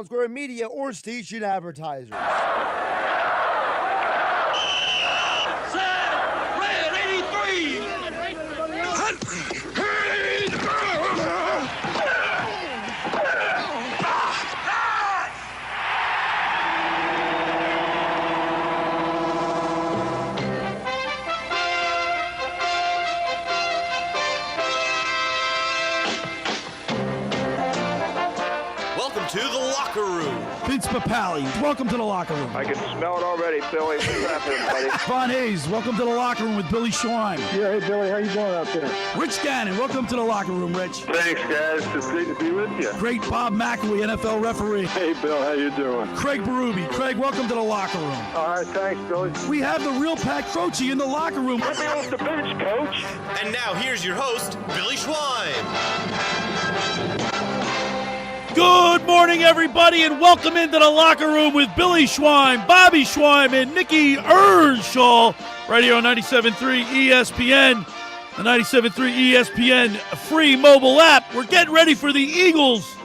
Square media or station advertisers. Set, red 83! Welcome to the locker room. Vince Papali, welcome to the locker room. I can smell it already, Billy. What's happening, buddy? Von Hayes, welcome to the locker room with Billy Schweim. Yeah, hey, Billy, how you doing out there? Rich Gannon, welcome to the locker room, Rich. Thanks, guys. It's great to be with you. Great Bob McElwee, NFL referee. Hey, Bill, how you doing? Craig Berube. Craig, welcome to the locker room. All right, thanks, Billy. We have the real Pat Croce in the locker room. Let me off the bench, Coach. And now here's your host, Billy Schweim. Good morning, everybody, and welcome into the locker room with Billy Schweim, Bobby Schweim, and Nick Earnshaw, right here on 97.3 ESPN, the 97.3 ESPN free mobile app. We're getting ready for the Eagles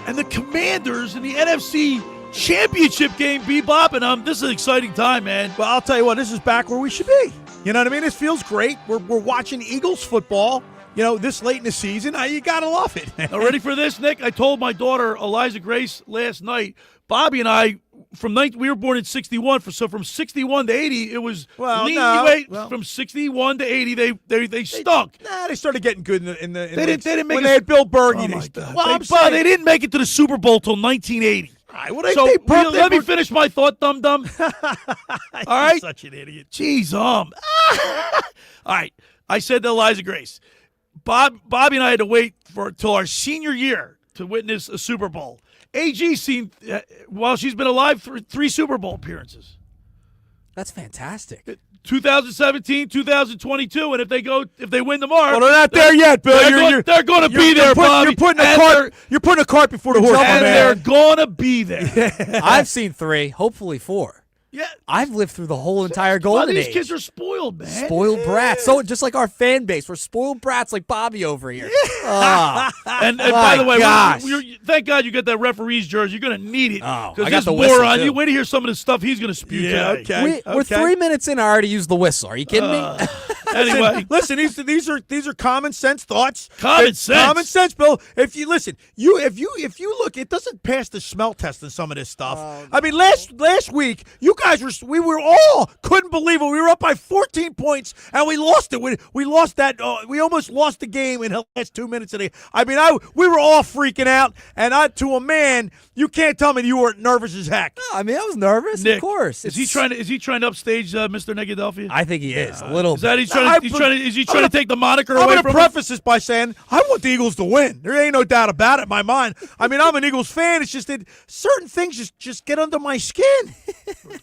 and the Commanders in the NFC Championship game, Bebop, and this is an exciting time, man. Well, I'll tell you what, this is back where we should be. You know what I mean? This feels great. We're watching Eagles football. You know, this late in the season, you got to love it. Now, ready for this, Nick? I told my daughter, Eliza Grace, last night, Bobby and I, we were born in 61, so from 61 to 80, it was from 61 to 80, they stunk. They started getting good in the They didn't make when they had Bill Bergey. They didn't make it to the Super Bowl till 1980. All right, well, let me finish my thought, dum-dum. All right? Such an idiot. Jeez, All right, I said to Eliza Grace, Bobby and I had to wait till our senior year to witness a Super Bowl. AG's seen, while she's been alive, three Super Bowl appearances. That's fantastic. 2017, 2022, and if they win tomorrow, well, they're not there yet, Bill. They're going to be there, Bobby. You're putting a cart before the horse, and man. they're going to be there. I've seen 3, hopefully 4. Yeah, I've lived through the whole entire golden age. These kids are spoiled, man. Spoiled brats. So just like our fan base, we're spoiled brats like Bobby over here. And by the way, thank God you got that referee's jersey. You're going to need it. Oh, because I got this the whistle, moron, too. you wait to hear some of the stuff he's going to spew today. We're 3 minutes in. I already used the whistle. Are you kidding me? Anyway, listen. These are common sense thoughts. Common sense, Bill. If you listen, if you look, it doesn't pass the smell test in some of this stuff. I mean, last week, you guys we were all couldn't believe it. We were up by 14 points and we lost it. We lost that. We almost lost the game in the last 2 minutes of the. I mean, we were all freaking out, and to a man, you can't tell me you weren't nervous as heck. No, I mean, I was nervous. Nick, of course. Is he trying to upstage Mr. Negadelphia? I think he is a little. Is that is he trying to take the moniker away from him? I'm going to preface this by saying I want the Eagles to win. There ain't no doubt about it in my mind. I mean, I'm an Eagles fan. It's just that certain things just get under my skin.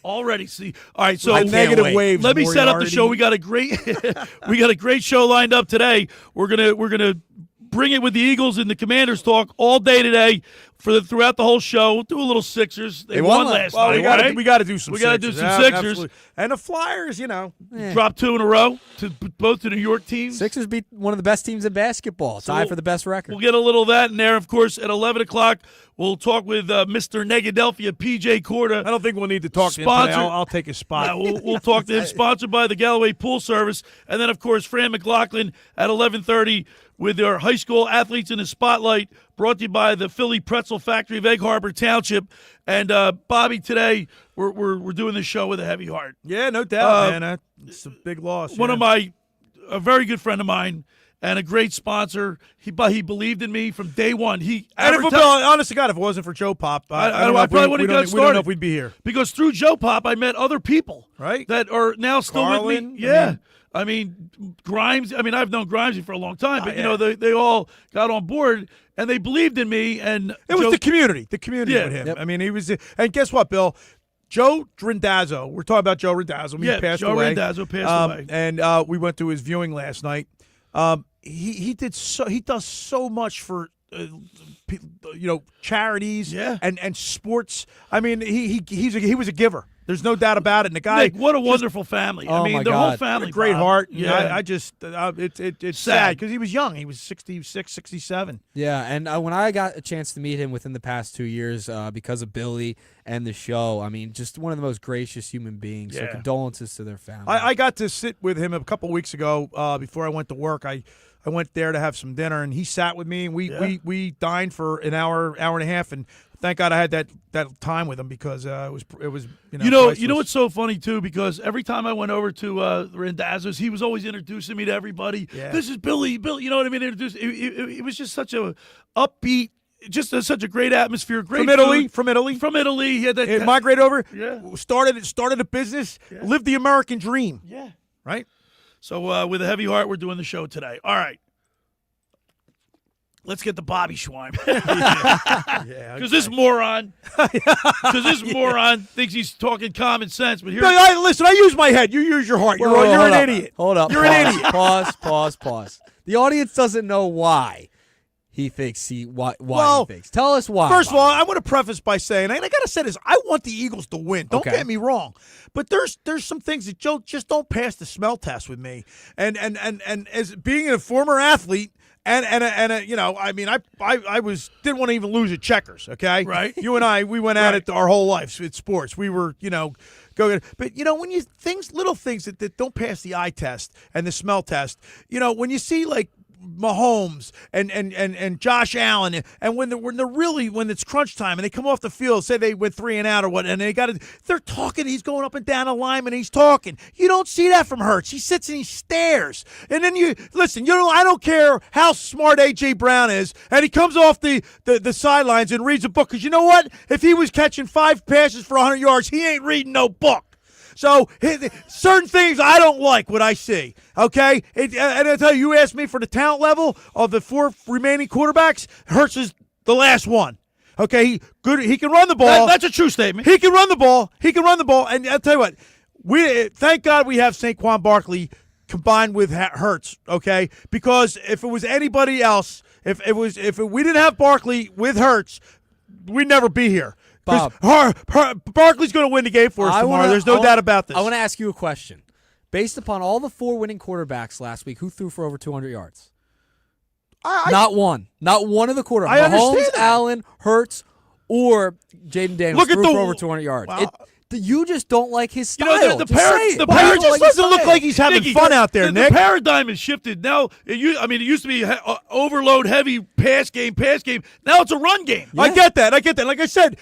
Already, see. All right, so negative waves. Let me set up the show. We got a great show lined up today. We're gonna bring it with the Eagles and the Commanders talk all day today throughout the whole show. We'll do a little Sixers. They won last night. We got to do some. We got to do some Sixers. Absolutely. And the Flyers, dropped 2 in a row to both the New York teams. Sixers beat one of the best teams in basketball. Tied for the best record. We'll get a little of that in there. Of course, at 11 o'clock, we'll talk with Mr. Negadelphia P.J. Corda. I don't think we'll need to talk to him today. I'll take his spot. We'll talk to him. Sponsored by the Galloway Pool Service. And then, of course, Fran Mclaughlin at 11:30 with our high school athletes in the spotlight, brought to you by the Philly Pretzel Factory of Egg Harbor Township. And Bobby, today we're doing this show with a heavy heart. Yeah, no doubt, man. It's a big loss. A very good friend of mine and a great sponsor. He believed in me from day one. Honest to God, if it wasn't for Joe Pop, I probably wouldn't have got started. We don't know if we'd be here. Because through Joe Pop, I met other people, right, that are now still Carlin, with me. Yeah. I mean, Grimes. I mean, I've known Grimesy for a long time, but they all got on board and they believed in me. And it was the community with him. Yep. I mean, he was. And guess what, Bill? Joe Rindazzo. We're talking about Joe Rindazzo. He passed away. Joe Rindazzo passed away. And we went to his viewing last night. He does so much for charities and sports. I mean, he was a giver. There's no doubt about it. And the guy, Nick, what a wonderful family. Oh, I mean, my their God. whole family. great Bob. heart. Yeah. I just, it's Sad. sad because he was young. He was 66, 67. Yeah, and when I got a chance to meet him within the past 2 years because of Billy and the show, I mean, just one of the most gracious human beings. So Yeah. condolences to their family. I got to sit with him a couple weeks ago before I went to work. I went there to have some dinner, and he sat with me, and we dined for an hour and a half, and thank God I had that time with him because it was You know priceless. what's so funny too? Because every time I went over to Randazzo's, he was always introducing me to everybody. Yeah. This is Billy. Bill, you know what I mean? It was just such a upbeat, such a great atmosphere. Great from Italy, food. from Italy. From Italy. He had that. It migrated over. Yeah. Started a business. Lived the American dream. Yeah. Right. So with a heavy heart, we're doing the show today. All right. Let's get to Bobby Schweim. Yeah. Because this moron thinks he's talking common sense. But here, Listen, I use my head. You use your heart. You're Hold an up. idiot. Hold up. You're pause, an idiot. Pause. The audience doesn't know why he thinks why Well, he thinks. Tell us why. First of all, Bobby. I want to preface by saying, and I got to say this, I want the Eagles to win. Don't Okay. get me wrong. But there's some things that just don't pass the smell test with me. And as being a former athlete, and you know, I mean, I didn't want to even lose at checkers, okay? Right. You and I, we went at it our whole lives with sports. We were, go. But, when little things that don't pass the eye test and the smell test, when you see, like, Mahomes and Josh Allen, and when it's crunch time and they come off the field, say they went 3 and out or what, and they're talking. He's going up and down a line and he's talking. You don't see that from Hurts. He sits and he stares. And then I don't care how smart AJ Brown is, and he comes off the sidelines and reads a book. Because you know what? If he was catching 5 passes for 100 yards, he ain't reading no book. So certain things I don't like what I see, okay? And I tell you asked me for the talent level of the 4 remaining quarterbacks, Hurts is the last one, okay? He can run the ball. that's a true statement. He can run the ball. And I'll tell you what, thank God we have Saquon Barkley combined with Hurts, okay? Because if it was anybody else, if we didn't have Barkley with Hurts, we'd never be here. Bob, Barkley's going to win the game for us tomorrow. There's no doubt about this. I want to ask you a question. Based upon all the 4 winning quarterbacks last week, who threw for over 200 yards? Not one. Not one of the quarterbacks. I understand Mahomes, that. Allen, Hurts, or Jaden Daniels threw for over 200 yards. Wow. You just don't like his style. The Just say it. He Why don't you just like his doesn't look style? like he's having Nicky, fun out there, the Nick. paradigm has shifted. Now, it used to be overload heavy pass game. Now it's a run game. I get that. Like I said,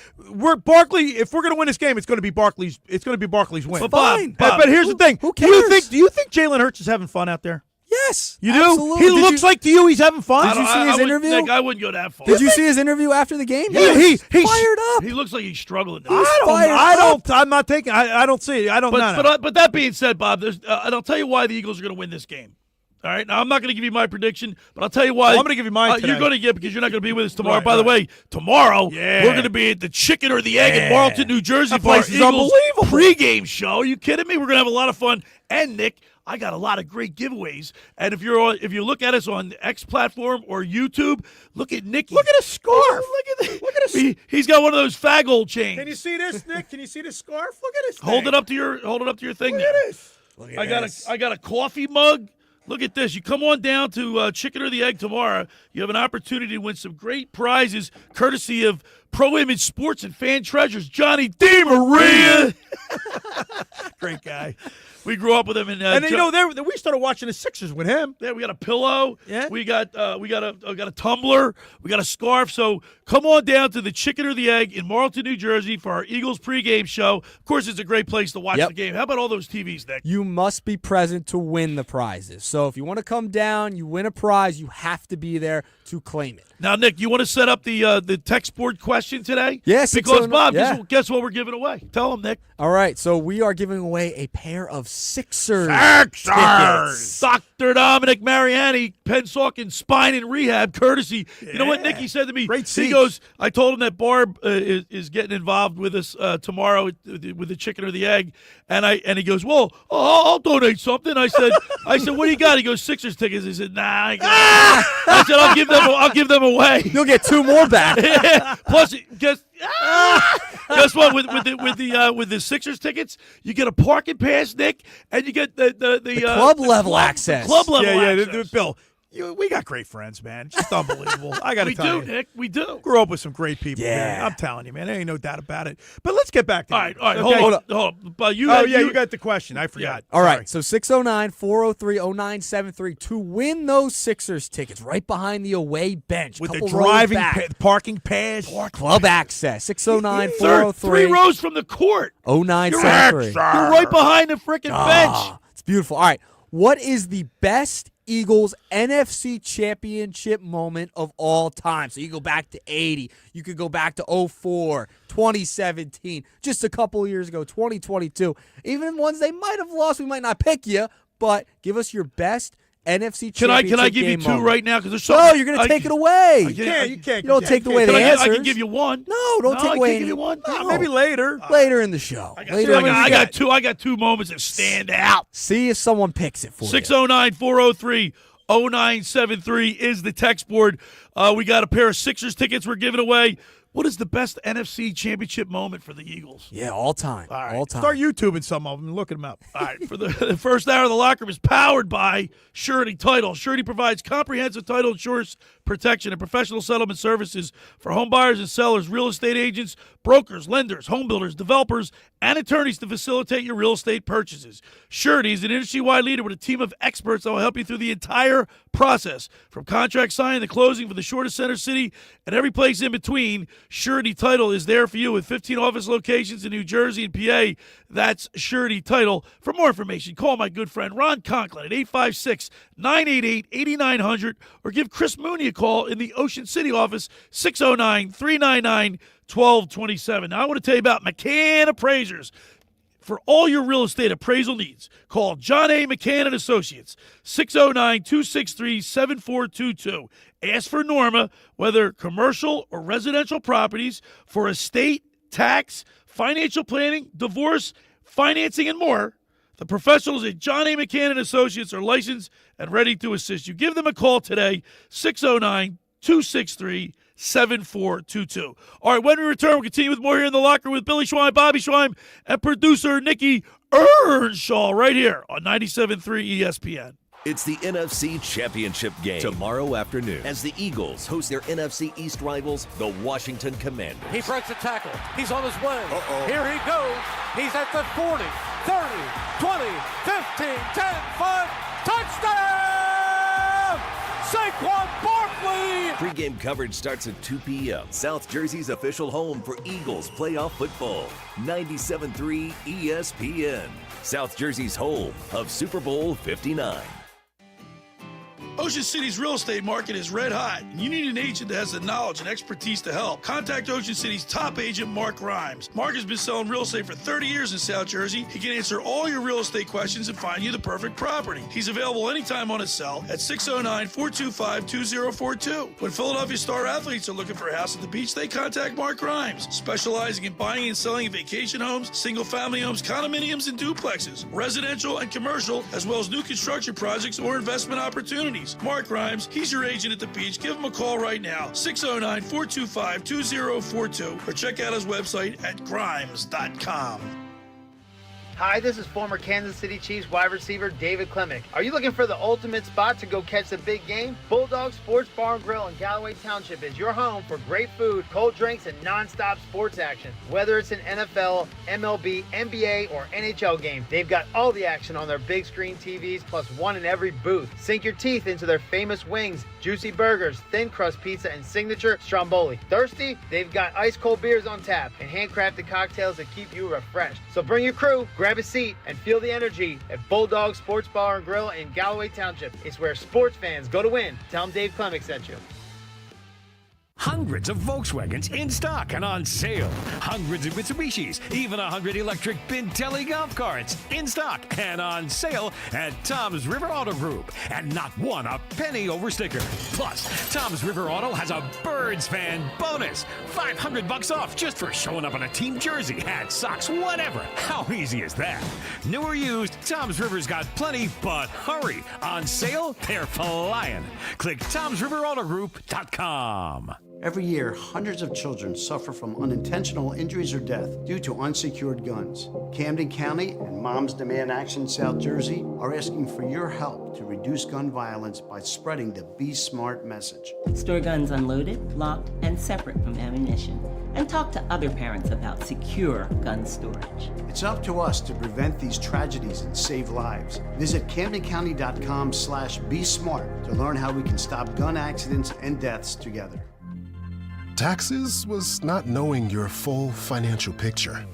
Barkley. If we're going to win this game, it's going to be Barkley's. It's going to be Barkley's win. But Bob, But here's the thing. Who Do you cares? think Jalen Hurts is having fun out there? Yes. You do. Absolutely. He Did looks you- like to you he's having fun. Did you see his interview? Nick, I wouldn't go that far. Did you see his interview after the game? Yeah, He was he's fired up. He looks like he's struggling. I don't. I'm not taking. I don't see it. I don't know. But that being said, Bob, and I'll tell you why the Eagles are going to win this game. All right, now I'm not going to give you my prediction, but I'll tell you why. Well, I'm going to give you mine today. You're going to get because you're not going to be with us tomorrow. Right, By the way, tomorrow Yeah. we're going to be at the Chicken or the Egg in Marlton, New Jersey That for our place is Eagles unbelievable. pregame show. Are you kidding me? We're going to have a lot of fun. And Nick, I got a lot of great giveaways. And if you look at us on the X platform or YouTube, look at Nicky. Look at his scarf. Look at this. He's got one of those fag old chains. Can you see this, Nick? Can you see this scarf? Look at this. Hold it up to your thing. Look there. at this. I got a coffee mug. Look at this. You come on down to Chicken or the Egg tomorrow. You have an opportunity to win some great prizes courtesy of Pro Image Sports and Fan Treasures, Johnny DeMaria. Great guy. We grew up with him. And we started watching the Sixers with him. Yeah, we got a pillow. Yeah. We got a tumbler. We got a scarf. So come on down to the Chicken or the Egg in Marlton, New Jersey for our Eagles pregame show. Of course, it's a great place to watch the game. How about all those TVs, Nick? You must be present to win the prizes. So if you want to come down, you win a prize, you have to be there to claim it. Now, Nick, you want to set up the text board question today? Yes. Because, Bob, yeah. guess what we're giving away? Tell them, Nick. All right, so we are giving away a pair of Sixers tickets. Dr. Dominic Mariani, Pennsauken Spine and Rehab, courtesy. You know what Nicky said to me? Great He seats. goes, I told him that Barb is getting involved with us tomorrow with the Chicken or the Egg, and he goes, well, I'll donate something. I said, what do you got? He goes, Sixers tickets. He said, nah. I said, I'll give them away. You'll get 2 more back. Plus, guess. Guess what? With the Sixers tickets, you get a parking pass, Nick, and you get the club level access. Club level Yeah, access. Bill. We got great friends, man. Just unbelievable. I got to tell you. We do, Nick. We do. Grew up with some great people. Yeah. Man. I'm telling you, man. There ain't no doubt about it. But let's get back to All right. Okay. Hold on. But you got the question. I forgot. All right, so 609-403-0973 to win those Sixers tickets right behind the away bench. With the couple rows driving back. parking pass. Club access. 609-403-0973. 3 rows from the court. You're right behind the freaking bench. It's beautiful. All right, what is the best Eagles NFC championship moment of all time? So you go back to 80. You could go back to 04, 2017, just a couple of years ago, 2022. Even ones they might have lost, we might not pick you, but give us your best NFC championship Can I give you game 2 moment. right now? Because there's No, something. you're going to take it away. You can't. You don't take away the I answers. can give you 1. No, don't take away I can give you 1. No. Maybe later. Later in the show. I Later. got 2 moments that stand out. See if someone picks it for you. 609-403-0973 is the text board. We got a pair of Sixers tickets we're giving away. What is the best NFC championship moment for the Eagles? Yeah, all time. All right. All time. Start YouTubing some of them and looking them up. All right, for the first hour of the locker room is powered by Surety Title. Surety provides comprehensive title insurance protection and professional settlement services for home buyers and sellers, real estate agents, brokers, lenders, home builders, developers, and attorneys to facilitate your real estate purchases. Surety is an industry-wide leader with a team of experts that will help you through the entire process, from contract signing to closing for the shortest center city and every place in between. Surety Title is there for you with 15 office locations in New Jersey and PA. That's Surety Title. For more information, call my good friend Ron Conklin at 856-988-8900 or give Chris Mooney a call in the Ocean City office, 609-399-1227. Now, I want to tell you about McCann Appraisers. For all your real estate appraisal needs, call John A. McCann & Associates, 609-263-7422. Ask for Norma, whether commercial or residential properties, for estate, tax, financial planning, divorce, financing, and more. The professionals at John A. McCann & Associates are licensed and ready to assist you. Give them a call today, 609-263-7422. All right, when we return, we'll continue with more here in the locker room with Billy Schweim, Bobby Schweim, and producer Nick Earnshaw right here on 97.3 ESPN. It's the NFC Championship game tomorrow afternoon as the Eagles host their NFC East rivals, the Washington Commanders. He breaks a tackle. He's on his way. Here he goes. He's at the 40, 30, 20, 15, 10, 5. Touchdown! Saquon Barkley! Pre-game coverage starts at 2 p.m. South Jersey's official home for Eagles playoff football. 97.3 ESPN. South Jersey's home of Super Bowl 59. Ocean City's real estate market is red hot, and you need an agent that has the knowledge and expertise to help. Contact Ocean City's top agent, Mark Rhymes. Mark has been selling real estate for 30 years in South Jersey. He can answer all your real estate questions and find you the perfect property. He's available anytime on his cell at 609-425-2042. When Philadelphia star athletes are looking for a house at the beach, they contact Mark Rhymes, specializing in buying and selling vacation homes, single-family homes, condominiums, and duplexes, residential and commercial, as well as new construction projects or investment opportunities. Mark Rhymes, he's your agent at the beach. Give him a call right now, 609-425-2042, or check out his website at grimes.com. Hi, this is former Kansas City Chiefs wide receiver David Klemick. Are you looking for the ultimate spot to go catch the big game? Bulldog Sports Bar and Grill in Galloway Township is your home for great food, cold drinks, and non-stop sports action. Whether it's an NFL, MLB, NBA, or NHL game, they've got all the action on their big screen TVs, plus one in every booth. Sink your teeth into their famous wings, juicy burgers, thin crust pizza, and signature stromboli. Thirsty? They've got ice cold beers on tap and handcrafted cocktails that keep you refreshed. So bring your crew, grab a seat, and feel the energy at Bulldog Sports Bar and Grill in Galloway Township. It's where sports fans go to win. Tell them Dave Klemick sent you. Hundreds of Volkswagens in stock and on sale. Hundreds of Mitsubishis, even 100 electric Bintelli golf carts in stock and on sale at Tom's River Auto Group. And not one a penny over sticker. Plus, Tom's River Auto has a Birds fan bonus. $500 off just for showing up in a team jersey, hat, socks, whatever. How easy is that? New or used, Tom's River's got plenty, but hurry. On sale, they're flying. Click Tom'sRiverAutoGroup.com. Every year, hundreds of children suffer from unintentional injuries or death due to unsecured guns. Camden County and Moms Demand Action South Jersey are asking for your help to reduce gun violence by spreading the Be Smart message. Store guns unloaded, locked, and separate from ammunition. And talk to other parents about secure gun storage. It's up to us to prevent these tragedies and save lives. Visit CamdenCounty.com/BeSmart to learn how we can stop gun accidents and deaths together. Taxes was not knowing your full financial picture.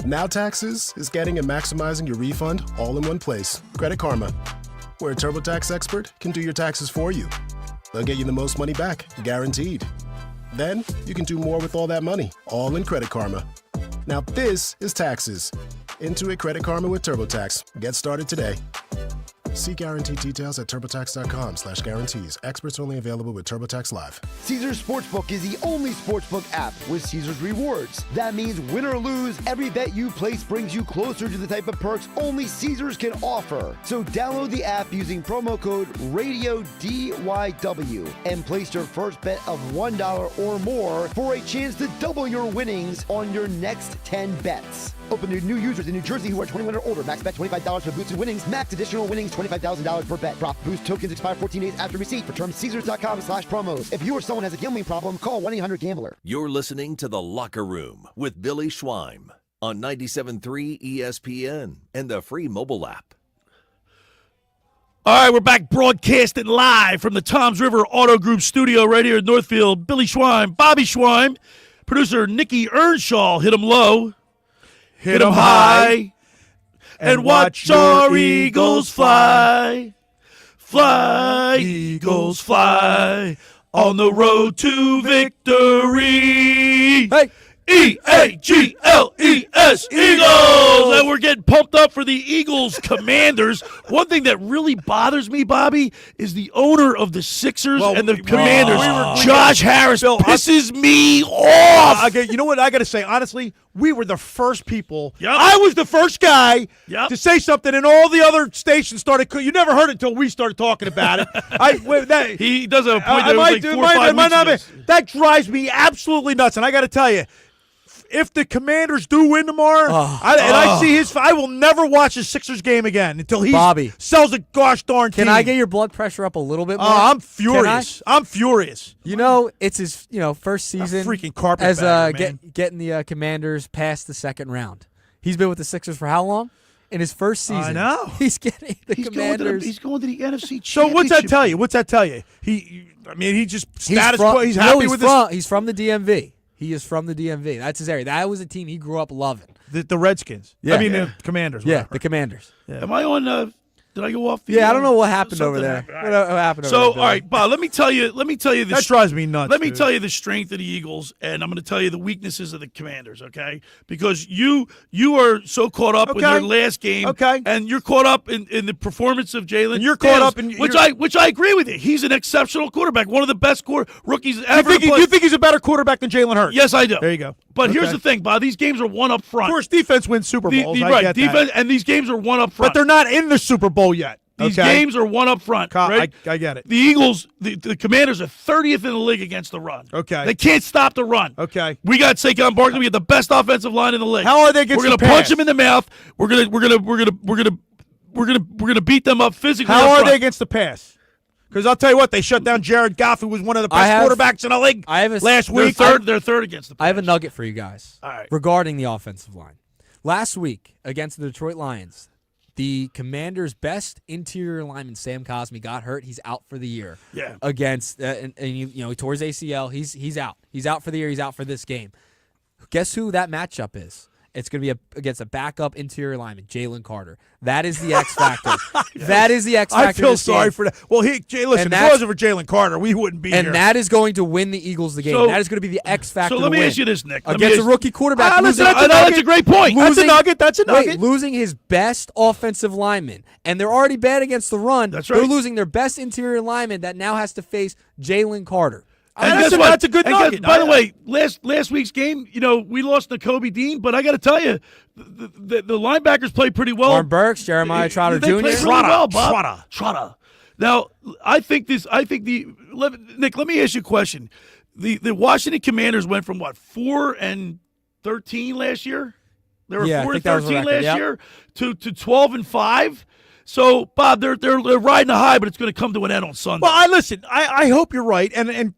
Now Taxes is getting and maximizing your refund all in one place. Credit Karma, where a TurboTax expert can do your taxes for you. They'll get you the most money back, guaranteed. Then you can do more with all that money, all in Credit Karma. Now this is Taxes. Intuit Credit Karma with TurboTax. Get started today. See guarantee details at TurboTax.com/guarantees. Experts only available with TurboTax Live. Caesars Sportsbook is the only sportsbook app with Caesars Rewards. That means win or lose, every bet you place brings you closer to the type of perks only Caesars can offer. So download the app using promo code RADIODYW and place your first bet of $1 or more for a chance to double your winnings on your next 10 bets. Open to new users in New Jersey who are 21 or older. Max bet $25 for boosted winnings. Max additional winnings $25,000 per bet. Prop boost tokens expire 14 days after receipt. For terms, Caesars.com/promos. If you or someone has a gambling problem, call 1-800-GAMBLER. You're listening to The Locker Room with Billy Schweim on 97.3 ESPN and the free mobile app. All right, we're back broadcasting live from the Toms River Auto Group studio right here in Northfield. Billy Schweim, Bobby Schweim, producer Nick Earnshaw, hit him low. Hit 'em high, and watch our Eagles fly. Fly, Eagles, fly, on the road to victory. Hey. E-A-G-L-E-S, Eagles! And we're getting pumped up for the Eagles Commanders. One thing that really bothers me, Bobby, is the owner of the Sixers and the Commanders, Josh Harris, pisses me off. You know what I got to say? Honestly, we were the first people. Yep. I was the first guy to say something, and all the other stations started. You never heard it until we started talking about it. He does have a point there. Like 4 or 5 weeks ago. That drives me absolutely nuts, and I got to tell you, if the Commanders do win tomorrow, I see I will never watch a Sixers game again until he sells a gosh darn team. Can I get your blood pressure up a little bit more? I'm furious. I'm furious. You know, it's his first season freaking carpet as bagger, getting the Commanders past the second round. He's been with the Sixers for how long? In his first season. I know. He's getting the Commanders. He's going to the NFC Championship. So what's that tell you? He just status quo. He's happy with this. He's from the DMV. He is from the DMV. That's his area. That was a team he grew up loving. The Redskins. Yeah. I mean, the Commanders. Yeah, whatever. the Commanders. Yeah. Am I on? Did I go off? I don't know what happened over there. What happened over there? So, all right, Bob, let me tell you this. That drives me nuts. Let me tell you the strength of the Eagles, and I'm going to tell you the weaknesses of the Commanders, okay? Because you are so caught up with their last game, and you're caught up in the performance of Jalen. And you're caught up in which I agree with you. He's an exceptional quarterback, one of the best rookies ever. You think he's a better quarterback than Jalen Hurts? Yes, I do. There you go. But here's the thing, Bob. These games are one up front. Of course, defense wins Super Bowls. Right, defense, and these games are one up front. But they're not in the Super Bowl yet. These games are one up front. Right? I get it. The Eagles, the Commanders are 30th in the league against the run. Okay. They can't stop the run. Okay. We got Saquon Barkley. We got the best offensive line in the league. How are they against the pass? We're gonna punch them in the mouth. We're gonna beat them up physically. How are they against the pass? Because I'll tell you what, they shut down Jared Goff, who was one of the best quarterbacks in the league last week. They're third against the pass. I have a nugget for you guys. All right. Regarding the offensive line. Last week against the Detroit Lions, the Commanders' best interior lineman, Sam Cosmi, got hurt. He's out for the year. Yeah. Against and he tore his ACL. He's out. He's out for the year. He's out for this game. Guess who that matchup is? It's going to be against a backup interior lineman, Jalen Carter. That is the X factor. That is the X factor. I feel sorry for that. Well, listen, if it wasn't for Jalen Carter, we wouldn't be here. And that is going to win the Eagles the game. That is going to be the X factor. So let me ask you this, Nick. Against a rookie quarterback. That's a great point. That's a nugget. Losing his best offensive lineman. And they're already bad against the run. That's right. They're losing their best interior lineman that now has to face Jalen Carter. And that's a good nugget. By the way, last week's game, we lost Nakobe Dean, but I got to tell you, the linebackers played pretty well. Warren Burks, Jeremiah Trotter Jr. They played really well, Bob. Trotter. Now, Nick, let me ask you a question. the Washington Commanders went from 4-13 last year. They were 4-13 last year to 12-5. So, Bob, they're riding a high, but it's going to come to an end on Sunday. Well, I hope you're right, and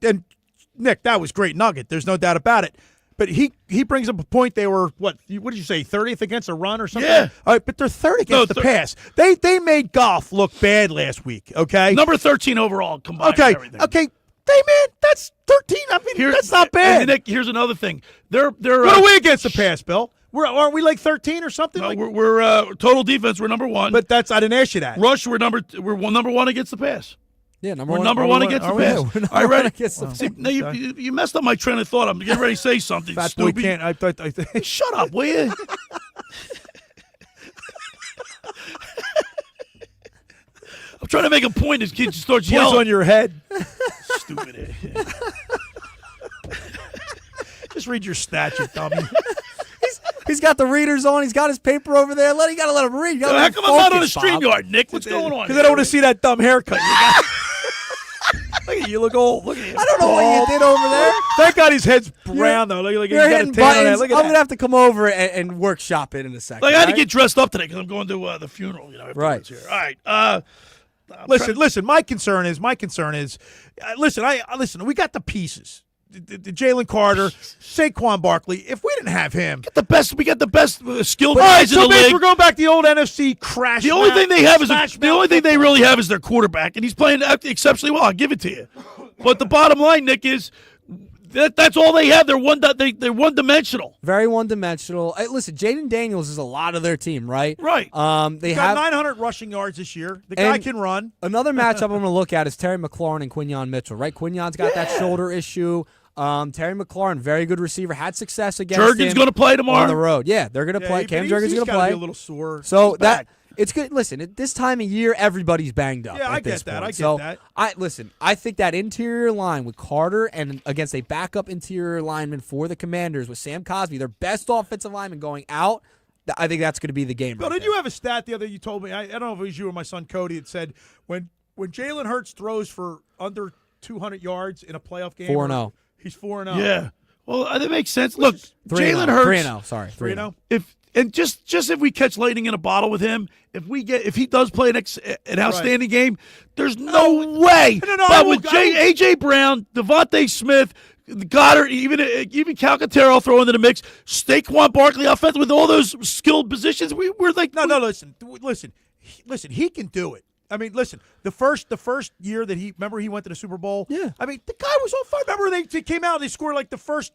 Nick, that was great nugget. There's no doubt about it. But he brings up a point. They were what did you say? 30th against a run or something? Yeah. All right, but they're third against the pass. They made golf look bad last week. Okay. Number 13 overall combined. Okay. Everything. Okay. Hey man, that's 13. I mean, that's not bad. And Nick, here's another thing. They're what are we against the pass, Bill? Aren't we like 13 or something? No, we're total defense. We're number 1. But I didn't ask you that. Rush, we're number 1 against the pass. Yeah, we're number one against the pass. We're All right, ready? See, now you messed up my train of thought. I'm getting ready to say something Fat stupid. boy can't. I Shut up, will you? I'm trying to make a point. This kid just starts yelling. on your head. Stupid. Just read your stats, you dummy. He's got the readers on. He's got his paper over there. You got to let him read. How come I'm not on the StreamYard, Nick? What's going on? Because I don't want to see that dumb haircut. Look at you. Look old. Look at you. I don't know what you did over there. Thank God his head's brown, though. Look, You're hitting buttons. Look at I'm that. going to have to come over and workshop it in a second. I had to get dressed up today because I'm going to the funeral. Right. Here. All right. Listen. My concern is. Listen. We got the pieces. The Jalen Carter, Saquon Barkley. If we didn't have him, we got the best skilled guys in the league. We're going back to the old NFC crash. The only thing they have is they really have is their quarterback, and he's playing exceptionally well. I'll give it to you. But the bottom line, Nick, is that's all they have. They're one-dimensional. Very one-dimensional. Listen, Jaden Daniels is a lot of their team, right? Right. They got 900 rushing yards this year. The guy can run. Another matchup I'm going to look at is Terry McLaurin and Quinyon Mitchell, right? Quinyon's got that shoulder issue. Terry McLaurin, very good receiver, had success against Jurgen's going to play tomorrow on the road. Yeah, they're going to play. Cam Jurgen's going to play. Be a little sore. So it's good. Listen, at this time of year, everybody's banged up. Yeah, I get that. I think that interior line with Carter and against a backup interior lineman for the Commanders with Sam Cosby, their best offensive lineman going out. I think that's going to be the game. Bill, did you have a stat the other? You told me. I don't know if it was you or my son Cody. It said when Jalen Hurts throws for under 200 yards in a playoff game. 4-0. He's 4-0. Yeah. Well, that makes sense. Look, 3-0. Jalen Hurts. 3-0. Sorry, 3-0. Just if we catch lightning in a bottle with him, if he does play an outstanding game, there's no way. But with A.J. Brown, Devontae Smith, Goddard, even Calcaterra throw into the mix, Saquon Barkley offense with all those skilled positions, we're like listen. He can do it. I mean, listen, the first year that he went to the Super Bowl. Yeah. I mean, the guy was on fire. Remember they came out and they scored like the first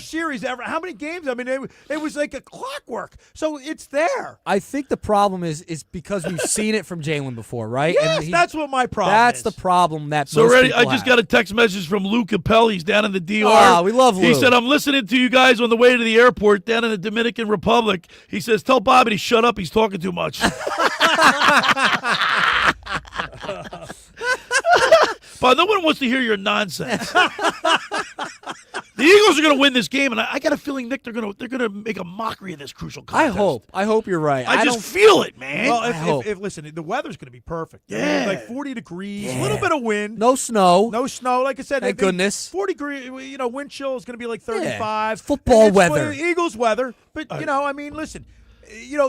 series ever. How many games? I mean, it was like a clockwork. So it's there. I think the problem is because we've seen it from Jalen before, right? Yes, that's what my problem That's is. the problem that So most ready? people I just have. got a text message from Lou Capel. He's down in the DR. Ah, we love Lou. He said, I'm listening to you guys on the way to the airport down in the Dominican Republic. He says, tell Bobby to shut up. He's talking too much. But no one wants to hear your nonsense. The Eagles are going to win this game, and I got a feeling, Nick, they're going to make a mockery of this crucial contest. I hope you're right. I just feel it, man. Well, if listen, the weather's going to be perfect. Yeah. I mean, like 40 degrees, a little bit of wind. No snow. Like I said. Thank goodness. 40 degree, wind chill is going to be like 35. It's football It's weather. Eagles weather. But, I mean, listen.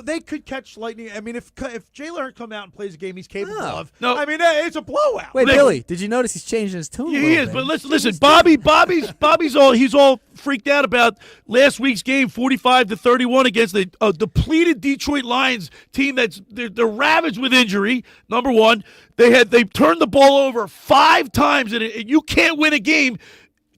They could catch lightning. I mean, if Jalen Hurts come out and plays a game he's capable of, No. I mean, it's a blowout. Wait, Billy, did you notice he's changing his tune? Yeah, he is. But listen, Bobby's all freaked out about last week's game, 45-31 against a depleted Detroit Lions team they're ravaged with injury. Number one, they turned the ball over 5 times, and you can't win a game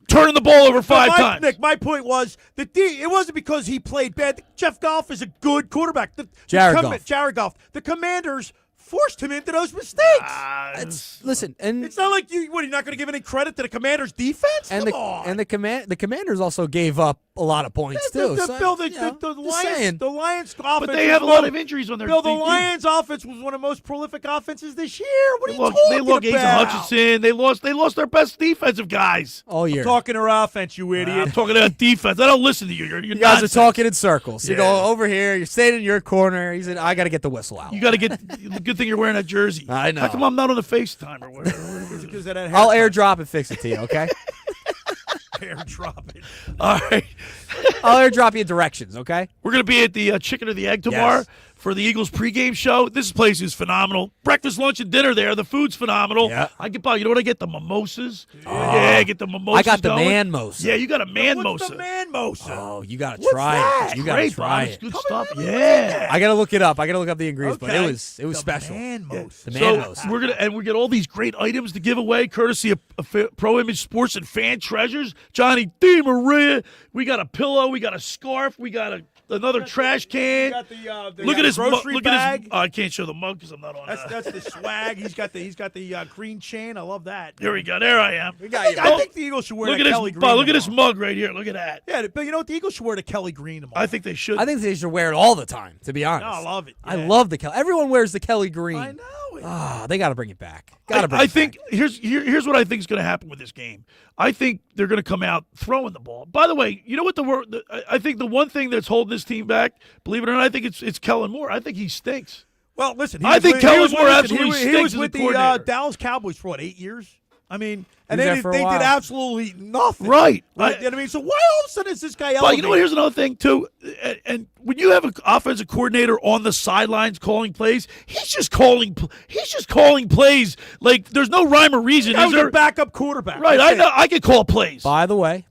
turning the ball over 5 times. Nick, my point was that it wasn't because he played bad. Jeff Goff is a good quarterback. Jared Goff. The Commanders forced him into those mistakes. Listen, and it's not like you're not going to give any credit to the Commanders' defense. And the Commanders also gave up a lot of points too. The Lions offense. But they have a lot of injuries on their team. The Lions offense was one of the most prolific offenses this year. What are you talking They lost Asa about? Hutchinson. They lost their best defensive guys all year. I'm talking their offense, you idiot. I'm talking about defense. I don't listen to you. You guys are talking in circles. You go over here. You're staying in your corner. He said, "I got to get the whistle out." You got to get. Good thing you're wearing that jersey. I know. How come I'm not on the FaceTime or whatever? Because of that I'll airdrop and fix it to you. Okay. Airdrop it. All right. I'll airdrop you directions, okay? We're going to be at the Chicken or the Egg tomorrow for the Eagles pregame show. This place is phenomenal. Breakfast, lunch, and dinner there. The food's phenomenal. Yeah. I get you know what I get? The mimosas. Yeah, I get the mimosas. I got the going. man-mosa. Yeah, you got a man-mosa. What's the man-mosa? Oh, you got to What's try that? it. You got to Great, try Bob. It's it. good stuff. Yeah. I got to look it up. I got to look up the ingredients, but Okay. it was The special. man-mosa. The So man-mosa. we get all these great items to give away, courtesy of Pro Image Sports and Fan Treasures. Johnny D. Maria. We got a pillow. We got a scarf. We got another trash can. Look at his grocery look bag. At his. I can't show the mug because I'm not on. That's the swag. He's got the green chain. I love that. There we go. There I am. I think the Eagles should wear Look the at Kelly this. green. Look at this tomorrow. mug right here. Look at that. Yeah, but you know what? The Eagles should wear the Kelly green tomorrow. I think they should. I think they should wear it all the time, to be honest. No, I love it. I Yeah. love the Kelly. Everyone wears the Kelly green. I know it. They got to bring it back. I think here's what I think is going to happen with this game. I think they're going to come out throwing the ball. By the way, you know what I think the one thing that's holding this team back, believe it or not, I think it's Kellen Moore. I think he stinks. Well, listen. I think Kellen Moore absolutely He stinks was as a with the coordinator. Dallas Cowboys for 8 years. I mean, and was they there for a did while. absolutely nothing. Right. You know what I mean? So why all of a sudden is this guy But elevated? you know what? Here's another thing too. And when you have an offensive coordinator on the sidelines calling plays, he's just calling plays like there's no rhyme or reason. I Is was there? a backup quarterback. Right. That's I know. I can call plays. By the way,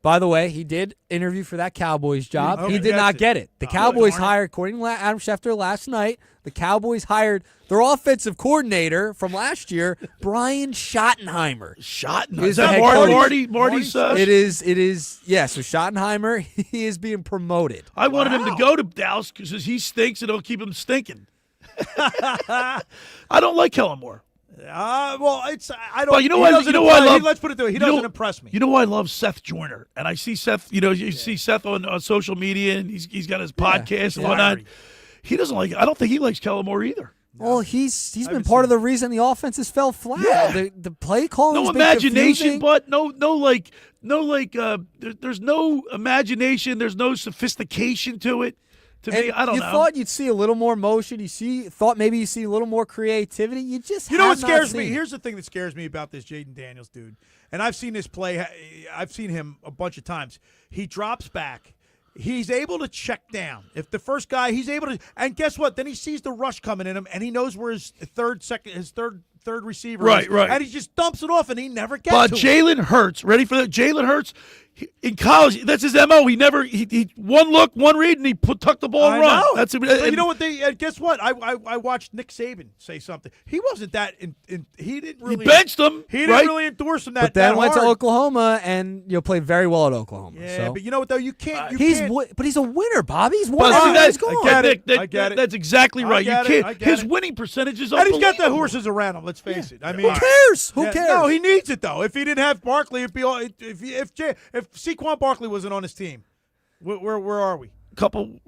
he did interview for that Cowboys job. Okay, He did that's not it. get it. The Cowboys hired, according to Adam Schefter last night, the Cowboys hired their offensive coordinator from last year, Brian Schottenheimer. Schottenheimer. Is Is that the head Marty's? It is. Yeah. So Schottenheimer, he is being promoted. I wanted him to go to Dallas because he stinks and it'll keep him stinking. I don't like Kellen Moore. Well, it's I don't. But you know he what? doesn't You know what I impress- love. Let's put it this way. He you know- doesn't impress me. You know why I love Seth Joyner, and I see Seth. You see Seth on social media, and he's got his podcast and whatnot. He doesn't like. I don't think he likes Kellen Moore either. Well, he's been part of the reason the offenses fell flat. Yeah. The play calling. No imagination, but no there's no imagination. There's no sophistication to it. To me, I don't know. You thought you'd see a little more motion. Thought maybe you see a little more creativity. You just You know what have not scares me? seen it. Here's the thing that scares me about this Jaden Daniels dude. And I've seen this play. I've seen him a bunch of times. He drops back. He's able to check down. If the first guy, he's able to. And guess what? Then he sees the rush coming in him, and he knows where his third receiver is. Right. And he just dumps it off, and he never gets But to it. Jalen Hurts, ready for that? Jalen Hurts, in college, that's his MO. He one look, one read, and he tucked the ball and I run. know. That's But you know what? Guess what? I watched Nick Saban say something. He wasn't that. He didn't really. He benched him. He didn't right? really endorse him that. But then that went to hard. Oklahoma and played very well at Oklahoma. Yeah, so. but you know what though? You can't. But he's a winner, Bobby. He's won. But see, He's that's, gone. I get it. That's exactly I right. get You it. can't. I get His it. winning percentage is And he's got the unbelievable. horses around him. Let's face it. I mean, Who cares? Who Yeah, cares? No, he needs it though. If he didn't have Barkley, if Saquon Barkley wasn't on his team, where are we? Couple.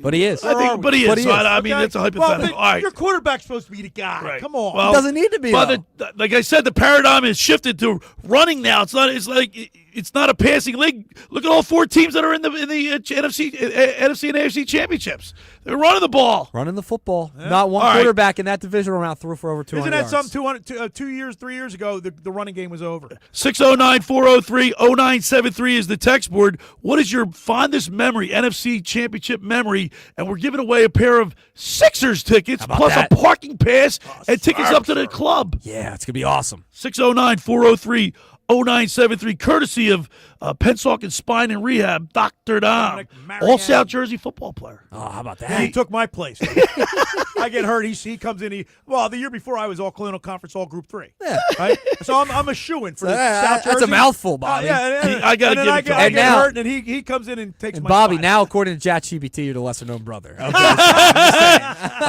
But he is. I think, but he is. But he So is. I mean, that's a hypothetical. Well, All right. your quarterback's supposed to be the guy. Right. Come on. Well, He doesn't need to be. But though. like I said, the paradigm has shifted to running now. It's not a passing league. Look at all four teams that are in the NFC and AFC championships. They're running the ball. Running the football. Not one All right. quarterback in that divisional round threw for over 200 Isn't that yards. something? 3 years ago, the running game was over. 609-403-0973 is the text board. What is your fondest memory, NFC championship memory? And we're giving away a pair of Sixers tickets about plus that? a parking pass and tickets up to the club. Yeah, it's gonna be awesome. 609-403-0973, courtesy of Pensacola Spine and Rehab, Dr. Dom, all South Jersey football player. Oh, how about that? Yeah, he took my place. I get hurt. He comes in. The year before I was all Colonial Conference, all Group 3. Yeah. Right. So I'm a shoo-in for the South Jersey. That's a mouthful, Bobby. I gotta give it to him. I And get now- hurt, and he comes in and takes And my Bobby, spot. now according to ChatGPT, you're the lesser-known brother. Okay. All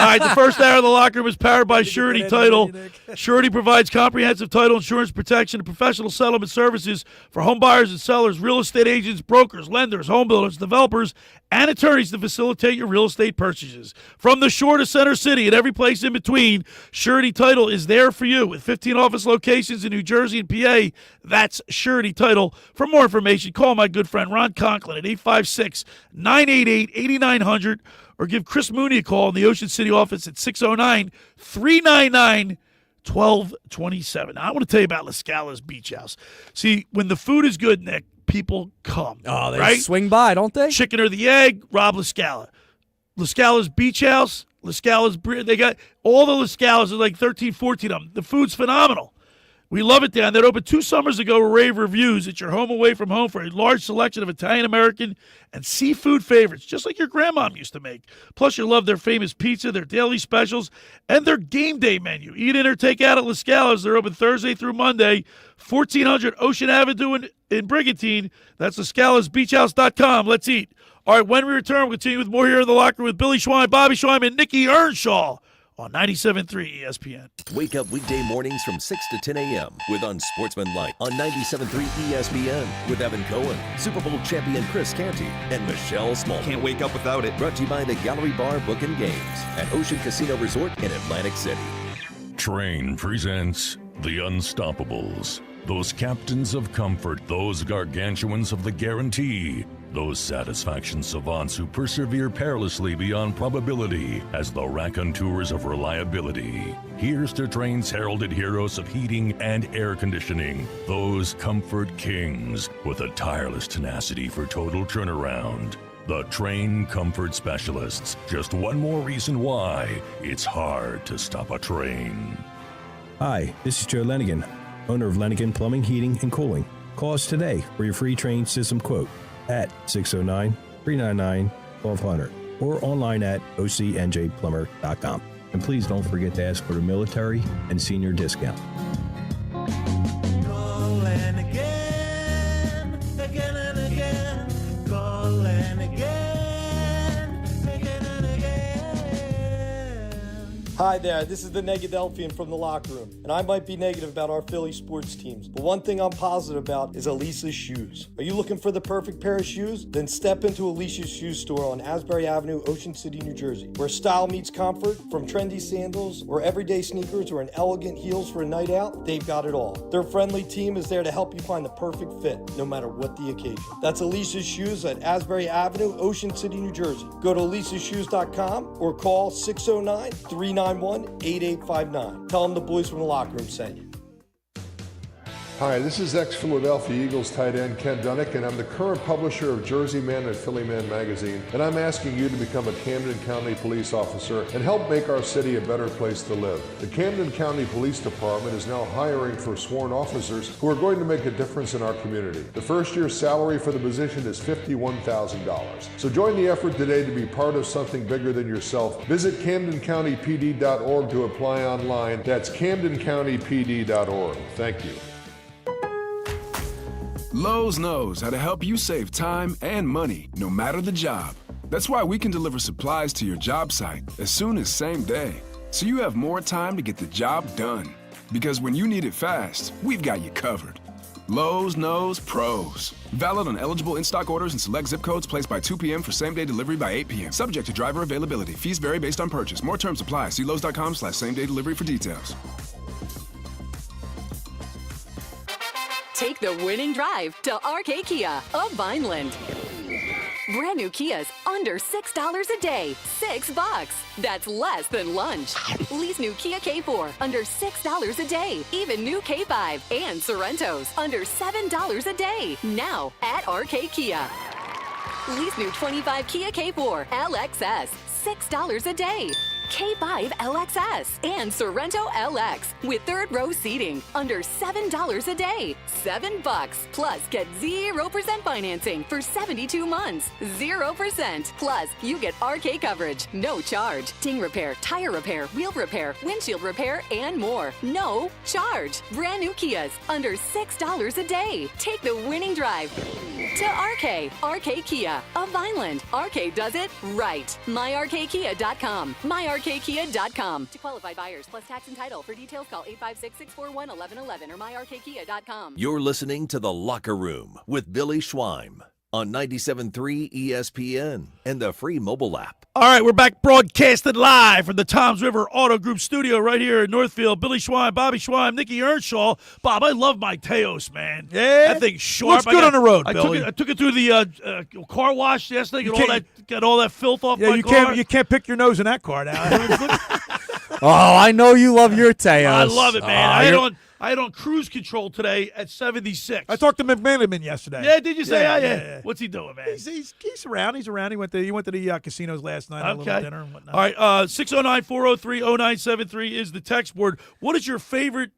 right, the first hour of the locker room is powered by Surety Title. Surety provides comprehensive title insurance protection and professional settlement services for home buyers and sellers, real estate agents, brokers, lenders, home builders, developers, and attorneys to facilitate your real estate purchases. From the shore to Center City and every place in between, Surety Title is there for you with 15 office locations in New Jersey and PA. That's Surety Title. For more information, call my good friend Ron Conklin at 856-988-8900 or give Chris Mooney a call in the Ocean City office at 609-399-1227. Now, I want to tell you about La Scala's Beach House. See, when the food is good, Nick, people come. Oh, they right? swing by, don't they? Chicken or the egg, Rob LaScala. LaScala's Beach House, LaScala's, they got all the LaScalas, are like 13, 14 of them. The food's phenomenal. We love it down there. It opened 2 summers ago with rave reviews. It's your home away from home for a large selection of Italian-American and seafood favorites, just like your grandmom used to make. Plus, you'll love their famous pizza, their daily specials, and their game day menu. Eat in or take out at LaScala's. They're open Thursday through Monday, 1400 Ocean Avenue in Brigantine. That's LaScalasBeachHouse.com. Let's eat. All right, when we return, we'll continue with more here in the locker room with Billy Schweim, Bobby Schweim, and Nick Earnshaw on 97.3 ESPN. Wake up weekday mornings from 6 to 10 a.m. with Unsportsmanlike on 97.3 ESPN with Evan Cohen, Super Bowl champion Chris Canty, and Michelle Small. Can't wake up without it. Brought to you by the Gallery Bar Book and Games at Ocean Casino Resort in Atlantic City. Train presents The Unstoppables. Those captains of comfort, those gargantuans of the guarantee, those satisfaction savants who persevere perilously beyond probability as the raconteurs of reliability. Here's to Train's heralded heroes of heating and air conditioning, those comfort kings with a tireless tenacity for total turnaround. The Train Comfort Specialists. Just one more reason why it's hard to stop a train. Hi, this is Joe Lenigan, owner of Lenigan Plumbing, Heating, and Cooling. Call us today for your free Train system quote at 609-399-1200 or online at ocnjplumber.com. And please don't forget to ask for the military and senior discount. Call again, again and again. Call again, again and again. Hi there, this is the Negadelphian from the locker room, and I might be negative about our Philly sports teams, but one thing I'm positive about is Elisa's shoes. Are you looking for the perfect pair of shoes? Then step into Elisa's shoe store on Asbury Avenue, Ocean City, New Jersey, where style meets comfort. From trendy sandals or everyday sneakers or an elegant heels for a night out, they've got it all. Their friendly team is there to help you find the perfect fit, no matter what the occasion. That's Elisa's Shoes at Asbury Avenue, Ocean City, New Jersey. Go to elisashoes.com or call 609-391-8859. Tell them the boys from the locker room sent you. Hi, this is ex-Philadelphia Eagles tight end Ken Dunnick, and I'm the current publisher of Jersey Man and Philly Man magazine, and I'm asking you to become a Camden County police officer and help make our city a better place to live. The Camden County Police Department is now hiring for sworn officers who are going to make a difference in our community. The first year's salary for the position is $51,000. So join the effort today to be part of something bigger than yourself. Visit CamdenCountyPD.org to apply online. That's CamdenCountyPD.org. Thank you. Lowe's knows how to help you save time and money, no matter the job. That's why we can deliver supplies to your job site as soon as same day, so you have more time to get the job done. Because when you need it fast, we've got you covered. Lowe's knows pros. Valid on eligible in-stock orders and select zip codes placed by 2 p.m. for same-day delivery by 8 p.m. Subject to driver availability. Fees vary based on purchase. More terms apply. See Lowe's.com/same-day delivery for details. Take the winning drive to RK Kia of Vineland. Brand new Kias under $6 a day. $6. That's less than lunch. Lee's new Kia K4 under $6 a day. Even new K5 and Sorrentos under $7 a day. Now at RK Kia. Lee's new 25 Kia K4 LXS. $6 a day. K5 LXS and Sorrento LX with third row seating under $7 a day. $7 plus get 0% financing for 72 months. 0%. Plus you get RK coverage, no charge. Ding repair, tire repair, wheel repair, windshield repair, and more. No charge. Brand new Kias under $6 a day. Take the winning drive to RK. RK Kia of Vineland. RK does it right. MyRKKia.com. MyRKKia.com. To qualified buyers plus tax and title. For details, call 856-641-1111 or MyRKKia.com. You're listening to The Locker Room with Billy Schweim on 97.3 ESPN and the free mobile app. All right, we're back broadcasted live from the Toms River Auto Group studio right here in Northfield. Billy Schweim, Bobby Schweim, Nick Earnshaw. Bob, I love my Teos, man. Yeah? That thing's sharp. Looks good on the road, I took it through the car wash yesterday. Got all that filth off my car. You can't pick your nose in that car now. Oh, I know you love your Teos. I love it, man. I I had on cruise control today at 76. I talked to McManaman yesterday. Yeah, did you say? Yeah. What's he doing, man? He's around. He's around. He went to the casinos last night. Had a little dinner and whatnot. All right. 609-403-0973 is the text board. What is your favorite,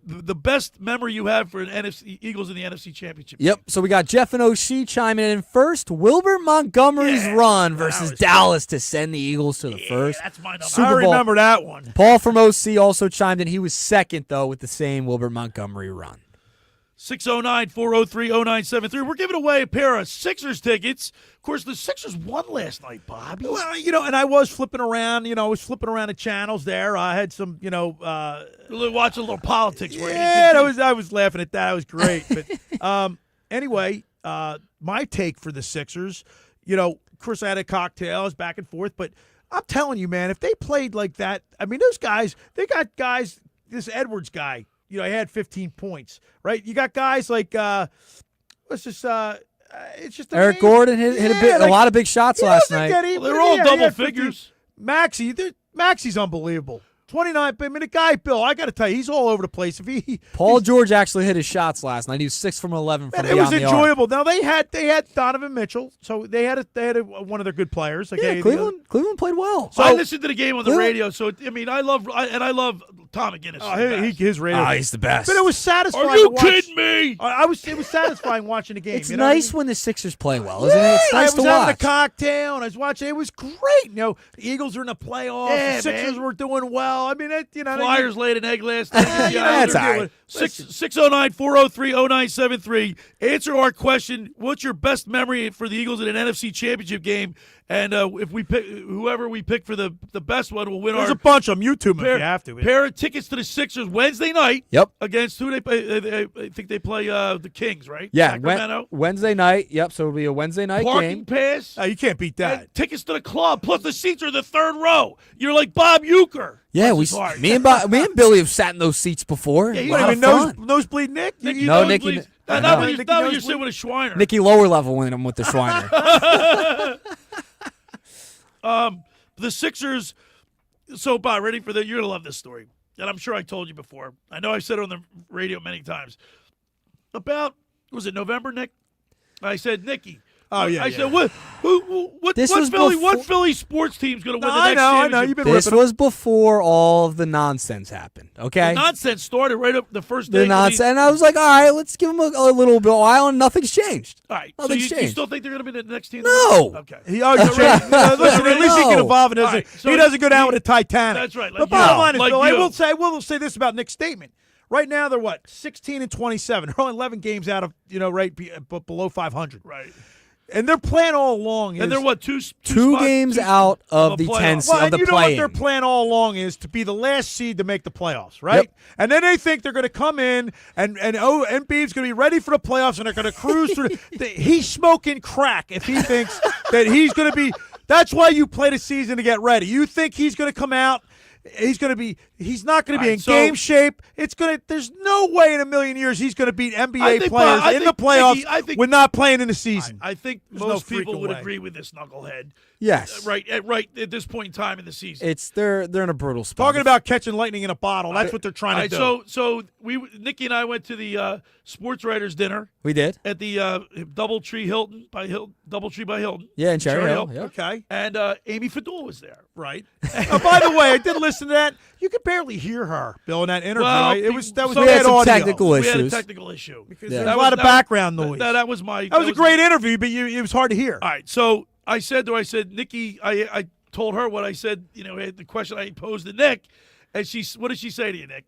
the best memory you have for an NFC Eagles in the NFC Championship? Yep. So we got Jeff and OC chiming in first. Wilbert Montgomery's run versus Dallas to send the Eagles to the first. That's my number. Super I Bowl. remember that one. Paul from OC also chimed in. He was second, though, with the same Wilbert Montgomery run. 609-403-0973. We're giving away a pair of Sixers tickets. Of course, the Sixers won last night, Bobby. Well, and I was flipping around. I was flipping around the channels there. I had some, watching a little politics. Yeah, I was laughing at that. It was great. But anyway, my take for the Sixers, of course, I had a cocktail. I was back and forth. But I'm telling you, man, if they played like that, I mean, those guys, they got guys, this Edwards guy, he had 15 points, right? You got guys like, it's just Eric Gordon hit a lot of big shots last night. They're all double figures. Maxey's unbelievable. 29. I mean, the guy, Bill, I got to tell you, he's all over the place. Paul George actually hit his shots last night. He was 6 from 11 from beyond the arc. It was enjoyable. Now they had Donovan Mitchell, so they had one of their good players. Yeah, Cleveland played well. So I listened to the game on the radio. So I mean, I love Tom McGinnis. His radio. He's the best. But it was satisfying. Are you kidding me? It was satisfying watching the game. It's nice when the Sixers play well, isn't it? It's nice to watch. I was having a cocktail and I was watching. It was great. The Eagles are in the playoffs. Yeah, the Sixers were doing well. I mean, Flyers laid an egg last night. That's all right. 609-403-0973. Answer our question. What's your best memory for the Eagles in an NFC Championship game? And if we pick whoever we pick for the best one will win. There's a bunch of them. YouTube if you have to. Pair of tickets to the Sixers Wednesday night. Yep. Against who they play? I think they play the Kings, right? Yeah. Sacramento. Wednesday night. Yep. So it'll be a Wednesday night Parking game. pass. You can't beat that. And tickets to the club. Plus the seats are the third row. You're like Bob Uecker. Yeah, me and Billy have sat in those seats before. Yeah, you don't even nosebleed Nick. Nicky. Not when you're sitting with a Schweiner. Nicky lower level when I'm with the Schweiner. The Sixers. So, Bob, ready for that? You're gonna love this story, and I'm sure I told you before. I know I said it on the radio many times. Was it November, Nick? I said, Nicky. Oh yeah. I said, what Philly sports team's going to win the next I know. You've been This was before all of the nonsense happened. Okay. The nonsense started right up the first day. The nonsense, and I was like, all right, let's give them a little bit while, and nothing's changed. All right. Nothing's so changed. You still think they're going to be the next team? No. Okay. Listen, at least he can evolve. And he doesn't go down with a Titanic. That's right. But bottom line is, Bill, I will say this about Nick's statement. Right now, they're 16-27. They're only 11 games out of below 500. Right. And their plan all along and they're two games out of the 10 of the play-in. What their plan all along is to be the last seed to make the playoffs, right? Yep. And then they think they're going to come in and Embiid's going to be ready for the playoffs and they're going to cruise through. He's smoking crack if he thinks that he's going to be. That's why you play the season to get ready. You think he's going to come out. He's not going to be in game shape. There's no way in a million years he's going to beat NBA players in the playoffs with not playing in the season. I think most people would agree with this, knucklehead. Yes. Right at this point in time in the season. They're in a brutal spot. Talking about catching lightning in a bottle. That's what they're trying to do. So Nicky and I went to the sports writers dinner. We did. At the Doubletree by Hilton. Yeah, in Cherry Hill. Yep. Okay. And Amy Fadul was there. Right. By the way, I did listen to that. You could barely hear her, Bill, in that interview. Well, we had some technical issues. We had a technical issue. Because there was a lot of background noise. That was my. That was a great interview, but it was hard to hear. All right. So I said Nicky, I told her what I said, the question I posed to Nick, and what did she say to you, Nick?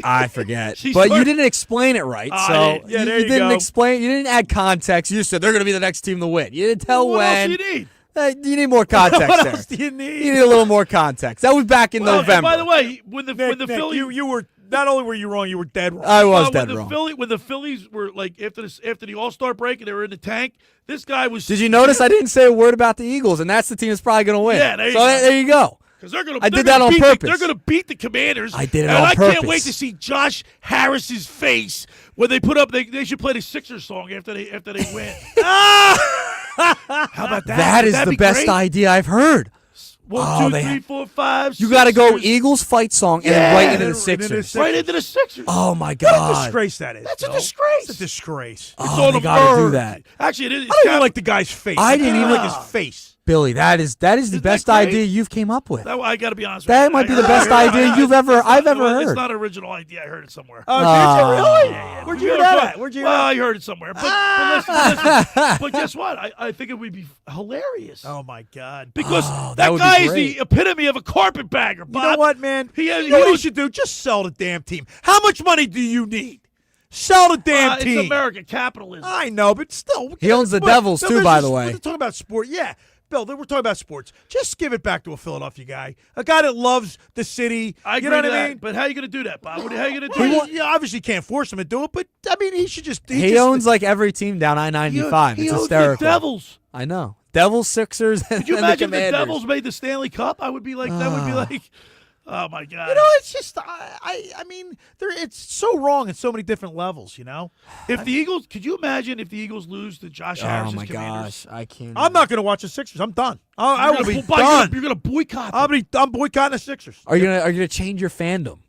I forget. But you didn't explain it right. So you didn't explain. You didn't add context. You just said they're going to be the next team to win. You didn't tell when. What else do you need? You need more context what there. else do you need? You need a little more context. That was back in November. By the way, when the Phillies, you were not only were you wrong, you were dead wrong. I was dead wrong. When the Phillies were after the All-Star break and they were in the tank, this guy was. Did you notice I didn't say a word about the Eagles, and that's the team that's probably going to win. Yeah, there you go. Because I did that on purpose. They're going to beat the Commanders. I did it on purpose. And I can't wait to see Josh Harris's face when they put up. They should play the Sixers song after they win. How about that? That is the best idea I've heard. 1, 2, 3, 4, 5. You got to go Sixers. Eagles fight song and then right into the Sixers. Right into the Sixers. Oh my What a God! disgrace that is. That's a Bill. disgrace. It's a disgrace. Oh, they got to do that. Actually, it is. I don't even like the guy's face. I didn't even like his face. Billy, that is the best great? idea you've came up with. I got to be honest. That with you. might be the best idea I've ever heard. It's not an original idea. I heard it somewhere. Oh, did you really? Where'd you hear that at? Where'd you hear Well, that? I heard it somewhere. But listen. But guess what? I think it would be hilarious. Oh my God! Because that that would be guy is great. the epitome of a carpetbagger. Bob. You know what, man? He has, you know what he should do? Just sell the damn team. How much money do you need? Sell the damn team. It's American capitalism. I know, but still. He owns the Devils, too, by the way. We're talking about sport. Yeah. Bill, we're talking about sports. Just give it back to a Philadelphia guy, a guy that loves the city. I agree you know with what I that. mean? But how are you going to do that, Bob? How are you going to do it? You obviously can't force him to do it, but I mean, he should just. He owns like every team down I-95. He It's owns hysterical. the Devils. I know. Devils, Sixers, and Could you the imagine if the Commanders. Devils made the Stanley Cup? I would be like, that would be like, oh my God. You know, it's just, I mean, it's so wrong at so many different levels, you know? If the Eagles, could you imagine if the Eagles lose to Josh Harris's Oh my Commanders? gosh, I can't. I'm not going to watch the Sixers. I'm done. I will be You're done. going to boycott them. I'm boycotting the Sixers. Are you gonna change your fandom?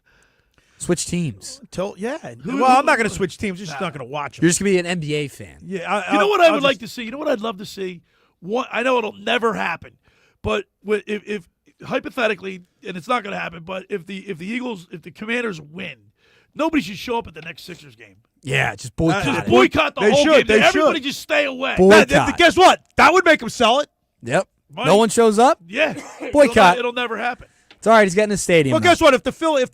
Switch teams. Well, I'm not going to switch teams. Just not going to watch them. You're just gonna be an NBA fan. Yeah, You know what I would like to see? You know what I'd love to see? I know it'll never happen, but if hypothetically, and it's not going to happen, but if the Commanders win, nobody should show up at the next Sixers game. Yeah, just boycott. Just it. boycott the They whole should. game. They Everybody should. just stay away. Boycott. Guess what? That would make them sell it. Yep. Right. No one shows up. Yeah. Boycott. It'll never happen. It's all right. He's getting a stadium. Well, now. guess what? If the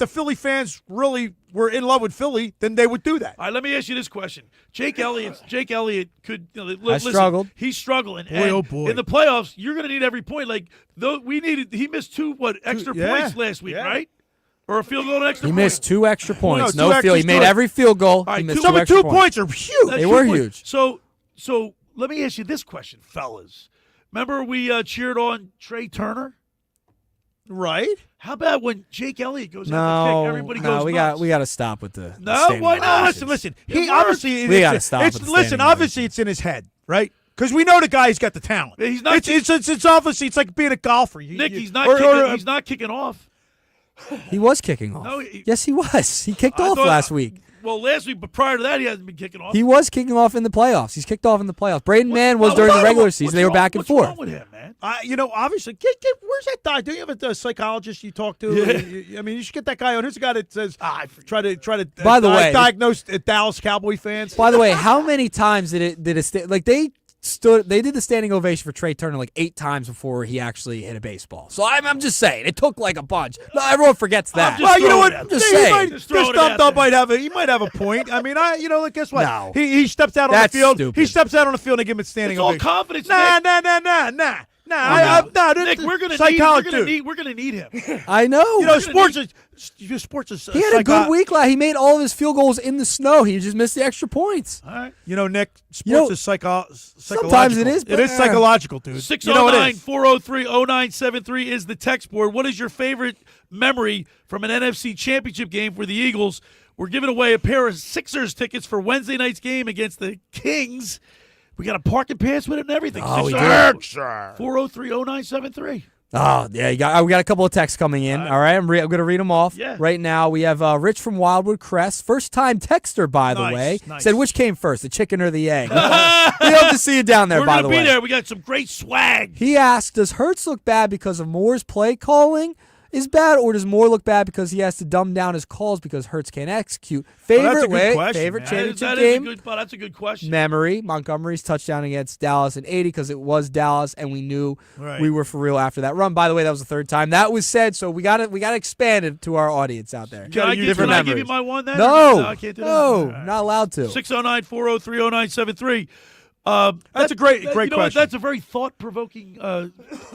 Philly fans really were in love with Philly, then they would do that. All right, let me ask you this question. Jake Elliott could listen, struggled. He's struggling. Boy, and oh, boy. In the playoffs, you're going to need every point. Like he missed two extra points last week, right? Or a field goal and extra He point. missed 2 extra points. No, 2 No field. He extras made good. every field goal. All right, he missed two- 2 extra 2 points. points are huge. That's They 2 were points. huge. So let me ask you this question, fellas. Remember we cheered on Trey Turner? Right? How about when Jake Elliott goes out to No, kick, everybody no, goes we nuts? got to stop with the. No, standing why not? ovations. Listen. It He works. obviously We gotta stop with the listen. standing Obviously, it's in his head, right? Because we know the guy's got the talent. He's not. It's obviously it's like being a golfer. Nick, he's not. He's not kicking off. He was kicking off. No, yes, he was. He kicked I off thought- last week. Well, last week, but prior to that, he hasn't been kicking off. He was kicking off in the playoffs. He's kicked off in the playoffs. Braden Mann was during the regular season. They were back and forth. What's wrong with him, man? Obviously, where's that guy? Do you have a psychologist you talk to? Yeah. I mean, you should get that guy on. Who's the guy that says try to By the way, diagnose Dallas Cowboy fans? By the way, how many times did it like they did the standing ovation for Trey Turner like 8 times before he actually hit a baseball. So I'm just saying it took like a bunch. No, everyone forgets that. Well, you know what? I'm just saying. This thumb might have a point. I mean, guess what? No. He steps out on That's the field. stupid. He steps out on the field and give him a standing It's all ovation. confidence. Nah. Nick, we're gonna need him. I know. Sports is. He had a good week. He made all of his field goals in the snow. He just missed the extra points. All right. Nick, sports is psychological. Sometimes it is. It is psychological, dude. 609-403-0973 is the text board. What is your favorite memory from an NFC Championship game for the Eagles? We're giving away a pair of Sixers tickets for Wednesday night's game against the Kings. We got a parking pass with it and everything. Oh, we do. 403-0973. Oh, yeah. We got a couple of texts coming in. All right. I'm going to read them off. Yeah. Right now, we have Rich from Wildwood Crest. First-time texter, by the way. Nice. Said, which came first, the chicken or the egg? We hope to see you down there, by the way. We're going to be there. We got some great swag. He asked, does Hurts look bad because of Moore's play calling is bad, or does Moore look bad because he has to dumb down his calls because Hurts can't execute? Favorite championship game? That's a good question. Memory, Montgomery's touchdown against Dallas in 80 because it was Dallas, and we knew we were for real after that run. By the way, that was the 3rd time that was said, so we got to expand it to our audience out there. Can I give you my one then? No, I can't do that. No, not allowed to. 609-403-0973. That's a great you know question. What? That's a very thought-provoking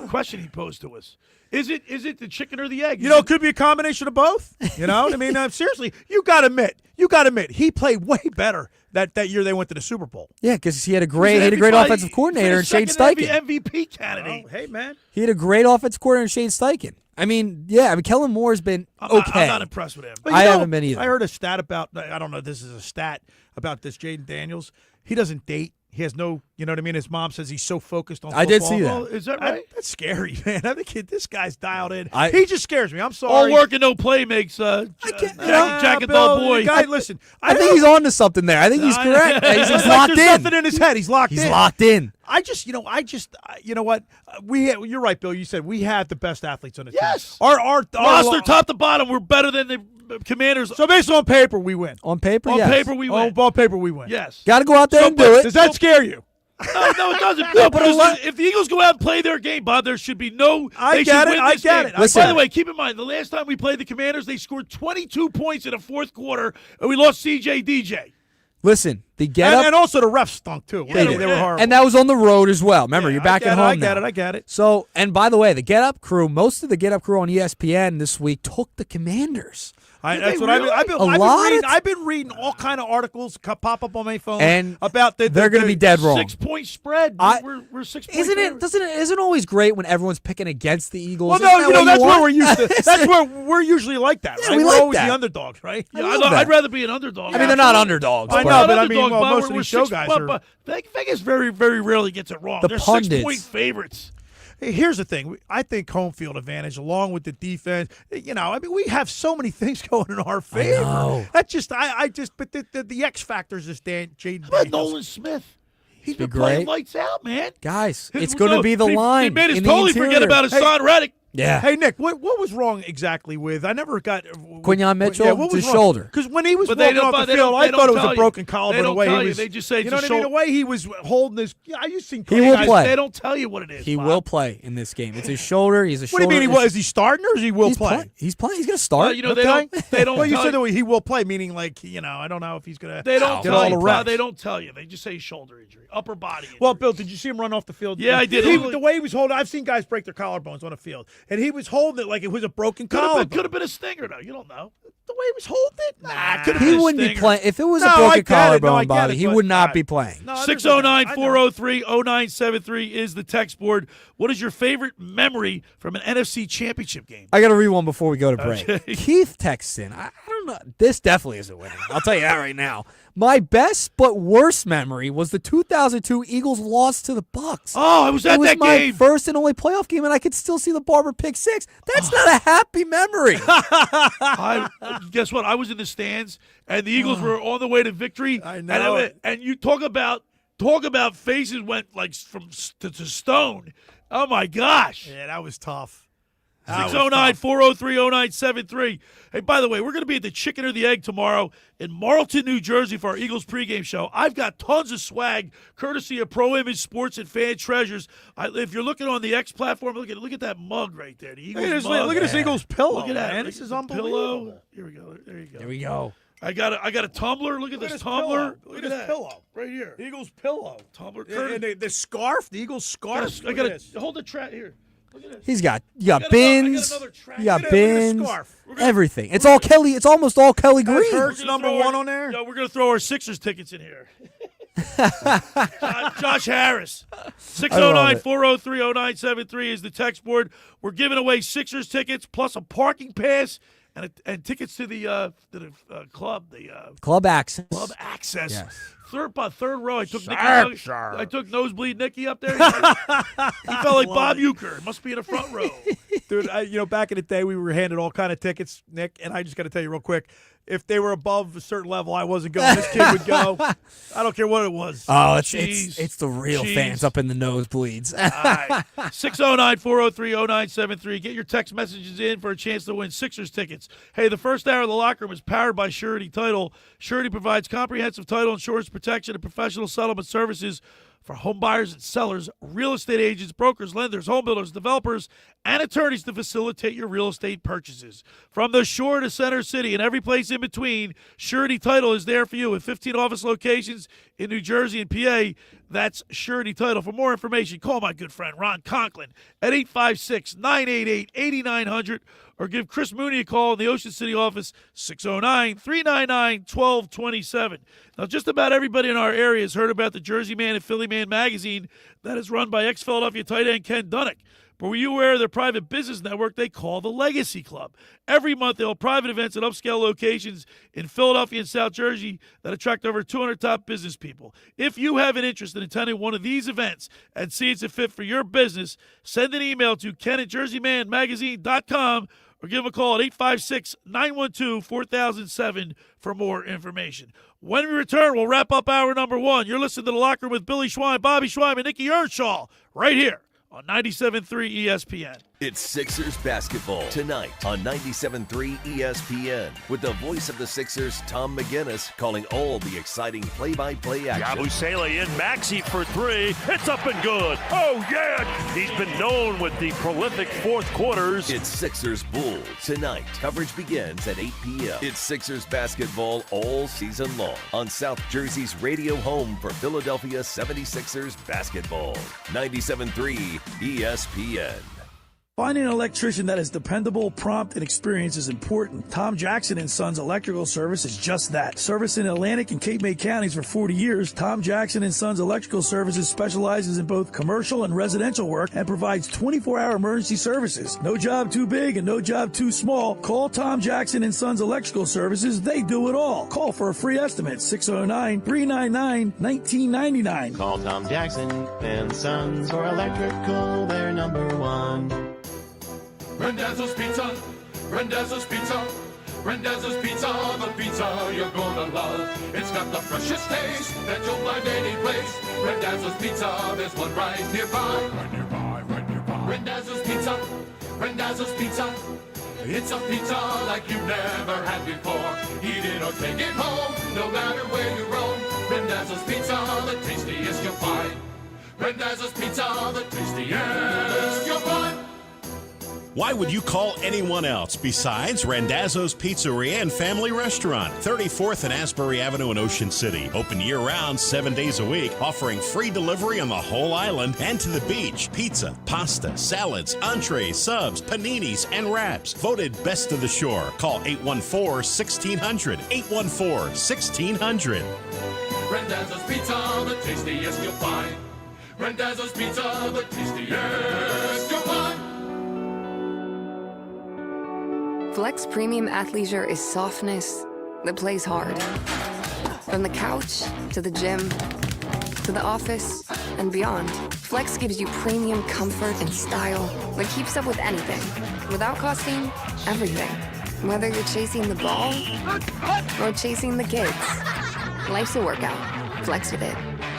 question he posed to us. Is it the chicken or the egg? It could be a combination of both. I mean, seriously, you got to admit, he played way better that year they went to the Super Bowl. Yeah, because he had a great offensive coordinator in Shane Steichen. MVP candidate. Oh, hey, man. He had a great offensive coordinator in Shane Steichen. I mean, Kellen Moore's been okay. I'm not impressed with him. But I haven't been either. I heard a stat about, I don't know if this is a stat about this Jaden Daniels. He doesn't date. He has no, you know what I mean? His mom says he's so focused on football. I did see that. Well, is that right? That's scary, man. I think this guy's dialed in. I- He just scares me. I'm All sorry. work and no play makes Jack and Dull Boy. Guy, listen. I think he's on to something there. I think he's correct. He's It's like locked there's in. nothing in his head. He's locked in. He's locked in. You know what? You're right, Bill. You said we have the best athletes on the team. Yes. Our Roster top to bottom, we're better than the Commanders. So based on paper, we win. On paper, On yes. paper, we win. On paper, we win. Yes. Got to go out there and do it. Does that scare you? No, it doesn't. No, because if the Eagles go out and play their game, Bob, there should be no. I they get should it, win I this get game. it, I By the way, keep in mind the last time we played the Commanders, they scored 22 points in the fourth quarter, and we lost CJ DJ. Listen, the get up. And also the refs stunk, too. They They were horrible. And that was on the road as well. Remember, you're back at home I get now. it. I get it. So, and by the way, the Get Up crew, most of the Get Up crew on ESPN this week took the Commanders. That's what really? I've been reading all kind of articles pop up on my phone And about they're going to be dead wrong. 6-point spread. We're 6 points. Isn't always great when everyone's picking against the Eagles? Well, no, that's where we're used to. That's where we're usually like that, Yeah, right? we We're like always that. the underdogs, right? Yeah, I'd rather be an underdog. I mean, they're not underdogs. I but- know, but I mean, Underdog, well, Bob, most of we're these show 6 guys but- are. but Vegas very, very rarely gets it wrong. The They're pundits. 6-point favorites. Hey, here's the thing. I think home field advantage, along with the defense. We have so many things going in our favor. know. That's just, but the X factor is just Jaden. How about Nolan Smith? He's been Be playing great. lights out, man. Guys, it's going to be the He line. made us in the totally forget interior. about Hassan Reddick. Yeah. Hey, Nick, what was wrong exactly with? I never got Quinyon Mitchell, Yeah, what it's was his wrong? shoulder. Because when he was But they walking don't- off the they don't- field, they I don't thought it was tell a you. broken collarbone. They The don't way tell he you. was, They just say you it's know a what I mean. The shoulder. way he was holding his. You've seen. He will play. They don't tell you what it is. He Bob. will play in this game. It's his shoulder. He's a What do shoulder. you mean? Is he starting or is he will He's play? He's playing. He's going to start. They don't. They don't. Well, you tell said that he will play, meaning like I don't know if he's gonna. They don't get tell all you. the reps. They don't tell you. They just say shoulder injury, upper body injury. Well, Bill, did you see him run off the field? Yeah, I did. The way he was holding, I've seen guys break their collarbones on the field, and he was holding it like it was a broken could collarbone. have been a stinger though. You don't know. The way he was holding it, Nah, could have He been a wouldn't be stinger. playing. If it was No, a I broken get it. No, I collarbone, get Bobby, it, he but- would not all right. be playing. No, 609-403-0973 is the text board. What is your favorite memory from an NFC Championship game? I got to read one before we go to break. Okay. Keith texts in. I don't know. This definitely isn't winning. I'll tell you that right now. My best but worst memory was the 2002 Eagles loss to the Bucks. Oh, I was at it was that my game. first and only playoff game, and I could still see the Barber pick six. That's not a happy memory. Guess what? I was in the stands, and the Eagles were on the way to victory. I know. And you talk about faces went like from to stone. Oh my gosh. Yeah, that was tough. 609-403-0973. Hey, by the way, we're going to be at the Chicken or the Egg tomorrow in Marlton, New Jersey for our Eagles pregame show. I've got tons of swag, courtesy of Pro Image Sports and Fan Treasures. If you're looking on the X platform, look at that mug right there. The Eagles mug. Look at this Eagles pillow. Look at that. Man. This is unbelievable. Pillow. Here we go. There you go. There we go. I got a tumbler. Look at this tumbler. Look at this pillow right here. Eagles pillow. Tumbler. And the scarf, the Eagles scarf. I got to hold the track here. Look at this. You got got bins. another track. You got Look at the bins. scarf. Everything. It's all Kelly. It's almost all Kelly Green. Hurts number one on there. No, we're going to throw our Sixers tickets in here. Josh Harris. 609-403-0973 is the text board. We're giving away Sixers tickets plus a parking pass and tickets to the club. Club access. Club access. Yes. Third row. I took Sharp. I took nosebleed Nicky up there. He felt like Bob Euchre. Must be in the front row. Dude, back in the day, we were handed all kind of tickets, Nick, and I just got to tell you real quick, if they were above a certain level, I wasn't going. This kid would go. I don't care what it was. Oh, Cheese. it's the real Cheese. fans up in the nosebleeds. All right. 609-403-0973. Get your text messages in for a chance to win Sixers tickets. Hey, the first hour of the locker room is powered by Surety Title. Surety provides comprehensive title insurance protection and professional settlement services for home buyers and sellers, real estate agents, brokers, lenders, home builders, developers, and attorneys to facilitate your real estate purchases. From the shore to Center City and every place in between, Surety Title is there for you with 15 office locations in New Jersey and PA. That's Surety Title. For more information, call my good friend Ron Conklin at 856-988-8900 or give Chris Mooney a call in the Ocean City office, 609-399-1227. Now, just about everybody in our area has heard about the Jersey Man and Philly Man magazine that is run by ex-Philadelphia tight end Ken Dunnick. But were you aware of their private business network they call the Legacy Club? Every month, they'll have private events at upscale locations in Philadelphia and South Jersey that attract over 200 top business people. If you have an interest in attending one of these events and see it's a fit for your business, send an email to ken@jerseymanmagazine.com or give them a call at 856-912-4007 for more information. When we return, we'll wrap up hour number one. You're listening to The Locker Room with Billy Schweim, Bobby Schweim, and Nick Earnshaw right here on 97.3 ESPN. It's Sixers basketball tonight on 97.3 ESPN with the voice of the Sixers, Tom McGinnis, calling all the exciting play-by-play action. Yabusele in, Maxey for three. It's up and good. Oh, yeah. He's been known with the prolific fourth quarters. It's Sixers Bulls tonight. Coverage begins at 8 p.m. It's Sixers basketball all season long on South Jersey's radio home for Philadelphia 76ers basketball. 97.3 ESPN. Finding an electrician that is dependable, prompt, and experienced is important. Tom Jackson & Sons Electrical Service is just that. Service in Atlantic and Cape May counties for 40 years, Tom Jackson & Sons Electrical Services specializes in both commercial and residential work and provides 24-hour emergency services. No job too big and no job too small. Call Tom Jackson & Sons Electrical Services. They do it all. Call for a free estimate, 609-399-1999. Call Tom Jackson & Sons for electrical, they're number one. Rendezvous Pizza, Rendezvous Pizza, Rendezvous Pizza, the pizza you're gonna love. It's got the freshest taste that you'll find any place. Rendezvous Pizza, there's one right nearby. Right nearby, right nearby. Rendezvous Pizza, Rendezvous Pizza. It's a pizza like you've never had before. Eat it or take it home, no matter where you roam. Rendezvous Pizza, the tastiest you'll find. Rendezvous Pizza, the tastiest you'll find. Why would you call anyone else besides Randazzo's Pizzeria and Family Restaurant, 34th and Asbury Avenue in Ocean City. Open year-round, 7 days a week, offering free delivery on the whole island and to the beach. Pizza, pasta, salads, entrees, subs, paninis, and wraps. Voted best of the shore. Call 814-1600. 814-1600. Randazzo's Pizza, the tastiest you'll find. Randazzo's Pizza, the tastiest you'll find. Flex Premium Athleisure is softness that plays hard. From the couch to the gym to the office and beyond, Flex gives you premium comfort and style that keeps up with anything without costing everything. Whether you're chasing the ball or chasing the kids, life's a workout. Flex with it.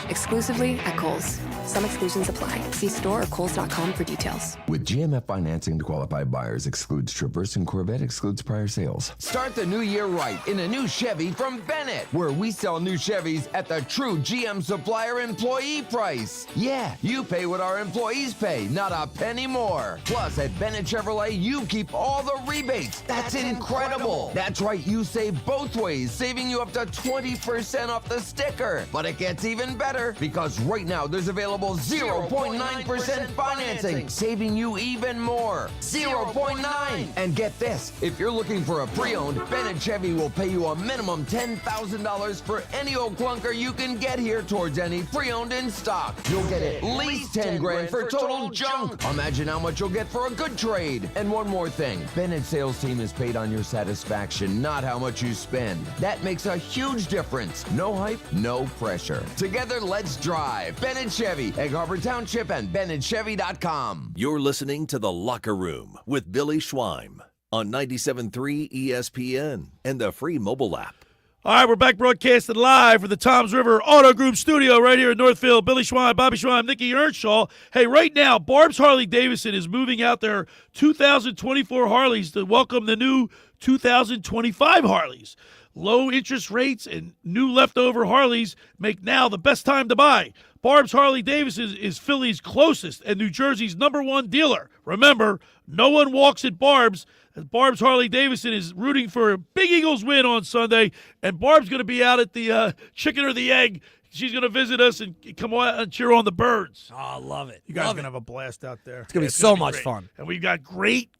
Exclusively at Kohl's. Some exclusions apply. See store or Kohl's.com for details. With GMF financing to qualified buyers excludes Traverse and Corvette excludes prior sales. Start the new year right in a new Chevy from Bennett, where we sell new Chevys at the true GM supplier employee price. Yeah, you pay what our employees pay, not a penny more. Plus, at Bennett Chevrolet, you keep all the rebates. That's incredible. That's right, you save both ways, saving you up to 20% off the sticker. But it gets even better, because right now there's available 0.9% financing, saving you even more. 0.9. And get this, if you're looking for a pre-owned, Bennett Chevy will pay you a minimum $10,000 for any old clunker you can get here towards any pre-owned in stock. You'll get at least 10 grand for total junk. Imagine how much you'll get for a good trade. And one more thing, Bennett's sales team is paid on your satisfaction, not how much you spend. That makes a huge difference. No hype, no pressure. Together, let's drive. Bennett Chevy, Egg Harbor Township, and BennettChevy.com. You're listening to The Locker Room with Billy Schweim on 97.3 ESPN and the free mobile app. All right, we're back broadcasting live from the Toms River Auto Group studio right here in Northfield. Billy Schweim, Bobby Schweim, Nicky Earnshaw. Hey, right now, Barb's Harley-Davidson is moving out their 2024 Harleys to welcome the new 2025 Harleys. Low interest rates and new leftover Harleys make now the best time to buy. Barb's Harley-Davidson is Philly's closest and New Jersey's #1 dealer. Remember, no one walks at Barb's. Barb's Harley-Davidson is rooting for a big Eagles win on Sunday, and Barb's going to be out at the chicken or the egg. She's going to visit us and come out and cheer on the Birds. Oh, I love it. You guys are going to have a blast out there. It's going to be so much fun. And we've got great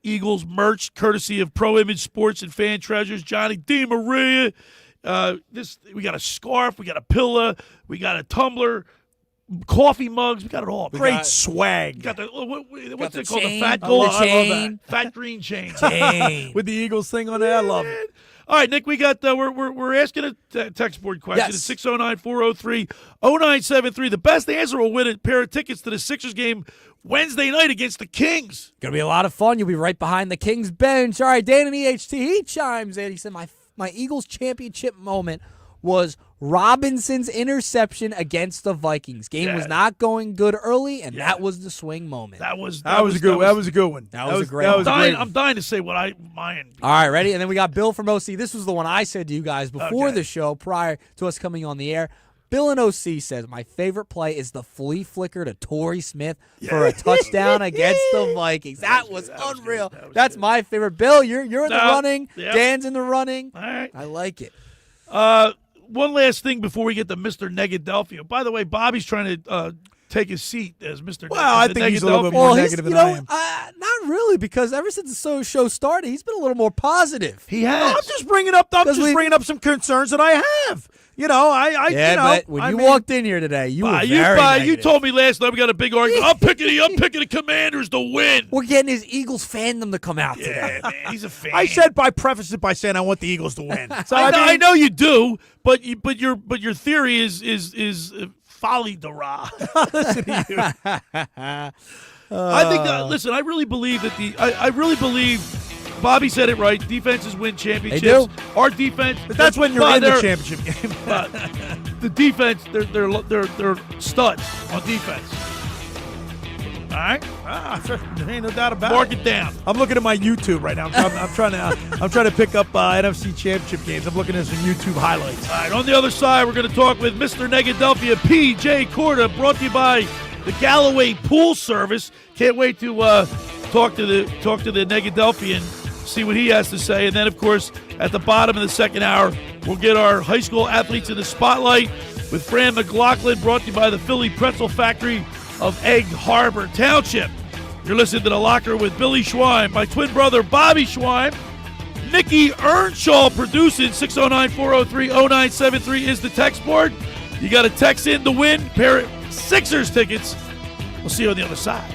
Eagles merch courtesy of Pro Image Sports and Fan Treasures, Johnny DeMaria. We got a scarf, we got a pillow, we got a tumbler. coffee mugs. We got it all. Great swag. We got the what's the it called? The chain. fat I gold love chain. Fat green chain. With the Eagles thing on there. I love it. All right, Nick, we got we're asking a text board question. Yes. It's 609-403-0973. The best answer will win a pair of tickets to the Sixers game Wednesday night against the Kings. Gonna be a lot of fun. You'll be right behind the Kings bench. All right, Dan and EHT, he chimes in. He said, my Eagles championship moment was Robinson's interception against the Vikings. Game was not going good early, and that was the swing moment. That was a good one. That was a great one. I'm dying to say what mine. All right, ready? And then we got Bill from OC. This was the one I said to you guys before the show, prior to us coming on the air. Bill in OC says, my favorite play is the flea flicker to Torrey Smith for a touchdown against the Vikings. That was unreal. That's my favorite. Bill, you're in the running. Yep. Dan's in the running. All right. I like it. One last thing before we get to Mr. Negadelphia. By the way, Bobby's trying to take his seat as Mr. Well, I think he's a little bit more negative than I am. Not really, because ever since the show started, he's been a little more positive. He has. I'm just bringing up some concerns that I have. You know, but when you walked in here today, you were very negative. You told me last night we got a big argument. I'm picking the Commanders to win. We're getting his Eagles fandom to come out today. Man, he's a fan. I said preface it by saying I want the Eagles to win. So I know you do, but your theory is folly de ra. Listen to you. I think that. Listen, I really believe that I really believe. Bobby said it right. Defenses win championships. They do. Our defense. But that's when you're in the championship game. The defense, they're studs on defense. All right. There ain't no doubt about Mark it down. I'm looking at my YouTube right now. I'm trying to pick up NFC Championship games. I'm looking at some YouTube highlights. All right. On the other side, we're going to talk with Mr. Negadelphia P.J. Corda, brought to you by the Galloway Pool Service. Can't wait to talk to the Negadelphian. See what he has to say. And then, of course, at the bottom of the second hour, we'll get our high school athletes in the spotlight with Fran Mclaughlin, brought to you by the Philly Pretzel Factory of Egg Harbor Township. You're listening to The Locker with Billy Schweim, my twin brother Bobby Schweim, Nick Earnshaw producing. 609-403-0973 is the text board. You got to text in to win pair of Sixers tickets. We'll see you on the other side.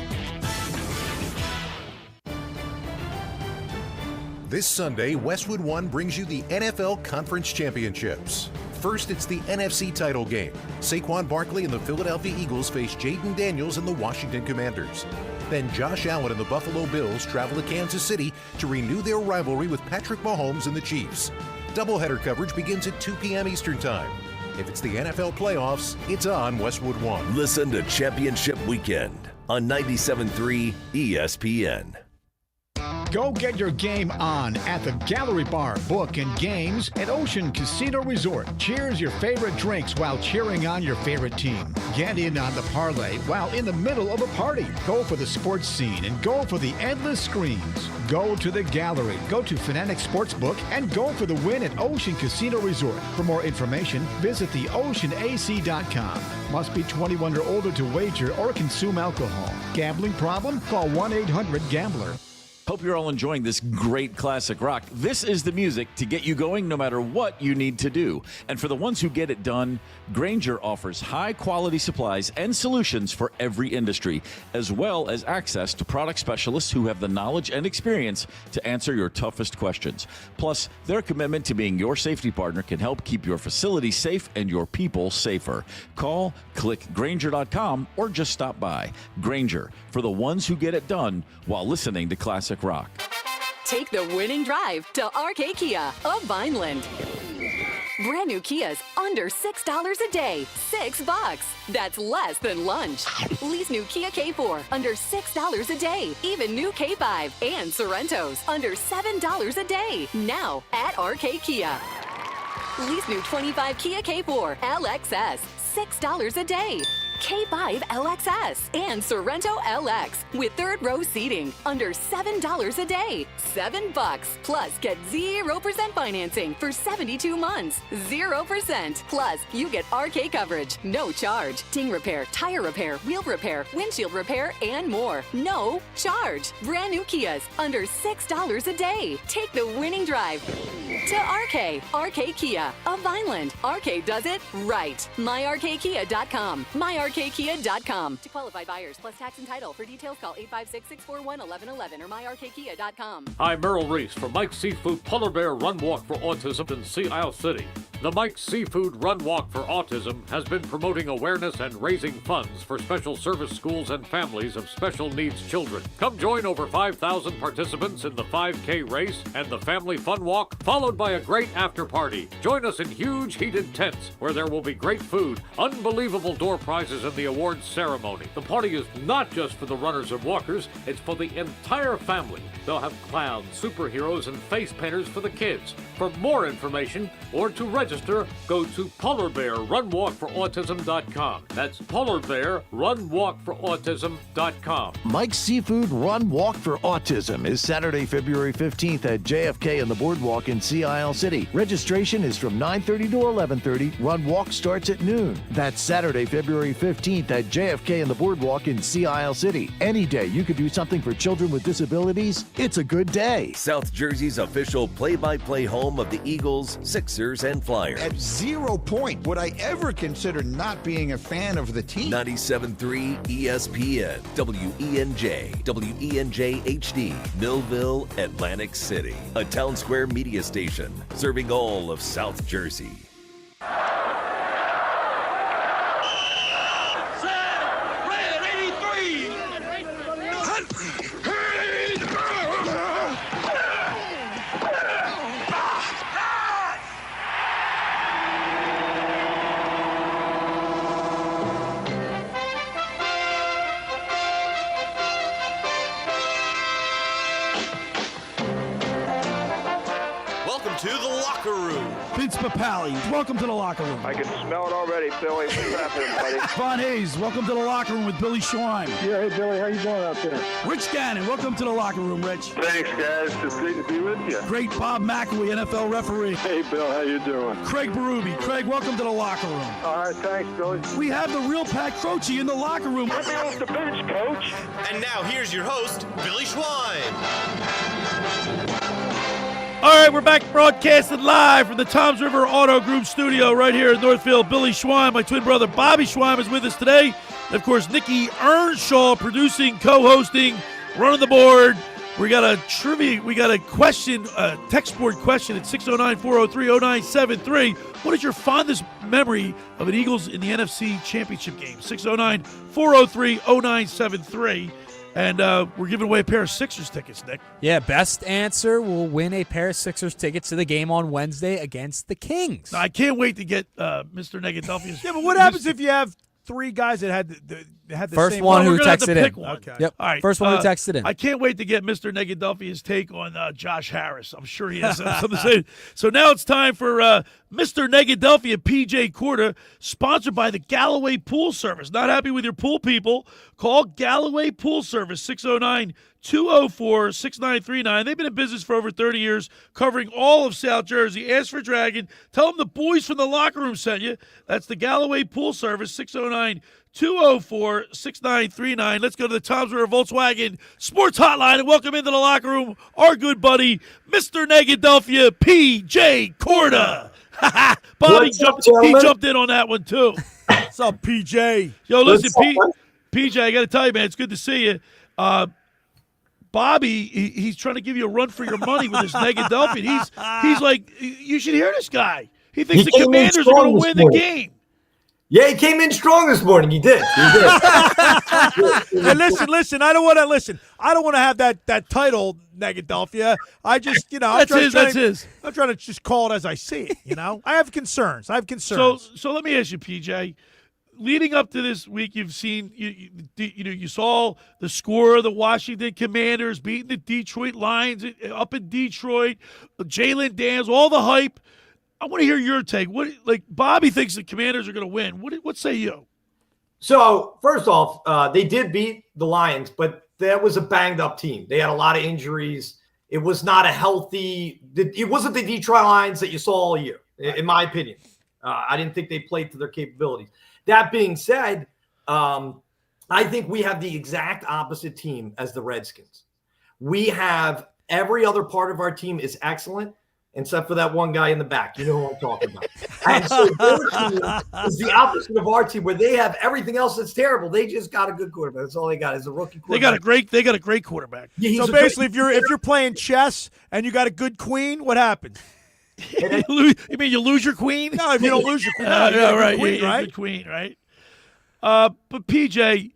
This Sunday, Westwood One brings you the NFL Conference Championships. First, it's the NFC title game. Saquon Barkley and the Philadelphia Eagles face Jaden Daniels and the Washington Commanders. Then Josh Allen and the Buffalo Bills travel to Kansas City to renew their rivalry with Patrick Mahomes and the Chiefs. Doubleheader coverage begins at 2 p.m. Eastern Time. If it's the NFL playoffs, it's on Westwood One. Listen to Championship Weekend on 97.3 ESPN. Go get your game on at the Gallery Bar, Book, and Games at Ocean Casino Resort. Cheers your favorite drinks while cheering on your favorite team. Get in on the parlay while in the middle of a party. Go for the sports scene and go for the endless screens. Go to the Gallery, go to Fanatic Sportsbook, and go for the win at Ocean Casino Resort. For more information, visit theoceanac.com. Must be 21 or older to wager or consume alcohol. Gambling problem? Call 1-800-GAMBLER. Hope you're all enjoying this great classic rock. This is the music to get you going no matter what you need to do. And for the ones who get it done, Grainger offers high-quality supplies and solutions for every industry, as well as access to product specialists who have the knowledge and experience to answer your toughest questions. Plus, their commitment to being your safety partner can help keep your facility safe and your people safer. Call, click Grainger.com, or just stop by. Grainger, for the ones who get it done while listening to classic rock. Take the winning drive to RK Kia of Vineland. Brand new Kias under $6 a day. $6. That's less than lunch. Lease new Kia K4 under $6 a day. Even new K5 and Sorrentos under $7 a day. Now at RK Kia. Lease new 25 Kia K4 LXS. $6 a day. K5 LXS and Sorrento LX with third row seating under $7 a day. $7. Plus get 0% financing for 72 months. 0%. Plus you get RK coverage, no charge. Ding repair, tire repair, wheel repair, windshield repair, and more. No charge. Brand new Kias under $6 a day. Take the winning drive to RK. RK Kia of Vineland. RK does it right. MyRKKia.com. MyRK myrkkia.com. To qualified buyers plus tax and title. For details, call 856-641-1111 or myrkkia.com. Hi, Merrill Reese from Mike's Seafood Polar Bear Run Walk for Autism in Sea Isle City. The Mike's Seafood Run Walk for Autism has been promoting awareness and raising funds for special service schools and families of special needs children. Come join over 5,000 participants in the 5K race and the Family Fun Walk, followed by a great after party. Join us in huge heated tents where there will be great food, unbelievable door prizes, and the awards ceremony. The party is not just for the runners and walkers, it's for the entire family. They'll have clowns, superheroes, and face painters for the kids. For more information or to register, go to polarbearrunwalkforautism.com. That's polarbearrunwalkforautism.com. Mike's Seafood Run Walk for Autism is Saturday, February 15th at JFK on the Boardwalk in Sea Isle City. Registration is from 9:30 to 11:30. Run Walk starts at noon. That's Saturday, February 15th at JFK on the Boardwalk in Sea Isle City. Any day you could do something for children with disabilities, it's a good day. South Jersey's official play-by-play home of the Eagles, Sixers, and Flyers. At 0 point would I ever consider not being a fan of the team. 97.3 ESPN, WENJ, WENJ HD, Millville, Atlantic City. A Town Square media station serving all of South Jersey. To the locker room. Vince Papali, welcome to the locker room. I can smell it already, Billy. What's happening, buddy? Von Hayes, welcome to the locker room with Billy Schweim. Yeah, hey, Billy, how you doing out there? Rich Gannon, welcome to the locker room, Rich. Thanks, guys. It's great to be with you. Great Bob McElwee, NFL referee. Hey, Bill, how you doing? Craig Berube. Craig, welcome to the locker room. All right, thanks, Billy. We have the real Pat Croce in the locker room. Let me off the bench, Coach. And now here's your host, Billy Schweim. All right, we're back broadcasting live from the Toms River Auto Group studio right here in Northfield. Billy Schweim, my twin brother Bobby Schweim is with us today. And, of course, Nick Earnshaw producing, co-hosting, running the board. We got a question, a text board question at 609-403-0973. What is your fondest memory of an Eagles in the NFC Championship game? 609-403-0973. And we're giving away a pair of Sixers tickets, Nick. Yeah, best answer will win a pair of Sixers tickets to the game on Wednesday against the Kings. Now, I can't wait to get Mr. Negadelphia's. Yeah, but what happens if you have three guys that had the first same one We're who gonna have to texted in? pick one. Okay. Yep. All right. First one who texted in. I can't wait to get Mr. Negadelphia's take on Josh Harris. I'm sure he has something to say. So now it's time for Mr. Negadelphia P.J. Corda, sponsored by the Galloway Pool Service. Not happy with your pool people? Call Galloway Pool Service, 609-204-6939. They've been in business for over 30 years, covering all of South Jersey. Ask for Dragon. Tell them the boys from the locker room sent you. That's the Galloway Pool Service, 609-204-6939. Let's go to the Toms River Volkswagen Sports Hotline and welcome into the locker room our good buddy, Mr. Negadelphia P.J. Corda. Bobby jumped in on that one, too. What's up, PJ? Yo, listen, PJ, I got to tell you, man, it's good to see you. Bobby, he's trying to give you a run for your money with his Negadelphian. He's like, you should hear this guy. He thinks the Commanders are going to win the game. Yeah, he came in strong this morning. He did. Hey, listen. I don't want to have that title, Negadelphia. I just, that's his. I'm trying to just call it as I see it. I have concerns. So let me ask you, PJ. Leading up to this week, you've seen you saw the score of the Washington Commanders beating the Detroit Lions up in Detroit. Jalen Daniels, all the hype. I want to hear your take. Bobby thinks the Commanders are going to win. What say you? So first off, they did beat the Lions, but that was a banged up team. They had a lot of injuries. It was not a healthy. It wasn't the Detroit Lions that you saw all year, in my opinion. I didn't think they played to their capabilities. That being said, I think we have the exact opposite team as the Redskins. We have every other part of our team is excellent. except for that one guy in the back. You know who I'm talking about. And so their team is the opposite of our team, where they have everything else that's terrible. They just got a good quarterback. That's all they got is a rookie quarterback. They got a great quarterback. Yeah, so basically, if you're playing chess and you got a good queen, what happens? You mean you lose your queen? No, if you don't lose your queen, right? Queen, right? Good queen, right? But PJ,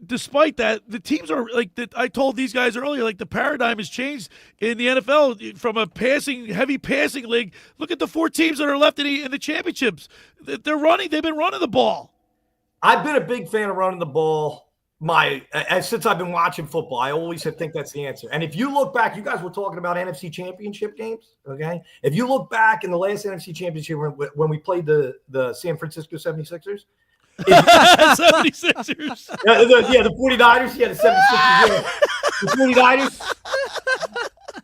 despite that, the teams are like I told these guys earlier. Like the paradigm has changed in the NFL from a heavy passing league. Look at the 4 teams that are left in the championships. They're running. They've been running the ball. I've been a big fan of running the ball. Since I've been watching football, I always think that's the answer. And if you look back, you guys were talking about NFC Championship games, okay? If you look back in the last NFC Championship when we played the San Francisco 76ers. 76ers. The 49ers. Yeah, the 76ers. Yeah. The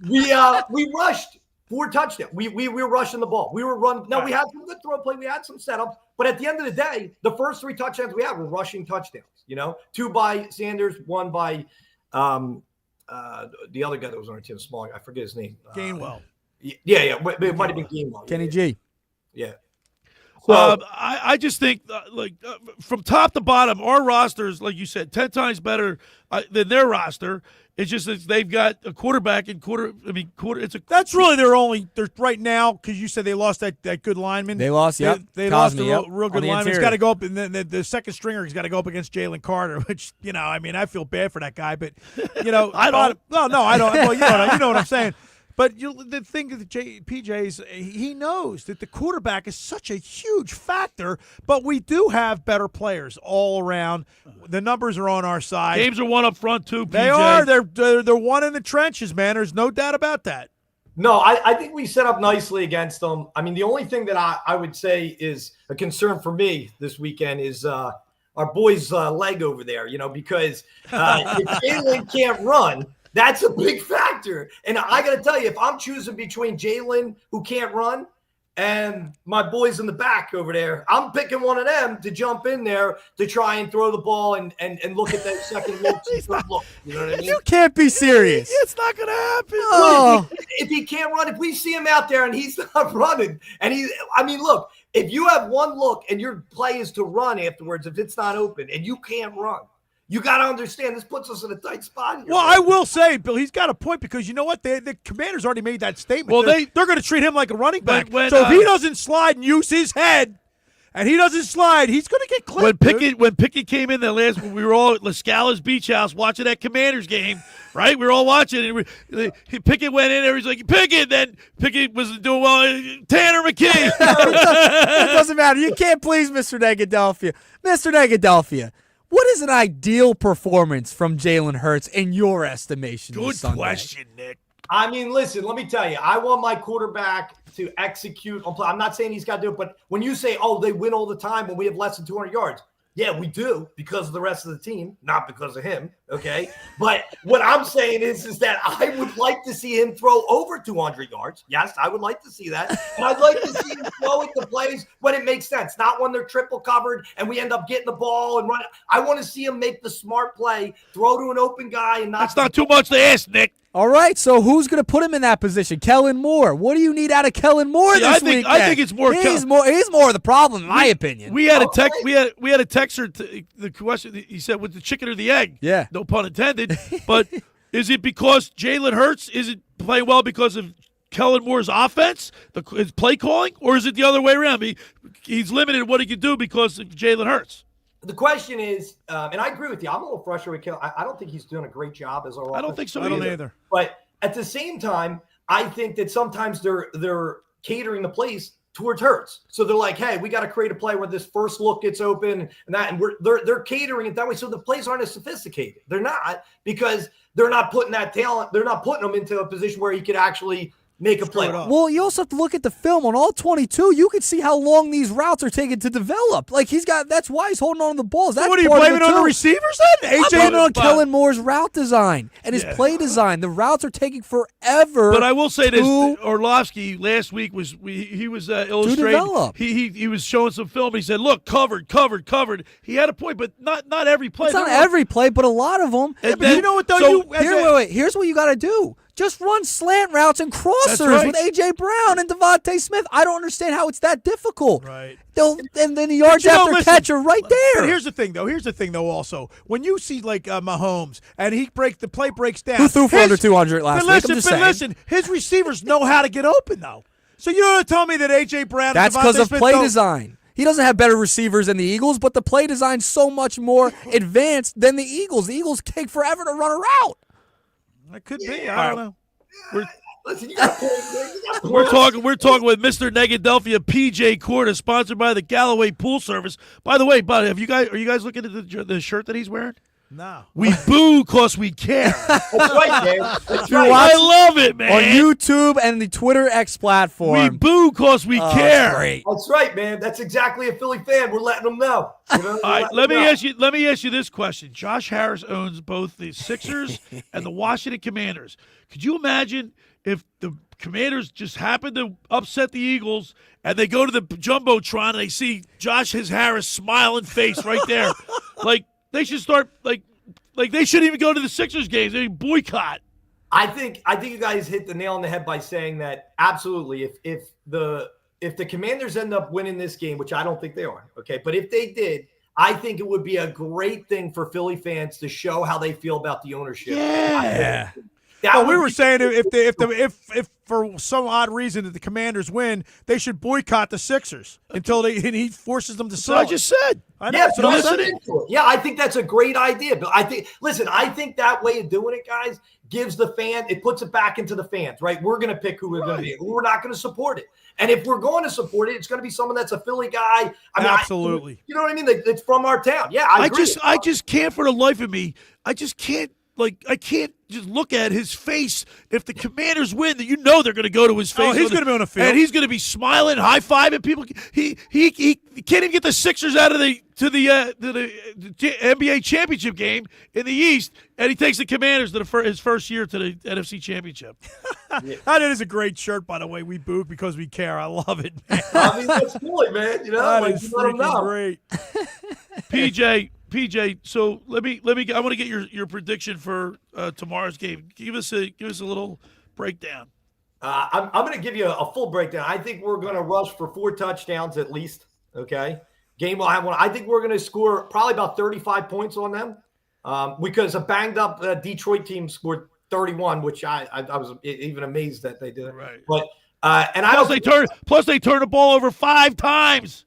49ers. We rushed 4 touchdowns. We were rushing the ball. We were running. Now, we had some good throw play. We had some setups. But at the end of the day, the first 3 touchdowns we had were rushing touchdowns. 2 by Sanders, 1 by the other guy that was on our team, small guy. I forget his name. Gainwell. Yeah. But it might have been Gainwell. Kenny G. Yeah. So I just think, from top to bottom, our roster is, like you said, 10 times better than their roster. It's just that they've got a quarterback and That's really they're right now, because you said they lost that good lineman. They lost, They lost a real good lineman. He's got to go up, and then the second stringer has got to go up against Jalen Carter, which, I feel bad for that guy, but, I don't. No, I don't. Well, you know what I'm saying. But the thing that PJ's, he knows that the quarterback is such a huge factor, but we do have better players all around. The numbers are on our side. Games are won up front too, PJ. They are. They're one in the trenches, man. There's no doubt about that. No, I think we set up nicely against them. I mean, the only thing that I would say is a concern for me this weekend is our boy's leg over there, because if Jalen can't run, that's a big factor. And I got to tell you, if I'm choosing between Jalen, who can't run, and my boys in the back over there, I'm picking one of them to jump in there to try and throw the ball and look at that second look. You know what I mean? You can't be serious. It's not going to happen. Oh. If he can't run, if we see him out there and he's not running, and look, if you have one look and your play is to run afterwards, if it's not open and you can't run, you got to understand this puts us in a tight spot here. Well, I will say, Bill, he's got a point, because you know what? The Commanders already made that statement. Well, they're going to treat him like a running back. So if he doesn't slide and use his head, and he doesn't slide, he's going to get clipped. When Pickett came in the last, we were all at La Scala's Beach House watching that Commanders game, right? We were all watching, and Pickett went in there. He's like, Pickett. Then Pickett was doing well. Tanner McKee. It doesn't matter. You can't please Mr. Negadelphia. Mr. Negadelphia, what is an ideal performance from Jalen Hurts in your estimation? Good question, Nick. I mean, listen, let me tell you, I want my quarterback to execute on play. I'm not saying he's got to do it, but when you say, they win all the time when we have less than 200 yards, yeah, we do, because of the rest of the team, not because of him, okay? But what I'm saying is that I would like to see him throw over 200 yards. Yes, I would like to see that. And I'd like to see him throw at the plays when it makes sense, not when they're triple covered and we end up getting the ball and run. I want to see him make the smart play, throw to an open guy. And That's not too much to ask, Nick. All right, so who's going to put him in that position? Kellen Moore. What do you need out of Kellen Moore this weekend? I think it's more. He's more of the problem, in my opinion. We had a text. We had a texter. The question he said, "With the chicken or the egg?" Yeah, no pun intended. But is it because Jalen Hurts isn't playing well because of Kellen Moore's offense, his play calling, or is it the other way around? He's limited in what he can do because of Jalen Hurts. The question is, and I agree with you, I'm a little frustrated with Kellen. I don't think he's doing a great job as our I don't think so either. But at the same time, I think that sometimes they're catering the plays towards Hurts. So they're like, hey, we got to create a play where this first look gets open and they're catering it that way. So the plays aren't as sophisticated. They're not, because they're not putting that talent. They're not putting them into a position where he could actually make a play. Well, you also have to look at the film on all 22. You can see how long these routes are taking to develop. Like that's why he's holding on to the balls. So what are you blaming on the receivers then? I'm blaming on Kellen Moore's route design and his play design. The routes are taking forever. But I will say this: Orlovsky last week was illustrating. He was showing some film. He said, "Look, covered." He had a point, but not every play. It's not every play, but a lot of them. But you know what though? Wait. Here's what you got to do. Just run slant routes and crossers with A.J. Brown and Devontae Smith. I don't understand how it's that difficult. Right. And then the yards after catch are right there. But here's the thing, though. Also, when you see like Mahomes and the play breaks down. Who threw for under 200 last week? Listen, his receivers know how to get open though. So you're going to tell me that A.J. Brown? That's because of play design. He doesn't have better receivers than the Eagles, but the play design's so much more advanced than the Eagles. The Eagles take forever to run a route. That could be. I don't know. We're talking with Mr. Negadelphia P.J. Corda, sponsored by the Galloway Pool Service. By the way, bud, are you guys looking at the shirt that he's wearing? No. We boo because we care. That's right, man. That's right. I love it, man. On YouTube and the Twitter X platform. We boo because we care. Great. That's right, man. That's exactly a Philly fan. We're letting them know. All right, let me ask you this question. Josh Harris owns both the Sixers and the Washington Commanders. Could you imagine if the Commanders just happen to upset the Eagles and they go to the Jumbotron and they see Josh Harris smiling face right there? Like, they should start like they shouldn't even go to the Sixers games. They boycott. I think you guys hit the nail on the head by saying that absolutely. If the Commanders end up winning this game, which I don't think they are, okay, but if they did, I think it would be a great thing for Philly fans to show how they feel about the ownership. Yeah. Well, we were saying if for some odd reason that the Commanders win, they should boycott the Sixers until he forces them to sell. I just said. I know. Yeah, I think that's a great idea. But I think that way of doing it, guys, gives the fan, it puts it back into the fans, right? We're going to pick who we're going to be. We're not going to support it. And if we're going to support it, it's going to be someone that's a Philly guy. Absolutely. You know what I mean? It's from our town. Yeah, I agree. I just can't for the life of me. I just can't. I can't just look at his face. If the Commanders win, then they're going to go to his face. Oh, he's going to be on the field, and he's going to be smiling, high-fiving people. He can't even get the Sixers out of the NBA championship game in the East, and he takes the Commanders to his first year to the NFC Championship. That is a great shirt, by the way. We boo because we care. I love it, man. I mean, that's Philly, man. That is freaking great. PJ, so let me. I want to get your prediction for tomorrow's game. Give us a little breakdown. I'm going to give you a full breakdown. I think we're going to rush for 4 touchdowns at least. Okay, game will have one. I think we're going to score probably about 35 points on them because a banged up Detroit team scored 31, which I was even amazed that they did. Right. But plus they turn the ball over 5 times.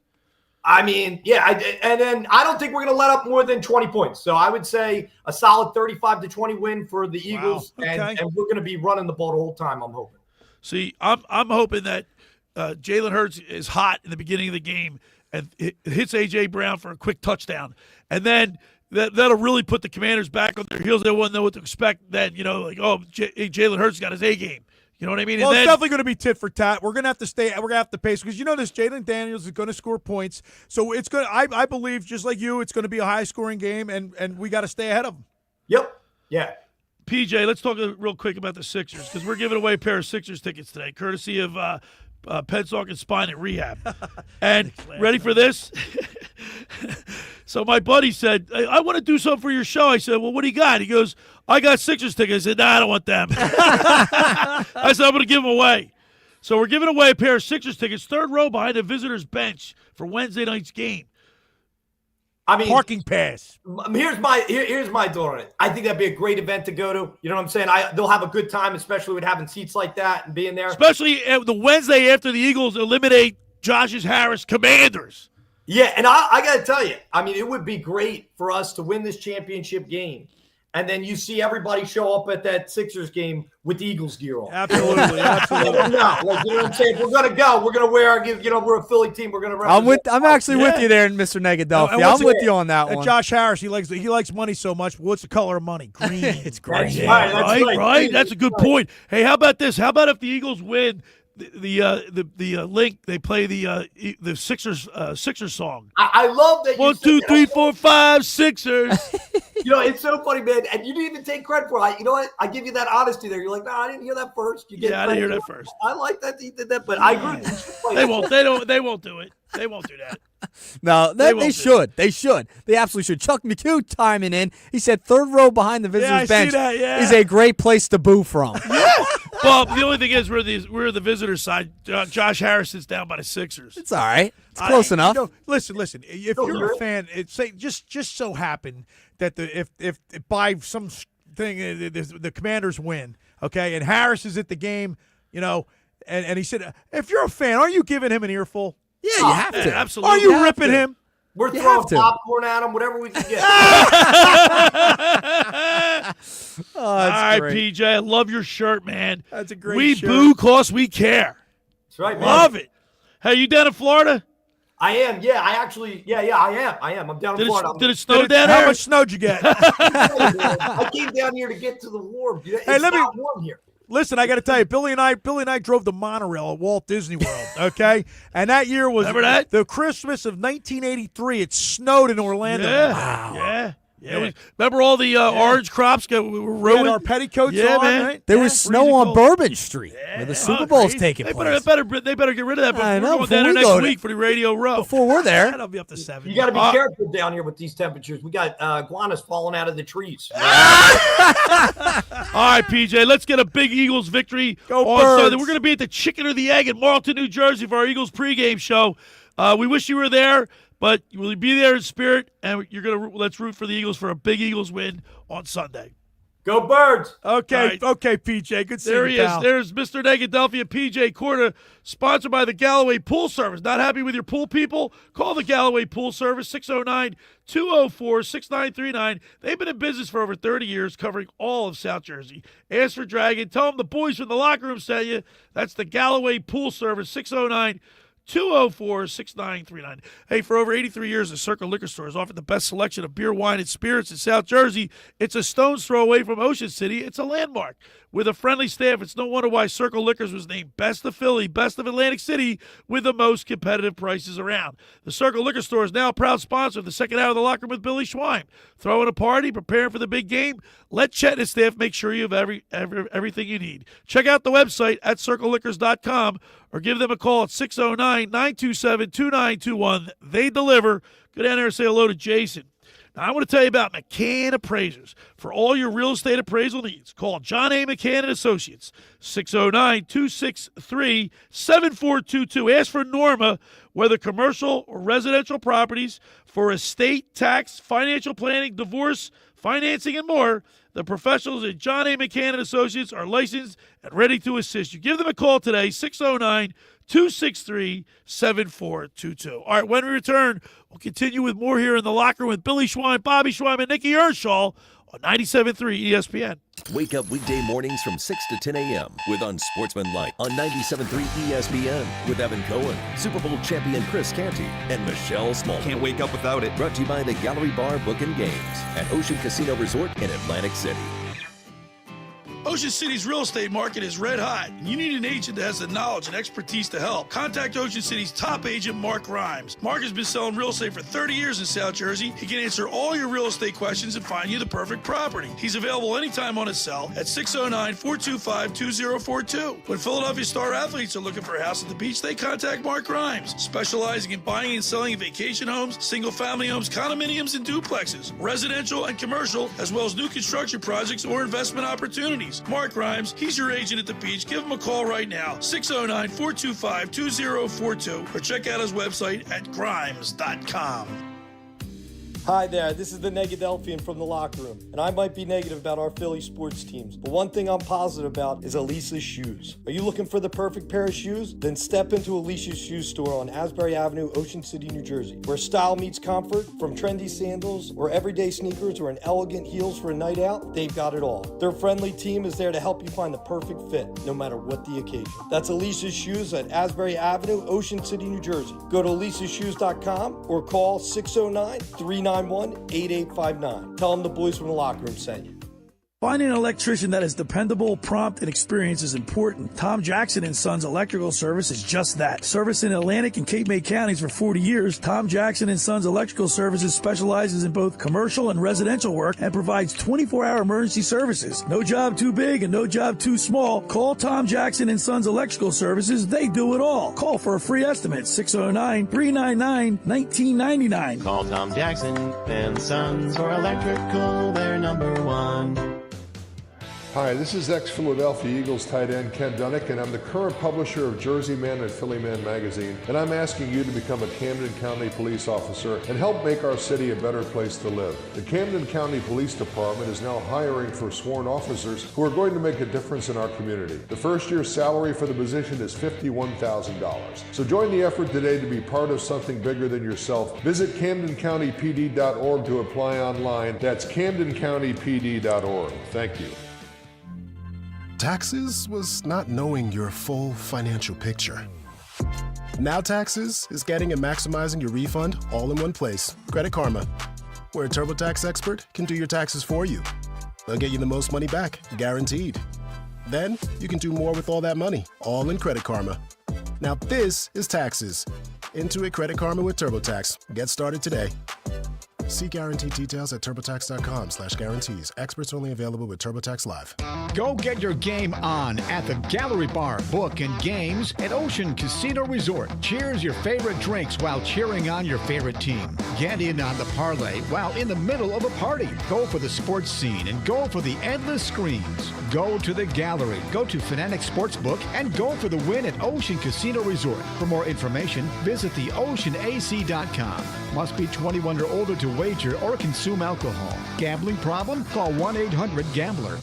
I mean, yeah, and then I don't think we're going to let up more than 20 points. So I would say a solid 35-20 win for the Eagles, and we're going to be running the ball the whole time, I'm hoping. See, I'm hoping that Jalen Hurts is hot in the beginning of the game and it hits A.J. Brown for a quick touchdown. And then that'll really put the Commanders back on their heels. They won't know what to expect then, Jalen Hurts got his A game. You know what I mean? Well, it's definitely going to be tit for tat. We're going to have to stay. We're going to have to pace because this Jalen Daniels is going to score points. So it's going. I believe, just like you, it's going to be a high scoring game, and we got to stay ahead of them. Yep. Yeah. PJ, let's talk real quick about the Sixers because we're giving away a pair of Sixers tickets today, courtesy of Penstock and Spine at Rehab. And ready for this? So my buddy said, I want to do something for your show. I said, well, what do you got? He goes, I got Sixers tickets. I said, nah, I don't want them. I said, I'm going to give them away. So we're giving away a pair of Sixers tickets, 3rd row behind the visitors' bench for Wednesday night's game. I mean, parking pass. Here's my thought on it. I think that'd be a great event to go to. You know what I'm saying? They'll have a good time, especially with having seats like that and being there. Especially the Wednesday after the Eagles eliminate Josh Harris Commanders. Yeah, and I got to tell you, I mean, it would be great for us to win this championship game. And then you see everybody show up at that Sixers game with the Eagles gear on. Absolutely. You know what I'm saying? If we're going to go. We're going to wear we're a Philly team. We're going to represent. I'm actually with you there, Mr. Negadelphia. I'm with you on that one. Josh Harris, he likes money so much. What's the color of money? Green. It's green. That's right. That's a good point. Hey, how about this? How about if the Eagles win the link? They play the Sixers song. I love that. 1, 2, 3, 4, 5 Sixers. It's so funny, man. And you didn't even take credit for it. You know what? I give you that honesty there. You're like, no, I didn't hear that first. I didn't hear that first. I like that you did that, but I agree. They won't do it. They won't do that. No, they should. They should. They absolutely should. Chuck McHugh chiming in. He said 3rd row behind the visitors bench is a great place to boo from. Yeah. Well, the only thing is we're the visitor side. Josh Harrison's down by the Sixers. It's all right. It's close enough. Listen. If you're a fan, say just so happen that if by some thing the Commanders win, okay, and Harris is at the game, and he said, if you're a fan, aren't you giving him an earful? Yeah, you have to. Absolutely. Are you ripping him? We're throwing popcorn at him, whatever we can get. All right, PJ, I love your shirt, man. That's a great We shirt. boo cause we care. That's right, man. Love it. Hey, you down in Florida? I am. Yeah, I am. I'm down in Florida. Did it snow down there? How much snow did you get? I came down here to get to the warm. It's not warm here. Listen, I got to tell you, Billy and I drove the monorail at Walt Disney World, okay? And that year was the Christmas of 1983. It snowed in Orlando. Yeah. Wow. Yeah. Remember all the orange crops were ruined? We had our petticoats on, man. right? There was snow on Bourbon Street where the Super Bowl's taking place. They better get rid of that before I know, we're going down there next week for the Radio Row. Before we're there. That'll be up to 7. You got to be careful down here with these temperatures. We got iguanas falling out of the trees. All right, PJ, let's get a big Eagles victory on Sunday. We're going to be at the Chicken or the Egg in Marlton, New Jersey for our Eagles pregame show. We wish you were there, but we'll be there in spirit, and let's root for the Eagles for a big Eagles win on Sunday. Go Birds! Okay, PJ. Good seeing There you, he pal. is. There's Mr. Negadelphia P.J. Corda, sponsored by the Galloway Pool Service. Not happy with your pool people? Call the Galloway Pool Service, 609-204-6939. They've been in business for over 30 years, covering all of South Jersey. Ask for Dragon. Tell them the boys from the locker room sent you. That's the Galloway Pool Service, 609-204-6939. Hey, for over 83 years, the Circle Liquor Store has offered the best selection of beer, wine, and spirits in South Jersey. It's a stone's throw away from Ocean City. It's a landmark. With a friendly staff, it's no wonder why Circle Liquors was named Best of Philly, Best of Atlantic City, with the most competitive prices around. The Circle Liquor Store is now a proud sponsor of the second hour of the Locker Room with Billy Schweim. Throwing a party, preparing for the big game? Let Chet and his staff make sure you have everything you need. Check out the website at circleliquors.com or give them a call at 609-927-2921. They deliver. Go down there and say hello to Jason. Now, I want to tell you about McCann Appraisers. For all your real estate appraisal needs, call John A. McCann and Associates, 609-263-7422. Ask for Norma, whether commercial or residential properties, for estate, tax, financial planning, divorce, financing, and more. The professionals at John A. McCann and Associates are licensed and ready to assist you. Give them a call today, 609-263-7422. All right, when we return, we'll continue with more here in the locker room with Billy Schweim, Bobby Schweim, and Nick Earnshaw on 97.3 ESPN. Wake up weekday mornings from 6 to 10 a.m. with Unsportsmanlike on 97.3 ESPN with Evan Cohen, Super Bowl champion Chris Canty, and Michelle Small. Can't wake up without it. Brought to you by the Gallery Bar Book and Games at Ocean Casino Resort in Atlantic City. Ocean City's real estate market is red hot, and you need an agent that has the knowledge and expertise to help. Contact Ocean City's top agent, Mark Rhymes. Mark has been selling real estate for 30 years in South Jersey. He can answer all your real estate questions and find you the perfect property. He's available anytime on his cell at 609-425-2042. When Philadelphia star athletes are looking for a house at the beach, they contact Mark Rhymes, specializing in buying and selling vacation homes, single-family homes, condominiums, and duplexes, residential and commercial, as well as new construction projects or investment opportunities. Mark Rhymes, he's your agent at the beach. Give him a call right now, 609-425-2042, or check out his website at grimes.com. Hi there, this is the Negadelphian from the locker room, and I might be negative about our Philly sports teams, but one thing I'm positive about is Elisa's shoes. Are you looking for the perfect pair of shoes? Then step into Elisa's shoe store on Asbury Avenue, Ocean City, New Jersey, where style meets comfort. From trendy sandals or everyday sneakers or an elegant heels for a night out, they've got it all. Their friendly team is there to help you find the perfect fit, no matter what the occasion. That's Elisa's Shoes at Asbury Avenue, Ocean City, New Jersey. Go to elisashoes.com or call 609-391-8859. Tell them the boys from the locker room sent you. Finding an electrician that is dependable, prompt, and experienced is important. Tom Jackson & Sons Electrical Service is just that. Service in Atlantic and Cape May counties for 40 years, Tom Jackson & Sons Electrical Services specializes in both commercial and residential work and provides 24-hour emergency services. No job too big and no job too small. Call Tom Jackson & Sons Electrical Services. They do it all. Call for a free estimate, 609-399-1999. Call Tom Jackson and Sons for electrical, they're number one. Hi, this is ex-Philadelphia Eagles tight end Ken Dunnick, and I'm the current publisher of Jersey Man and Philly Man magazine, and I'm asking you to become a Camden County police officer and help make our city a better place to live. The Camden County Police Department is now hiring for sworn officers who are going to make a difference in our community. The first year's salary for the position is $51,000. So join the effort today to be part of something bigger than yourself. Visit CamdenCountyPD.org to apply online. That's CamdenCountyPD.org. Thank you. Taxes was not knowing your full financial picture. Now Taxes is getting and maximizing your refund all in one place. Credit Karma, where a TurboTax expert can do your taxes for you. They'll get you the most money back, guaranteed. Then you can do more with all that money, all in Credit Karma. Now this is Taxes. Intuit Credit Karma with TurboTax. Get started today. See guarantee details at TurboTax.com/guarantees. Experts only available with TurboTax Live. Go get your game on at the Gallery Bar, Book and Games at Ocean Casino Resort. Cheers your favorite drinks while cheering on your favorite team. Get in on the parlay while in the middle of a party. Go for the sports scene and go for the endless screens. Go to the gallery, go to Fanatic Sportsbook, and go for the win at Ocean Casino Resort. For more information, visit theoceanac.com. Must be 21 or older to wager or consume alcohol. Gambling problem? Call 1-800-GAMBLER.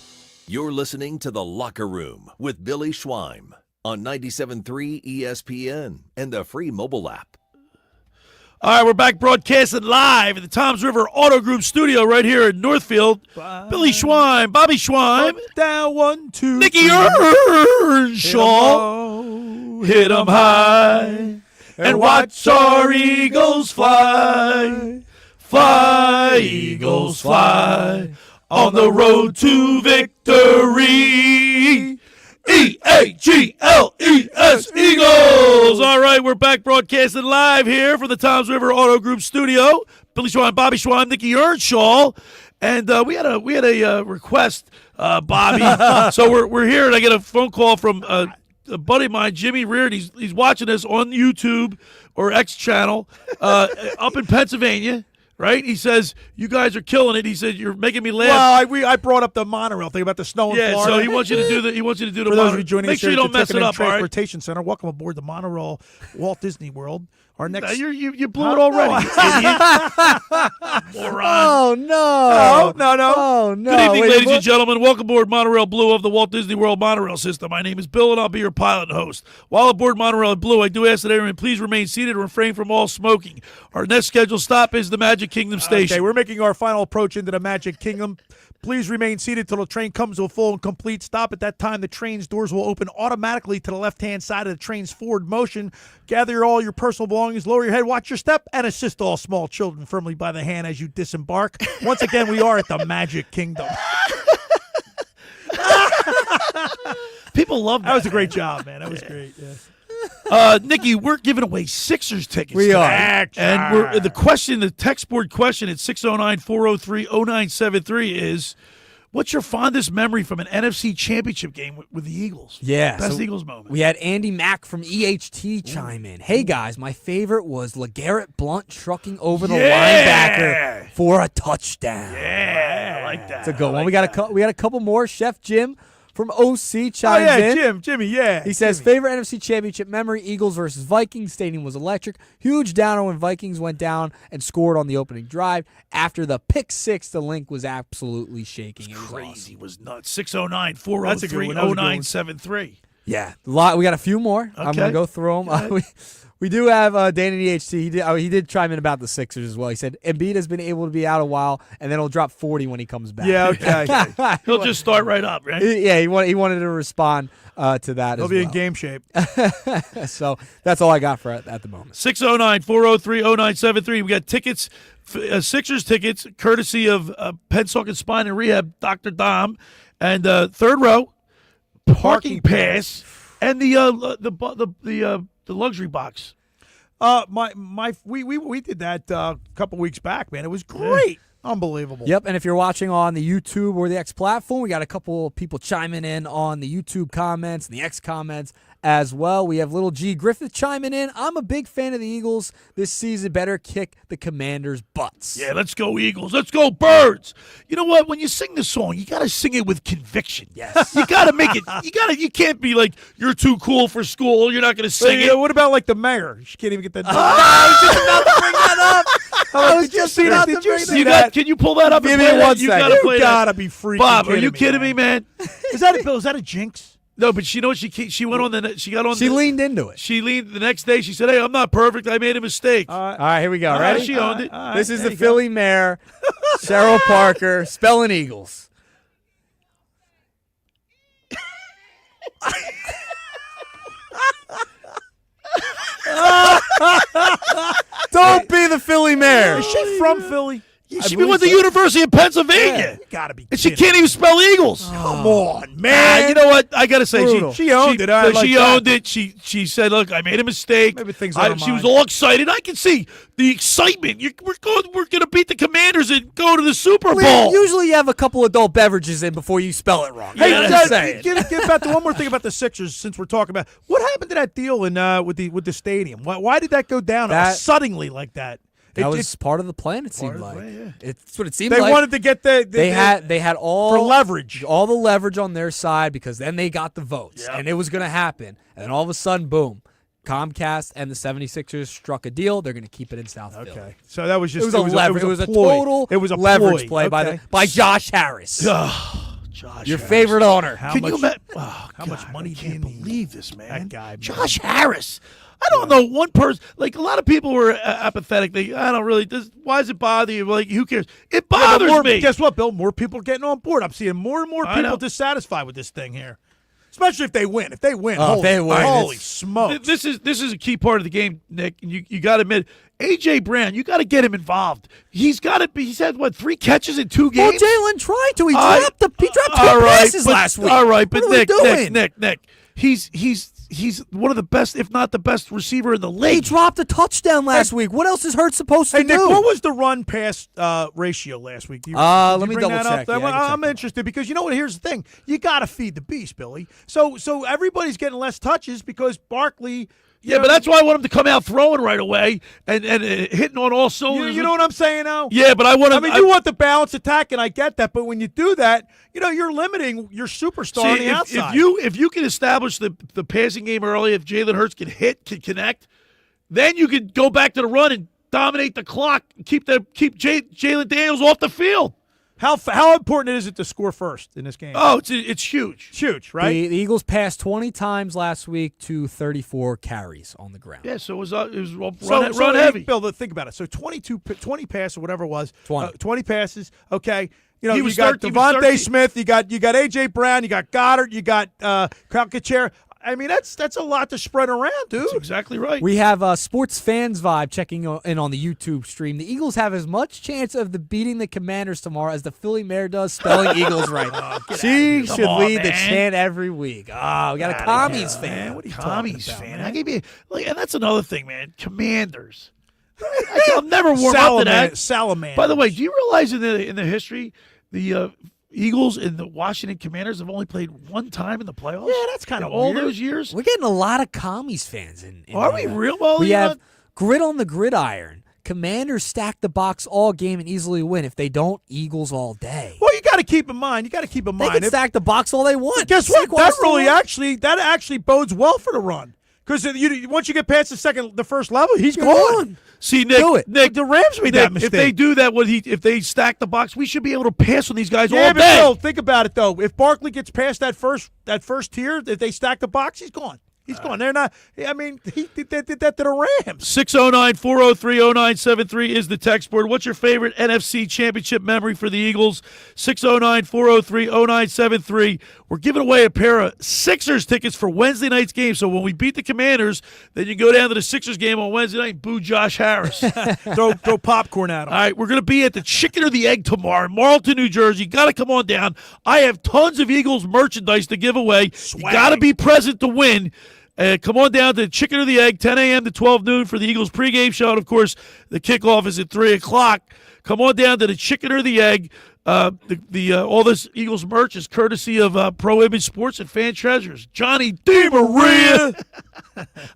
You're listening to The Locker Room with Billy Schweim on 97.3 ESPN and the free mobile app. All right, we're back broadcasting live at the Toms River Auto Group studio right here in Northfield. Billy Schweim, Bobby Schweim. Down 1, 2, Nicky Earnshaw. Hit 'em high. And watch our Eagles fly. Fly, Eagles, fly. On the road to victory. E-A-G-L-E-S, Eagles. All right, we're back broadcasting live here from the Toms River Auto Group studio. Billy Schweim, Bobby Schweim, Nicky Earnshaw. And we had a request, Bobby. So we're here, and I get a phone call from a buddy of mine, Jimmy Reardon. He's watching us on YouTube or X channel up in Pennsylvania. Right? He says, you guys are killing it. He said, you're making me laugh. Well, I brought up the monorail thing about the snow in Florida. So he wants you to do the For those of you joining Make us sure you here don't at mess the it Tiffin up, all right? Transportation Center. Welcome aboard the monorail, Walt Disney World. Our next, you blew it already, you idiot. Moron. Oh, no. Oh, no. Good evening, ladies and gentlemen. Welcome aboard Monorail Blue of the Walt Disney World Monorail System. My name is Bill, and I'll be your pilot and host. While aboard Monorail Blue, I do ask that everyone please remain seated and refrain from all smoking. Our next scheduled stop is the Magic Kingdom Station. Okay, we're making our final approach into the Magic Kingdom. Please remain seated till the train comes to a full and complete stop. At that time, the train's doors will open automatically to the left-hand side of the train's forward motion. Gather all your personal belongings, lower your head, watch your step, and assist all small children firmly by the hand as you disembark. Once again, we are at the Magic Kingdom. People love that. That was a great job, man. That was great. Yeah. Nicky, we're giving away Sixers tickets. We are. And we're the text board question at 609-403-0973 is, what's your fondest memory from an NFC championship game with the Eagles? Yeah. Best Eagles moment. We had Andy Mack from EHT chime in. Hey, guys, my favorite was LeGarrette Blount trucking over the linebacker for a touchdown. Yeah, I like that. It's a good one. We got a couple more. Chef Jim from OC chimes in. Jimmy, yeah. He says, favorite NFC championship memory, Eagles versus Vikings. Stadium was electric. Huge downer when Vikings went down and scored on the opening drive. After the pick six, the link was absolutely shaking. It was crazy. awesome. It was nuts. 609-403-0973. Yeah. We got a few more. I'm going to go through them. We do have Dan in EHT. He did chime in about the Sixers as well. He said Embiid has been able to be out a while, and then he'll drop 40 when he comes back. Yeah, okay. He'll just start right up, right? Yeah, he wanted to respond to that He'll as well. be in game shape. So that's all I got for at the moment. 609-403-0973. We got tickets, Sixers tickets, courtesy of Pensacola Spine and Rehab, Dr. Dom, and third row, parking pass, and the luxury box. We did that a couple weeks back, man. It was great. Unbelievable. Yep, and if you're watching on the YouTube or the X platform, we got a couple of people chiming in on the YouTube comments and the X comments as well. We have little G Griffith chiming in. I'm a big fan of the Eagles this season. Better kick the Commanders' butts. Yeah, let's go Eagles. Let's go Birds. You know what? When you sing the song, you got to sing it with conviction. Yes. You got to make it. You can't be like, you're too cool for school. You're not going to sing it. What about like the mayor? She can't even get that. I was just about to bring that up. I was just about to bring that up. Can you pull that up? Give and me play one that? You second. gotta play You that. gotta be freaking Bob, kidding are you me, kidding me, man? Is that a Bill? Is that a jinx? No, but you know what? She went on the. She got on. She leaned into it. She leaned the next day. She said, "Hey, I'm not perfect. I made a mistake." All right, here we go. Ready? She owned it. This is the Philly mayor, Cheryl Parker, spelling Eagles. Don't be the Philly mayor. Is she from Philly? She went to the University of Pennsylvania. You gotta be. And she can't even spell Eagles. Come on, man. You know what? I gotta say, She owned it. I like she that. owned it. She said, "Look, I made a mistake." Maybe things on her She was mind. all excited. I can see the excitement. We're gonna beat the Commanders and go to the Super Bowl. Usually you have a couple adult beverages in before you spell it wrong. Hey, Just saying. get back to one more thing about the Sixers since we're talking about what happened to that deal in with the stadium. Why did that go down suddenly like that? That was part of the plan. It seemed like it's what it seemed They like. wanted to get they had all for leverage, all the leverage on their side because then they got the votes and it was going to happen. And then all of a sudden, boom, Comcast and the 76ers struck a deal. They're going to keep it in South Philly. Okay, so that was just it was a ploy. total leverage play by Josh Harris. Josh, your favorite owner. How much money do you believe this, man? That guy, Josh Harris. I don't know one person. Like a lot of people were apathetic. I don't really. Why does it bother you? Like who cares? It bothers me. Guess what, Bill? More people are getting on board. I'm seeing more and more people dissatisfied with this thing here. Especially if they win. If they win, holy smokes! This is a key part of the game, Nick. And you got to admit, AJ Brown, you got to get him involved. He's got to be. He's had 3 catches in 2 games. Well, Jalen tried to. He dropped 2 passes last week. All right, but Nick, he's one of the best, if not the best receiver in the league. He dropped a touchdown last week. What else is Hurt supposed to do? Nick, what was the run pass ratio last week? Let me double check. Yeah, I'm interested because you know what? Here's the thing: you got to feed the beast, Billy. So everybody's getting less touches because Barkley. Yeah, but that's why I want him to come out throwing right away and hitting on all cylinders. You know what I'm saying now? Yeah, but I want him. You want the balanced attack, and I get that. But when you do that, you're limiting your superstar on the outside. If you can establish the passing game early, if Jalen Hurts can connect, then you could go back to the run and dominate the clock, keep Jalen Daniels off the field. How important is it to score first in this game? Oh, it's huge. It's huge, right? The Eagles passed 20 times last week to 34 carries on the ground. Yeah, so it was run heavy. Bill, think about it. So 20 passes or whatever it was. 20 passes. Okay. He You was got 13. Devontae Smith. You got AJ Brown. You got Goddard. You got Kalkachera. I mean, that's a lot to spread around, dude. That's exactly right. We have Sports Fans Vibe checking in on the YouTube stream. The Eagles have as much chance of beating the Commanders tomorrow as the Philly mayor does spelling Eagles right. She should lead the chant every week. We got a commies fan. What are you commies fan? I gave you and that's another thing, man. Commanders. I'll never warm up to that. Salamander. By the way, do you realize in the history the Eagles and the Washington Commanders have only played one time in the playoffs? Yeah, that's kind of all those years. We're getting a lot of commies fans in. Are we real? Well, we have Grit on the Gridiron. Commanders stack the box all game and easily win. If they don't, Eagles all day. Well, you got to keep in mind. They can stack the box all they want. Guess what? That actually bodes well for the run. Because once you get past the first level, he's gone. See, Nick, the Rams made that mistake. If they do that, if they stack the box, we should be able to pass on these guys all but day. Bill, think about it though. If Barkley gets past that first tier, if they stack the box, he's gone. He's gone. They're not. I mean, they did that to the Rams. 609-403-0973 is the text board. What's your favorite NFC Championship memory for the Eagles? 609-403-0973. We're giving away a pair of Sixers tickets for Wednesday night's game. So when we beat the Commanders, then you go down to the Sixers game on Wednesday night and boo Josh Harris. throw popcorn at him. All right, we're going to be at the Chicken or the Egg tomorrow in Marlton, New Jersey. Got to come on down. I have tons of Eagles merchandise to give away. You got to be present to win. Come on down to Chicken or the Egg, 10 a.m. to 12 noon for the Eagles pregame show. And, of course, the kickoff is at 3 o'clock. come on down to the chicken or the egg. All this Eagles merch is courtesy of Pro Image Sports and Fan Treasures. Johnny DeMaria.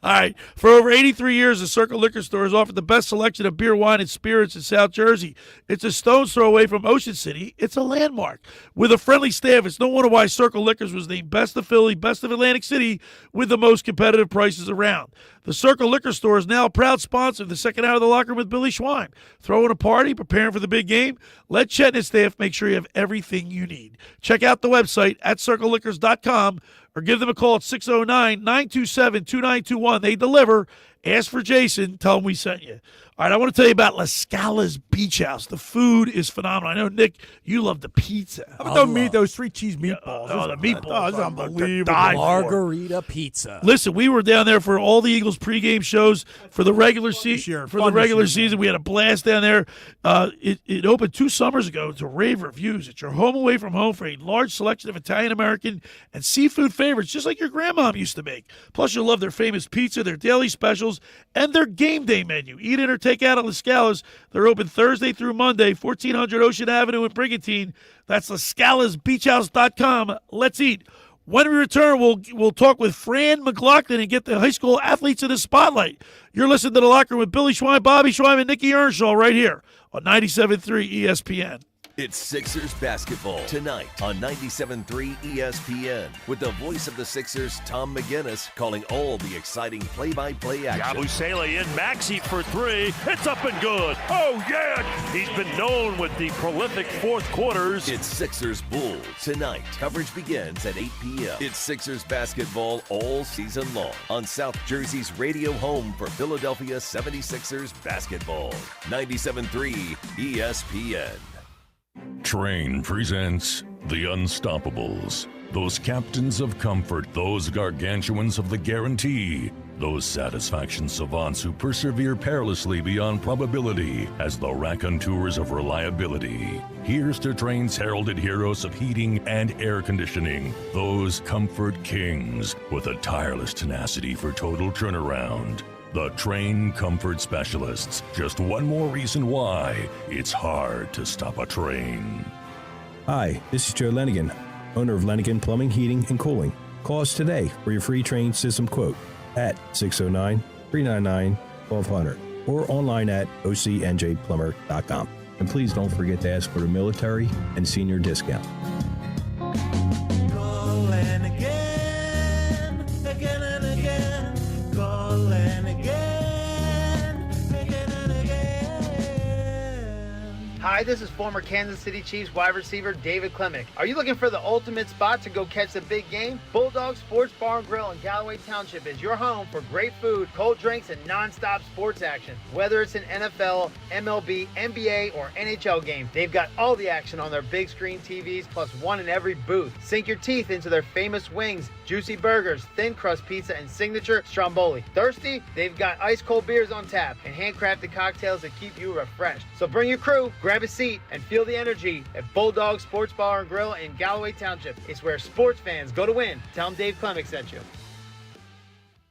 All right. For over 83 years, the Circle Liquor Store has offered the best selection of beer, wine, and spirits in South Jersey. It's a stone's throw away from Ocean City. It's a landmark. With a friendly staff, it's no wonder why Circle Liquors was named Best of Philly, Best of Atlantic City, with the most competitive prices around. The Circle Liquor Store is now a proud sponsor of the second hour of the Locker Room with Billy Schweim. Throwing a party, preparing for the big game? Let Chet and his staff make sure you have everything you need. Check out the website at circleliquors.com or give them a call at 609-927-2921. They deliver. Ask for Jason. Tell them we sent you. All right, I want to tell you about La Scala's Beach House. The food is phenomenal. I know, Nick, you love the pizza. How about those 3 cheese meatballs? Oh, the meatballs. It's unbelievable. Margarita pizza. Listen, we were down there for all the Eagles pregame shows for the regular season. For the regular season, we had a blast down there. It opened 2 summers ago to rave reviews. It's your home away from home for a large selection of Italian American and seafood favorites, just like your grandmom used to make. Plus, you'll love their famous pizza, their daily specials, and their game day menu. Eat in or take out at La Scala's. They're open Thursday through Monday, 1400 Ocean Avenue in Brigantine. That's LaScalasBeachHouse.com. Let's eat. When we return, we'll talk with Fran Mclaughlin and get the high school athletes in the spotlight. You're listening to The Locker Room with Billy Schweim, Bobby Schweim, and Nick Earnshaw right here on 97.3 ESPN. It's Sixers basketball tonight on 97.3 ESPN with the voice of the Sixers, Tom McGinnis, calling all the exciting play-by-play action. Yabusele in, Maxey for 3. It's up and good. Oh, yeah! He's been known with the prolific fourth quarters. It's Sixers Bulls tonight. Coverage begins at 8 p.m. It's Sixers basketball all season long on South Jersey's radio home for Philadelphia 76ers basketball. 97.3 ESPN. Train presents The Unstoppables. Those captains of comfort, those gargantuans of the guarantee, those satisfaction savants who persevere perilously beyond probability as the raconteurs of reliability. Here's to Train's heralded heroes of heating and air conditioning, those comfort kings with a tireless tenacity for total turnaround. The Train Comfort Specialists. Just one more reason why it's hard to stop a train. Hi, this is Joe Lenigan, owner of Lenigan Plumbing, Heating, and Cooling. Call us today for your free train system quote at 609-399-1200 or online at ocnjplumber.com. And please don't forget to ask for the military and senior discount. Call Lenigan, again and again. Call Lenigan, again and again. Hi, this is former Kansas City Chiefs wide receiver David Klemick. Are you looking for the ultimate spot to go catch the big game? Bulldog Sports Bar and Grill in Galloway Township is your home for great food, cold drinks, and non-stop sports action. Whether it's an NFL, MLB, NBA, or NHL game, they've got all the action on their big screen TVs, plus one in every booth. Sink your teeth into their famous wings, juicy burgers, thin crust pizza, and signature stromboli. Thirsty? They've got ice cold beers on tap and handcrafted cocktails that keep you refreshed. So bring your crew, grab a seat, and feel the energy at Bulldog Sports Bar and Grill in Galloway Township. It's where sports fans go to win. Tell them Dave Klemick sent you.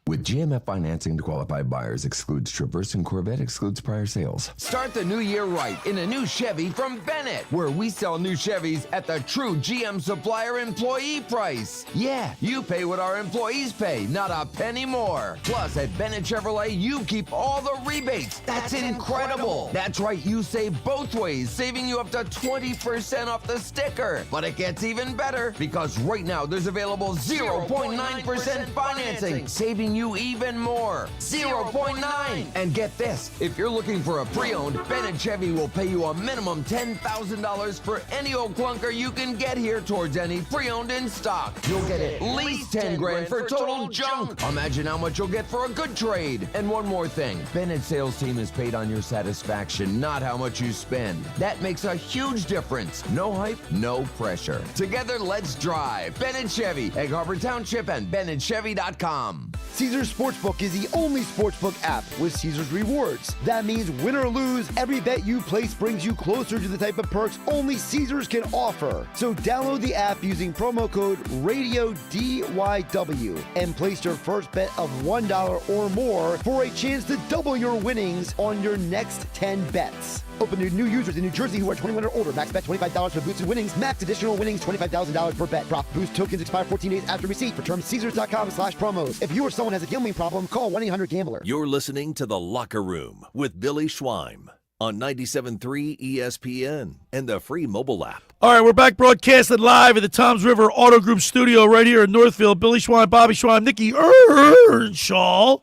With GMF financing to qualified buyers, excludes Traverse and Corvette, excludes prior sales. Start the new year right in a new Chevy from Bennett, where we sell new Chevys at the true GM supplier employee price. Yeah, you pay what our employees pay, not a penny more. Plus, at Bennett Chevrolet, you keep all the rebates. That's incredible. That's right, you save both ways, saving you up to 20% off the sticker. But it gets even better, because right now there's available 0.9% financing, saving you even more. 0.9. And get this, if you're looking for a pre-owned, Bennett Chevy will pay you a minimum $10,000 for any old clunker you can get here towards any pre-owned in stock. You'll get at least 10 grand for total junk. Imagine how much you'll get for a good trade. And one more thing, Bennett's sales team is paid on your satisfaction, not how much you spend. That makes a huge difference. No hype, no pressure. Together, let's drive. Bennett Chevy, Egg Harbor Township, and BennettChevy.com. Caesars Sportsbook is the only sportsbook app with Caesars Rewards. That means win or lose, every bet you place brings you closer to the type of perks only Caesars can offer. So download the app using promo code RADIODYW and place your first bet of $1 or more for a chance to double your winnings on your next 10 bets. Open to new users in New Jersey who are 21 or older. Max bet $25 for boosted winnings. Max additional winnings $25,000 per bet. Prop boost tokens expire 14 days after receipt. For terms, Caesars.com/promos. If you or someone has a gambling problem, call 1-800-GAMBLER. You're listening to The Locker Room with Billy Schweim on 97.3 ESPN and the free mobile app. All right, we're back broadcasting live at the Toms River Auto Group studio right here in Northfield. Billy Schweim, Bobby Schweim, Nick Earnshaw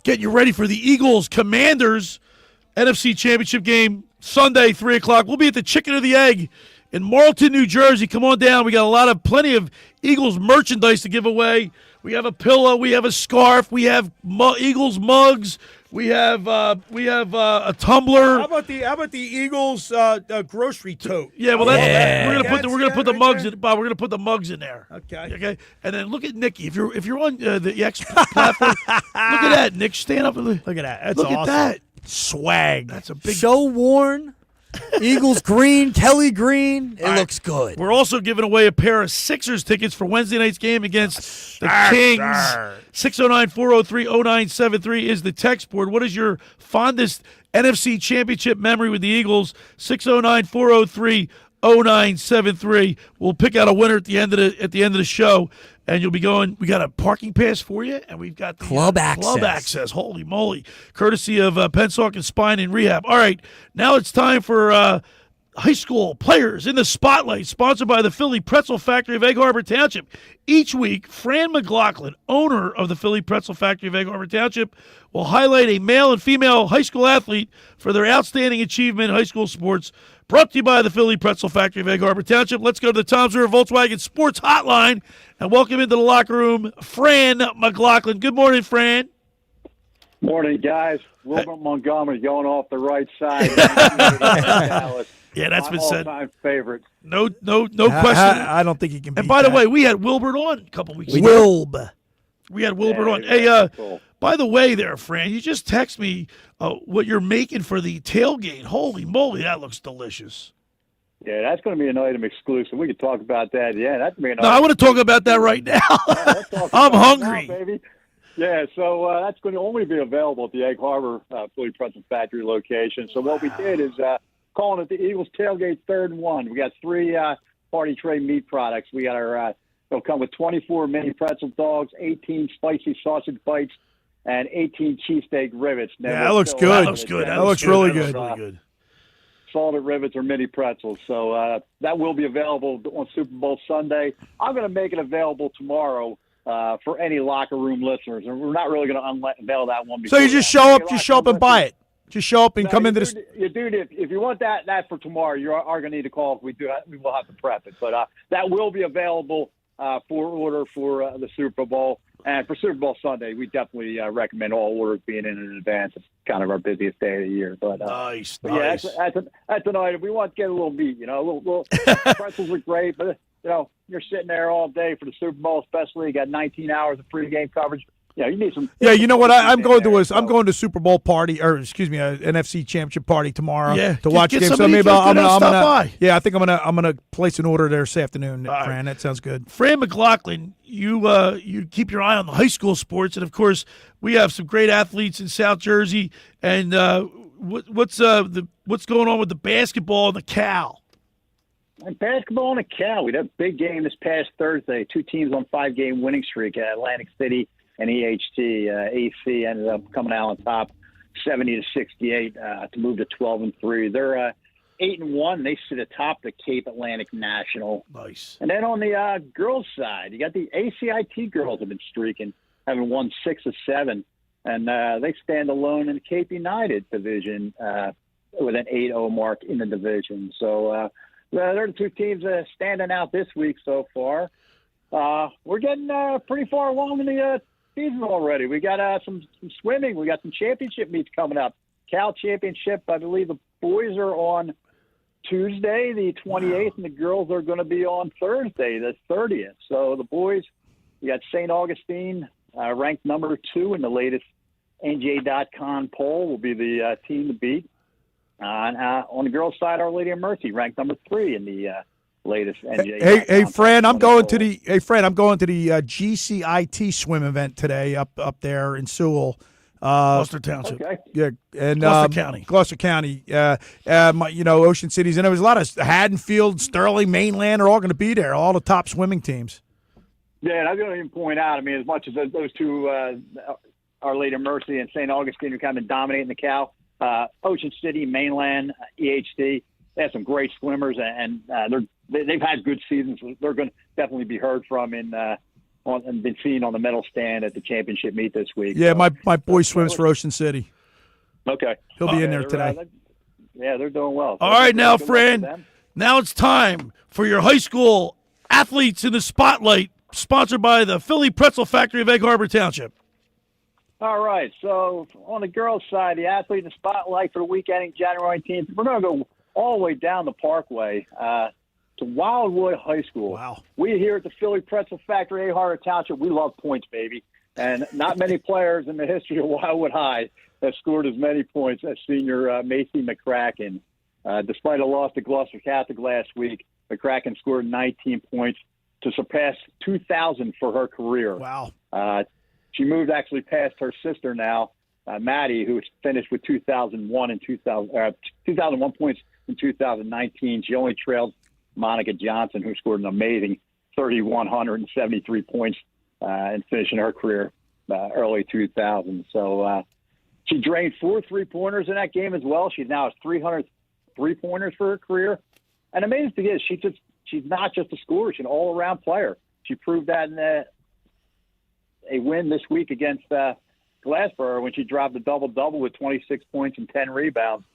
getting you ready for the Eagles Commanders NFC Championship game Sunday, 3 o'clock. We'll be at the Chicken or the Egg in Marlton, New Jersey. Come on down. We got plenty of Eagles merchandise to give away. We have a pillow. We have a scarf. We have Eagles mugs. We have a tumbler. How about the Eagles grocery tote? Yeah, well, we're gonna put the mugs in. Bob, we're gonna put the mugs in there. Okay. And then look at Nicky. If you're on the X platform, look at that. Nick, stand up. Look at that. That's look awesome. at that Swag. That's a big show worn. Eagles green, Kelly green. It looks good. We're also giving away a pair of Sixers tickets for Wednesday night's game against the Kings. 609-403-0973 is the text board. What is your fondest NFC Championship memory with the Eagles? 609-403-0973. We'll pick out a winner at the end of the show. And you'll be going, we got a parking pass for you, and we've got the club access. Holy moly. Courtesy of Pensacola Spine and Rehab. All right, now it's time for high school players in the spotlight, sponsored by the Philly Pretzel Factory of Egg Harbor Township. Each week, Fran Mclaughlin, owner of the Philly Pretzel Factory of Egg Harbor Township, will highlight a male and female high school athlete for their outstanding achievement in high school sports. Brought to you by the Philly Pretzel Factory of Egg Harbor Township. Let's go to the Toms River Volkswagen Sports Hotline and welcome into the locker room, Fran Mclaughlin. Good morning, Fran. Morning, guys. Wilbert Montgomery going off the right side. Yeah, that's been said. All-time favorite. No question. I don't think he can beat And by the that. way, we had Wilbert on a couple weeks ago. We had Wilbert on. Yeah, Hey, cool. By the way there, Fran, you just text me what you're making for the tailgate. Holy moly, that looks delicious. Yeah, that's going to be an item exclusive. We could talk about that. Yeah, that's going to be an No, I want to talk about that right now. I'm hungry. Now, baby. Yeah, so that's going to only be available at the Egg Harbor Philly Pretzel Factory location. So what we did is calling it the Eagles Tailgate 3rd and 1. We got 3 party tray meat products. We got our they'll come with 24 mini pretzel dogs, 18 spicy sausage bites, and 18 cheesesteak rivets. Now, Yeah, that looks good. That looks good. That looks really good. Really good. Salted rivets or mini pretzels. So that will be available on Super Bowl Sunday. I'm going to make it available tomorrow for any locker room listeners, and we're not really going to unveil that one. So you just show up and buy it. Just show up and come into the. If you want that for tomorrow, you are going to need to call. If we do, we will have to prep it. But that will be available for order for the Super Bowl. And for Super Bowl Sunday, we definitely recommend all orders being in advance. It's kind of our busiest day of the year. But nice. Yeah, that's an item. We want to get a little meat. Little pretzels are great, but you're sitting there all day for the Super Bowl, especially. You got 19 hours of pregame coverage. Yeah, you need some. Yeah, you know what? I'm going to Super Bowl party, or excuse me, an NFC Championship party tomorrow. Yeah, to watch games. So maybe I'm gonna. Yeah, I think I'm gonna place an order there this afternoon, Fran. That sounds good. Fran Mclaughlin, you keep your eye on the high school sports, and of course we have some great athletes in South Jersey. And what's going on with the basketball and the Cal? And basketball and the Cal. We had a big game this past Thursday. 2 teams on 5-game winning streak at Atlantic City and EHT. AC ended up coming out on top 70-68 to move to 12-3. They're 8-1. They sit atop the Cape Atlantic National. Nice. And then on the girls' side, you got the ACIT girls have been streaking, having won 6 of 7. And they stand alone in the Cape United division with an 8-0 mark in the division. So they're the 2 teams standing out this week so far. We're getting pretty far along in the season already. We got some swimming. We got some championship meets coming up. Cal Championship, I believe the boys are on Tuesday, the 28th, and the girls are going to be on Thursday, the 30th. So the boys, we got St. Augustine ranked number 2 in the latest NJ.com poll, will be the team to beat. On the girls' side, Our Lady of Mercy, ranked number 3 in the latest NJ. Hey, Fran, I'm going to the GCIT swim event today up there in Sewell. Gloucester Township. Okay. Yeah, and Gloucester County. Ocean Cities, and there was a lot of Haddonfield, Sterling, Mainland are all going to be there. All the top swimming teams. Yeah, and I was going to even point out, I mean, as much as those two, Our Lady of Mercy and St. Augustine, who kind of been dominating the Cal, Ocean City, Mainland, EHD, they have some great swimmers, and they've had good seasons. They're going to definitely be heard from and been seen on the medal stand at the championship meet this week. Yeah, so, my boy swims for Ocean City. Okay. He'll be in there today. They're doing well. All right, now, Fran, now it's time for your high school athletes in the spotlight, sponsored by the Philly Pretzel Factory of Egg Harbor Township. All right, so on the girls' side, the athlete in the spotlight for the week ending January 19th, we're going to go all the way down the Parkway to Wildwood High School. Wow. We here at the Philly Pretzel Factory, Egg Harbor Township, we love points, baby. And not many players in the history of Wildwood High have scored as many points as senior Macy McCracken. Despite a loss to Gloucester Catholic last week, McCracken scored 19 points to surpass 2,000 for her career. Wow. She moved actually past her sister now, Maddie, who finished with 2001 points in 2019. She only trailed Monica Johnson, who scored an amazing 3,173 points in finishing her career early 2000. So she drained 4 3-pointers in that game as well. She now has 300 3-pointers for her career. And amazing thing is, she's not just a scorer; she's an all-around player. She proved that in a win this week against Glassboro when she dropped a double-double with 26 points and 10 rebounds.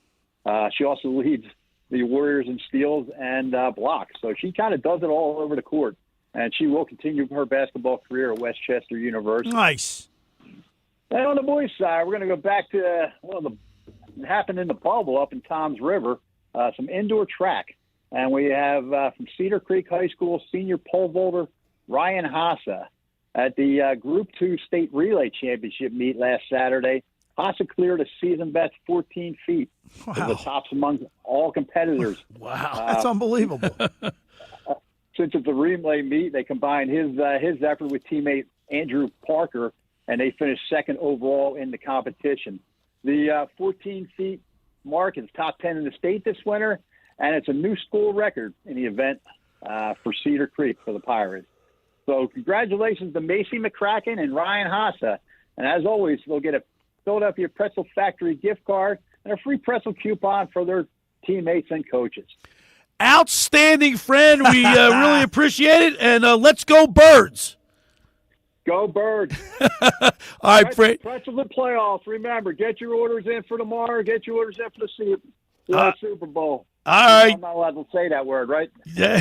She also leads the Warriors in steals and blocks. So she kind of does it all over the court. And she will continue her basketball career at Westchester University. Nice. And on the boys' side, we're going to go back to what happened in the bubble up in Toms River, some indoor track. And we have from Cedar Creek High School senior pole vaulter Ryan Hassa at the Group 2 State Relay Championship meet last Saturday. Hassa cleared a season best 14 feet. Wow. The tops among all competitors. Wow, that's unbelievable. Since it's a relay meet, they combined his effort with teammate Andrew Parker, and they finished second overall in the competition. The 14 feet mark is top 10 in the state this winter, and it's a new school record in the event for Cedar Creek for the Pirates. So congratulations to Macy McCracken and Ryan Hassa. And as always, they'll get a Philadelphia Pretzel Factory gift card and a free pretzel coupon for their teammates and coaches. Outstanding, friend. We really appreciate it. And let's go Birds. Go Birds. All right, Fred. Pretzels and playoffs. Remember, get your orders in for tomorrow. Get your orders in for the Super Bowl. All right. I'm not allowed to say that word, right? Yeah,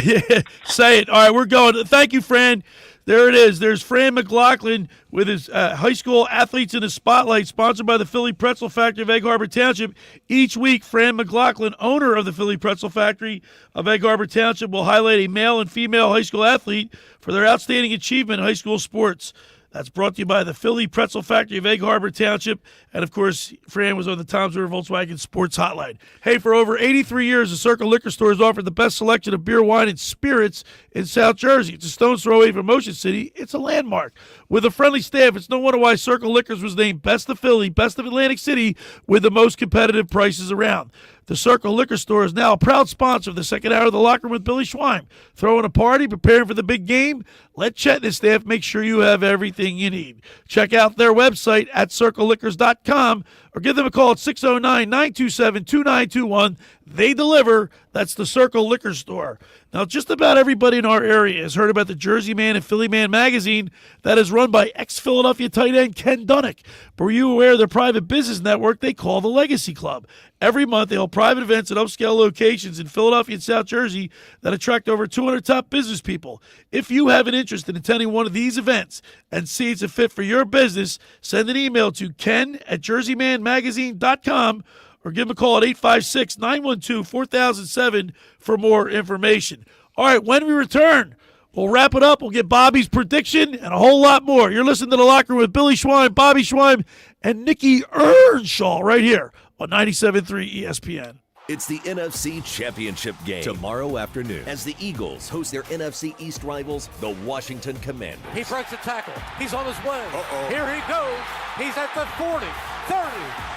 say it. All right, we're going. Thank you, Fran. There it is. There's Fran Mclaughlin with his high school athletes in the spotlight, sponsored by the Philly Pretzel Factory of Egg Harbor Township. Each week, Fran Mclaughlin, owner of the Philly Pretzel Factory of Egg Harbor Township, will highlight a male and female high school athlete for their outstanding achievement in high school sports. That's brought to you by the Philly Pretzel Factory of Egg Harbor Township. And, of course, Fran was on the Toms River Volkswagen Sports Hotline. Hey, for over 83 years, the Circle Liquor Store has offered the best selection of beer, wine, and spirits in South Jersey. It's a stone's throw away from Ocean City. It's a landmark. With a friendly staff, it's no wonder why Circle Liquors was named Best of Philly, Best of Atlantic City, with the most competitive prices around. The Circle Liquor Store is now a proud sponsor of the second hour of the Locker Room with Billy Schweim. Throwing a party, preparing for the big game? Let Chet and his staff make sure you have everything you need. Check out their website at circleliquors.com or give them a call at 609-927-2921. They deliver. That's the Circle Liquor Store. Now, just about everybody in our area has heard about the Jersey Man and Philly Man magazine that is run by ex-Philadelphia tight end Ken Dunnick. But were you aware of their private business network they call the Legacy Club? Every month, they hold private events at upscale locations in Philadelphia and South Jersey that attract over 200 top business people. If you have an interest in attending one of these events and see it's a fit for your business, send an email to ken@jerseymanmagazine.com or give them a call at 856-912-4007 for more information. All right, when we return, We'll wrap it up. We'll get Bobby's prediction and a whole lot more. You're listening to The Locker Room with Billy Schweim, Bobby Schweim, and Nick Earnshaw right here on 97.3 ESPN. It's the NFC Championship game tomorrow afternoon as the Eagles host their NFC East rivals, the Washington Commanders. He breaks a tackle. He's on his way. Here he goes. He's at the 40, 30,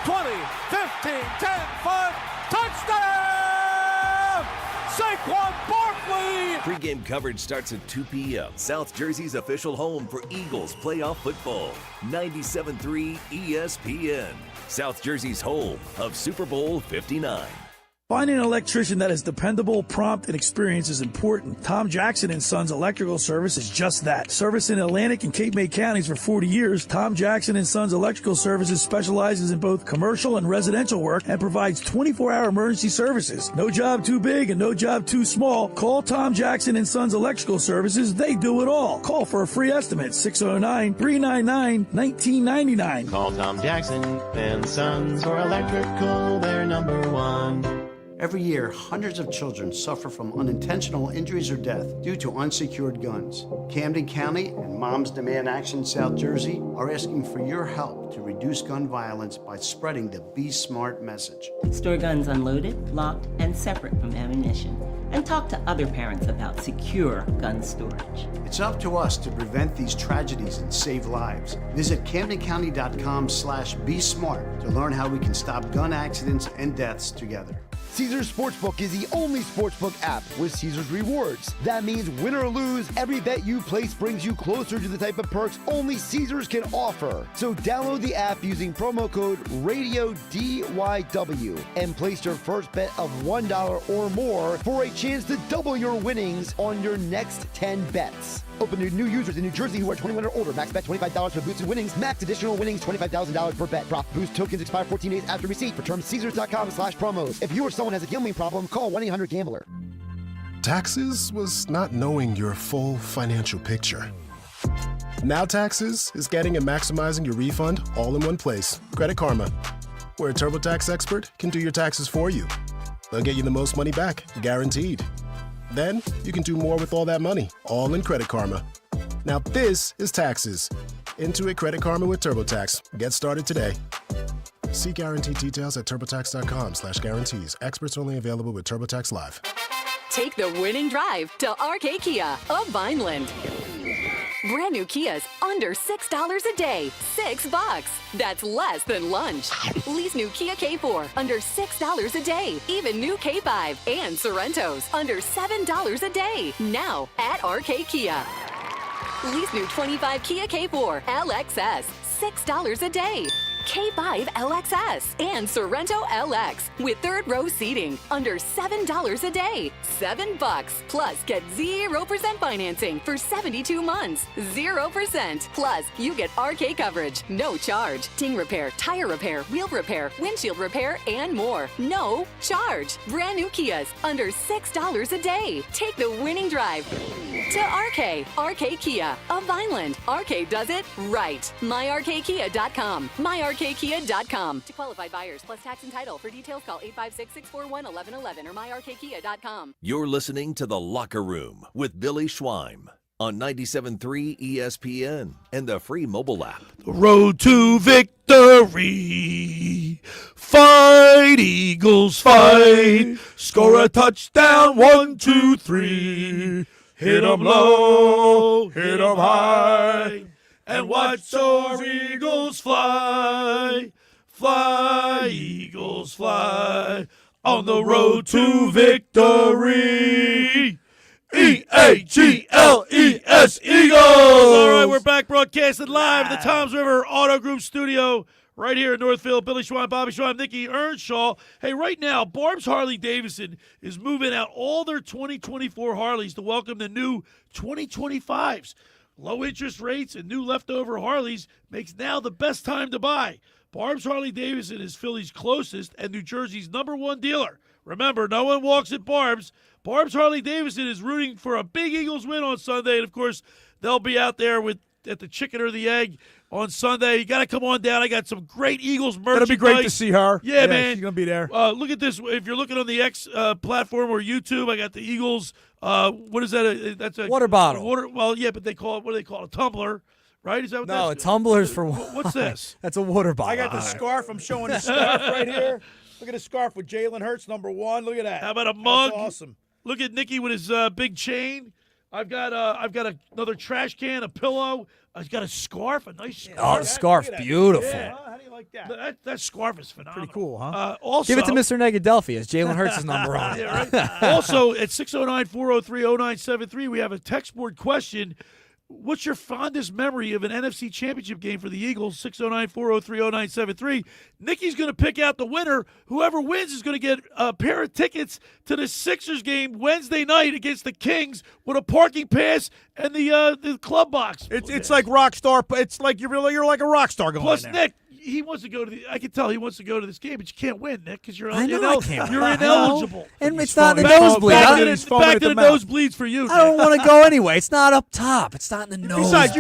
20, 15, 10, 5. Touchdown! Saquon Barkley! Pre-game coverage starts at 2 p.m. South Jersey's official home for Eagles playoff football. 97.3 ESPN. South Jersey's home of Super Bowl 59. Finding an electrician that is dependable, prompt, and experienced is important. Tom Jackson & Sons Electrical Service is just that. Service in Atlantic and Cape May counties for 40 years, Tom Jackson & Sons Electrical Services specializes in both commercial and residential work and provides 24-hour emergency services. No job too big and no job too small. Call Tom Jackson & Sons Electrical Services. They do it all. Call for a free estimate, 609-399-1999. Call Tom Jackson and Sons for electrical, they're number one. Every year, hundreds of children suffer from unintentional injuries or death due to unsecured guns. Camden County and Moms Demand Action South Jersey are asking for your help to reduce gun violence by spreading the Be Smart message. Store guns unloaded, locked, and separate from ammunition. And talk to other parents about secure gun storage. It's up to us to prevent these tragedies and save lives. Visit CamdenCounty.com/BeSmart to learn how we can stop gun accidents and deaths together. Caesars Sportsbook is the only sportsbook app with Caesars Rewards. That means win or lose, every bet you place brings you closer to the type of perks only Caesars can offer. So download the app using promo code RADIODYW and place your first bet of $1 or more for a chance to double your winnings on your next 10 bets. Open to new users in New Jersey who are 21 or older. Max bet $25 for boosted winnings. Max additional winnings $25,000 per bet. Drop boost tokens expire 14 days after receipt. For terms, Caesars.com/promos. If you or someone has a gambling problem, call 1-800-GAMBLER. Taxes was not knowing your full financial picture. Now Taxes is getting and maximizing your refund all in one place. Credit Karma, where a TurboTax expert can do your taxes for you. They'll get you the most money back, guaranteed. Then you can do more with all that money, all in Credit Karma. Now this is Taxes. Intuit Credit Karma with TurboTax. Get started today. See guarantee details at turbotax.com/guarantees. Experts only available with TurboTax Live. Take the winning drive to RK Kia of Vineland. Brand new Kias under $6 a day. $6. That's less than lunch. Lease new Kia K4 under $6 a day. Even new K5 and Sorrentos under $7 a day. Now at RK Kia. Lease new 25 Kia K4 LXS. $6 a day. K5 LXS and Sorrento LX with third row seating under $7 a day. $7. Plus get 0% financing for 72 months. 0%. Plus you get RK coverage, no charge. Ding repair, tire repair, wheel repair, windshield repair, and more. No charge. Brand new Kias under $6 a day. Take the winning drive to RK. RK Kia of Vineland. RK does it right. MyRKKia.com. MyRKKia.com. To qualified buyers plus tax and title. For details, call 856-641-1111 or MyRKKia.com. You're listening to The Locker Room with Billy Schweim on 97.3 ESPN and the free mobile app. The road to victory. Fight, Eagles, fight. Score a touchdown, 1, 2, 3. Hit 'em low, hit 'em high, and watch our Eagles fly. Fly, Eagles, fly, on the road to victory. E-A-G-L-E-S, Eagles! All right, we're back broadcasting live at the Toms River Auto Group studio right here in Northfield. Billy Schweim, Bobby Schweim, Nick Earnshaw. Hey, right now, Barb's Harley-Davidson is moving out all their 2024 Harleys to welcome the new 2025s. Low interest rates and new leftover Harleys makes now the best time to buy. Barb's Harley-Davidson is Philly's closest and New Jersey's #1 dealer. Remember, no one walks at Barb's. Barb's Harley-Davidson is rooting for a big Eagles win on Sunday, and, of course, they'll be out there with at the Chicken or the Egg on Sunday. You got to come on down. I got some great Eagles merchandise. It'll be great to see her. Yeah, man. She's going to be there. Look at this. If you're looking on the X platform or YouTube, I got the Eagles. What is that? That's a water bottle. Well, yeah, but they call it, what do they call it? A tumbler, right? Is that what No, that's? a tumbler's for What's this? That's a water bottle. I got the scarf. I'm showing the scarf right here. Look at the scarf with Jalen Hurts, number 1. Look at that. How about a mug? That's awesome. Look at Nicky with his big chain. I've got another trash can, a pillow. I've got a scarf, a nice scarf. Oh, the scarf's beautiful. Yeah. How do you like that? That scarf is phenomenal. Pretty cool, huh? Also, Give it to Mr. Negadelphia. Jalen Hurts is number 1. Yeah, right? Also, at 609-403-0973, we have a text board question. What's your fondest memory of an NFC Championship game for the Eagles? 609-403-0973. Nicky's going to pick out the winner. Whoever wins is going to get a pair of tickets to the Sixers game Wednesday night against the Kings with a parking pass and the club box. It's like rock star. It's like you're like a rock star going Plus, in there. Nick, he wants to go to the. I can tell he wants to go to this game, but you can't win, Nick, because you're I know I can't. you're ineligible. And it's not in the nosebleed. Back to the nosebleeds for you. I don't want to go anyway. It's not up top. It's not in the nose. Besides,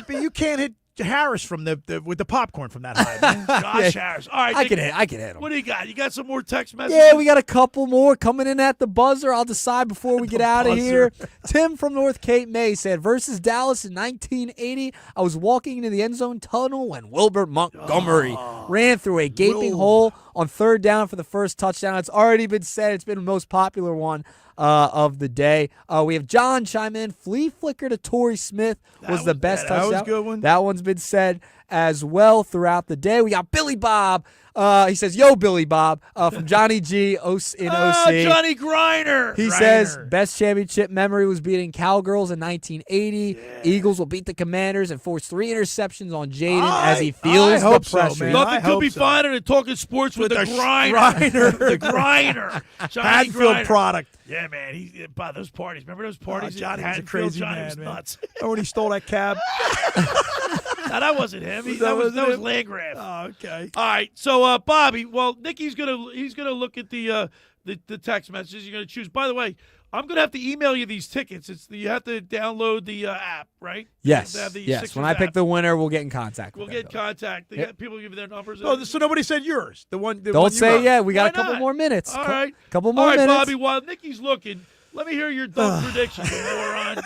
you can't hit Harris from with the popcorn from that high. Man. Josh Harris. All right, I Nick, can hit him. What do you got? You got some more text messages? Yeah, we got a couple more coming in at the buzzer. I'll decide before we get out of here. Tim from North Cape May said, versus Dallas in 1980, I was walking into the end zone tunnel when Wilbert Montgomery ran through a gaping hole on 3rd down for the first touchdown. It's already been said. It's been the most popular one of the day. We have John chime in. Flea flicker to Torrey Smith was the best touchdown. That was a good one. That one's been said as well throughout the day. We got Billy Bob. He says, yo, Billy Bob, from Johnny G in OC. Johnny Griner. He says, best championship memory was beating Cowgirls in 1980. Eagles will beat the Commanders and force 3 interceptions on Jaden as he feels the pressure. Nothing could be finer than talking sports with the Griner. The Griner. Johnny Hadfield Griner. product. Yeah, man. He by those parties. Remember those parties? Johnny was a Hadfield? crazy Johnny man, was man. nuts. Oh, when he stole that cab. No, that wasn't him. That was Landgraf. Oh, okay. All right. So, Bobby, well, Nicky's gonna look at the text messages. You're gonna choose. By the way, I'm gonna have to email you these tickets. You have to download the app, right? Yes. You have to have the Yes. Sixers When I pick app. the winner, we'll get in contact. We'll with get in them. contact. People give you their numbers. Oh, so nobody said yours. The one. Don't say yeah. We got Why a couple not? more minutes. All right. Couple more All right, minutes. Bobby. While Nicky's looking, let me hear your dumb prediction, you moron.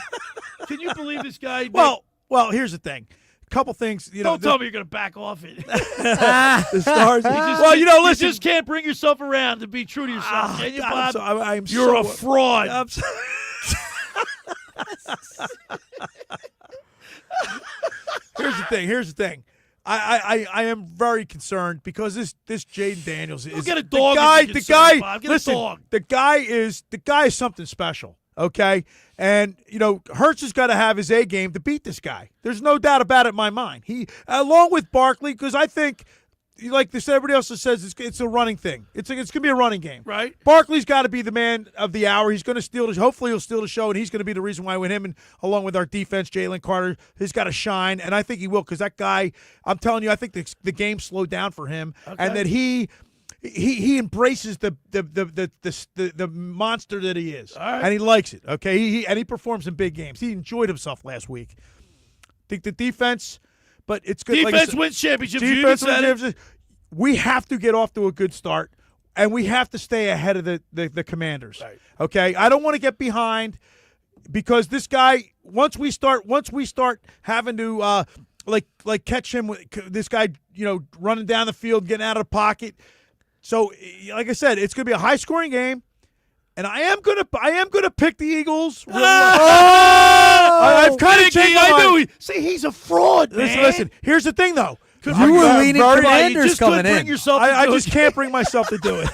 Can you believe this guy? Nick? Well, here's the thing. Couple things, Don't tell me you're going to back off it. The Stars. You listen. just can't bring yourself around to be true to yourself. Can you, Bob? You're a fraud. Here's the thing. I am very concerned because this Jaden Daniels is get a dog. the guy. Bob. Get Listen, a dog. the guy is something special. Okay, and Hurts has got to have his A game to beat this guy. There's no doubt about it in my mind. He, along with Barkley, because I think, like this, everybody else says, it's a running thing. It's going to be a running game. Right. Barkley's got to be the man of the hour. He's going to steal. Hopefully, he'll steal the show, and he's going to be the reason why with him and along with our defense, Jalen Carter, he's got to shine, and I think he will because that guy. I'm telling you, I think the game slowed down for him, and that he embraces the monster that he is, right. and he likes it. Okay, he performs in big games. He enjoyed himself last week. Think the defense, but it's good. Defense wins championships. You Defense even said wins it. championships. We have to get off to a good start, and we have to stay ahead of the Commanders. Right. Okay, I don't want to get behind because this guy. Once we start having to like catch him with this guy, running down the field, getting out of the pocket. So, like I said, it's going to be a high-scoring game, and I am going to pick the Eagles. I've kind of changed my mind. See, he's a fraud, man. Listen. Here's the thing, though. You were leaning Commanders coming in. I just can't bring myself to do it.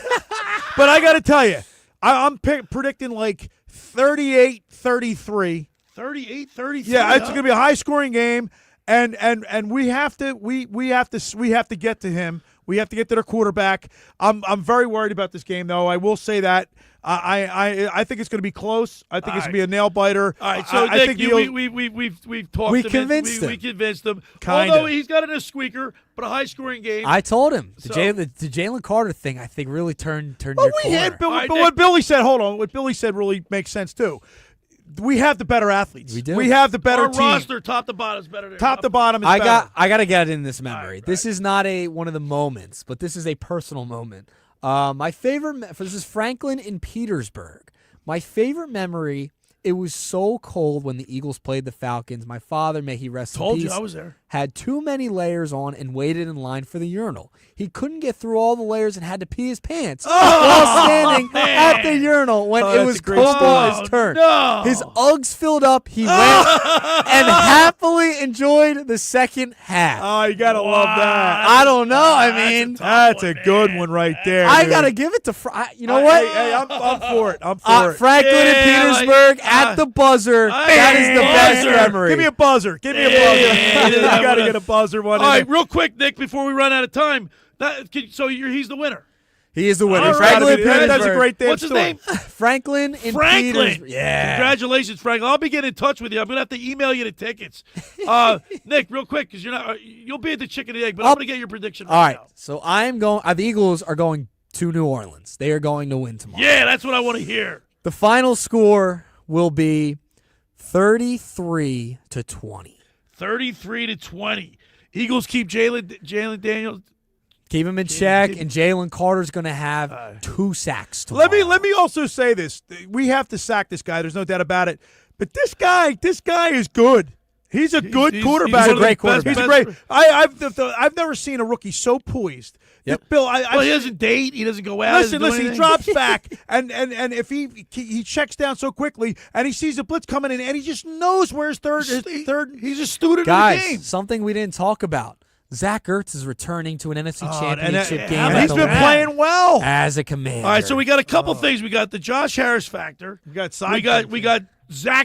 But I got to tell you, I'm predicting like 38-33. 38-33. Yeah, it's going to be a high-scoring game, and we have to get to him. We have to get to their quarterback. I'm very worried about this game, though. I will say that. I think it's going to be close. I think it's going to be a nail biter. All right, so I Nick, think we've talked. We him convinced him. We convinced him. Kinda. Although he's got a squeaker, but a high-scoring game. I told him the So- Jalen Carter thing. I think really turned your we corner. had Bill, All right, but Nick. what Billy said. Hold on, what Billy said really makes sense too. we have the better athletes. We do. We have the better Our team. roster, top to bottom, is better. Top to bottom is better. I got to get in this memory. This is not one of the moments, but this is a personal moment. My favorite, this is Franklin in Petersburg. My favorite memory, it was so cold when the Eagles played the Falcons. My father, may he rest in peace, Told you I was there. Had too many layers on and waited in line for the urinal. He couldn't get through all the layers and had to pee his pants while standing at the urinal when it was cold on his turn. No. His Uggs filled up. He went and happily enjoyed the second half. Oh, you got to love that. I don't know. I mean, that's a good one right there. I dude. got to give it to you know what? Hey, I'm for it. I'm for it. Franklin in Petersburg at the buzzer. That is the best memory. Give me a buzzer. Give me a buzzer. You got to get a buzzer one. All right, real quick, Nick, before we run out of time. He's the winner. He is the winner. Right. Franklin in Petersburg. That's a great damn What's his name? Franklin in Petersburg. Yeah. Congratulations, Franklin. I'll be getting in touch with you. I'm going to have to email you the tickets. Nick, real quick, because you'll be at the chicken and egg, but I'm going to get your prediction All right. now. So I am going. The Eagles are going to New Orleans. They are going to win tomorrow. Yeah, that's what I want to hear. The final score will be 33-20. 33-20. Eagles keep Jalen Daniels. Keep him in check, and Jalen Carter's going to have 2 sacks tomorrow. Let me also say this: we have to sack this guy. There's no doubt about it. But this guy is good. He's a good quarterback. He's a great quarterback. He's a great. I've never seen a rookie so poised. Yep. Bill, he doesn't date. He doesn't go out. Listen. He drops back, and if he checks down so quickly, and he sees the blitz coming in, and he just knows where his third. He's a student Guys, of the game. Something we didn't talk about. Zach Ertz is returning to an NFC Championship game. He's been playing well as a Commander. All right, so we got a couple things. We got the Josh Harris factor. We got Zach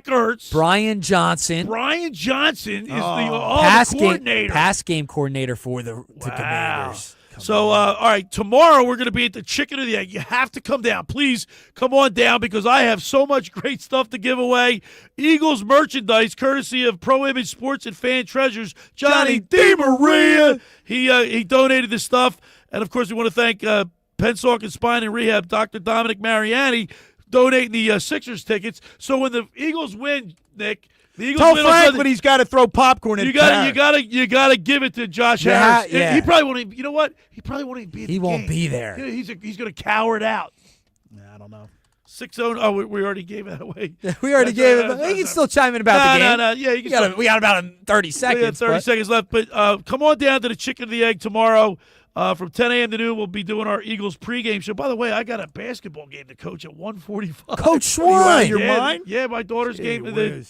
Ertz. Brian Johnson. Brian Johnson is the coordinator. Pass game coordinator for the Commanders. So, all right, tomorrow we're going to be at the Chicken or the Egg. You have to come down. Please come on down because I have so much great stuff to give away. Eagles merchandise, courtesy of Pro Image Sports and Fan Treasures. Johnny DeMaria, he donated this stuff. And, of course, we want to thank Pensacola Spine and Rehab, Dr. Dominic Mariani, donating the Sixers tickets. So when the Eagles win, Nick – Tell Franklin he's got to throw popcorn in. You got to give it to Josh Harris. Yeah. He probably won't even. You know what? He probably won't even be. He won't be there. He's going to cower it out. I don't know. 6-0. Oh, we already gave that away. We already gave it. He can still chime in about the game. No. Yeah, we got about 30 seconds. We got 30 seconds left. But come on down to the Chicken and the Egg tomorrow. From 10 a.m. to noon, we'll be doing our Eagles pregame show. By the way, I got a basketball game to coach at 1:45. Coach Schweim. Your mind? Yeah, my daughter's game.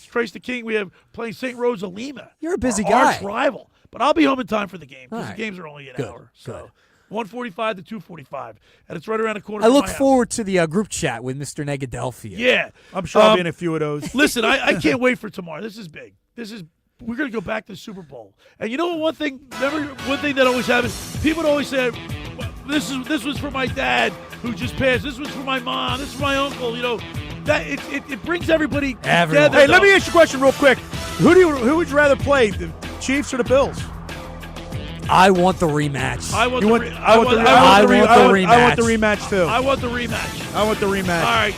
Trace the King. We have playing St. Rosa Lima. You're a busy our guy. Arch rival. But I'll be home in time for the game because right. the games are only an Good. hour. So 1:45 to 2:45. And it's right around the corner. I from look my house. forward to the group chat with Mr. Negadelphia. Yeah. I'm sure I'll be in a few of those. Listen, I can't wait for tomorrow. This is big. We're going to go back to the Super Bowl. And you know what? One thing that always happens, people always say, this was for my dad who just passed. This was for my mom. This is for my uncle. You know, that it brings everybody together. Hey, let me ask you a question real quick. Who would you rather play, the Chiefs or the Bills? I want the rematch. I want the rematch too. I want the rematch. I want the rematch. All right.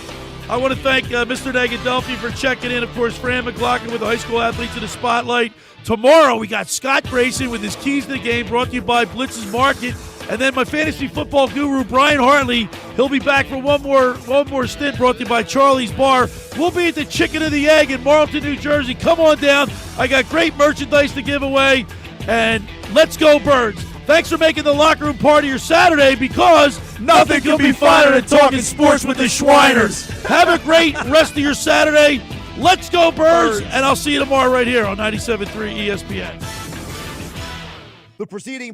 I want to thank Mr. Negadelphian for checking in. Of course, Fran Mclaughlin with the high school athletes in the spotlight. Tomorrow, we got Scott Grayson with his keys to the game, brought to you by Blitz's Market. And then my fantasy football guru, Brian Hartley, he'll be back for one more stint, brought to you by Charlie's Bar. We'll be at the Chicken and the Egg in Marlton, New Jersey. Come on down. I got great merchandise to give away. And let's go, Birds. Thanks for making the locker room part of your Saturday because nothing can be finer than talking sports with the Schweiners. Have a great rest of your Saturday. Let's go, Birds. And I'll see you tomorrow right here on 97.3 ESPN. The preceding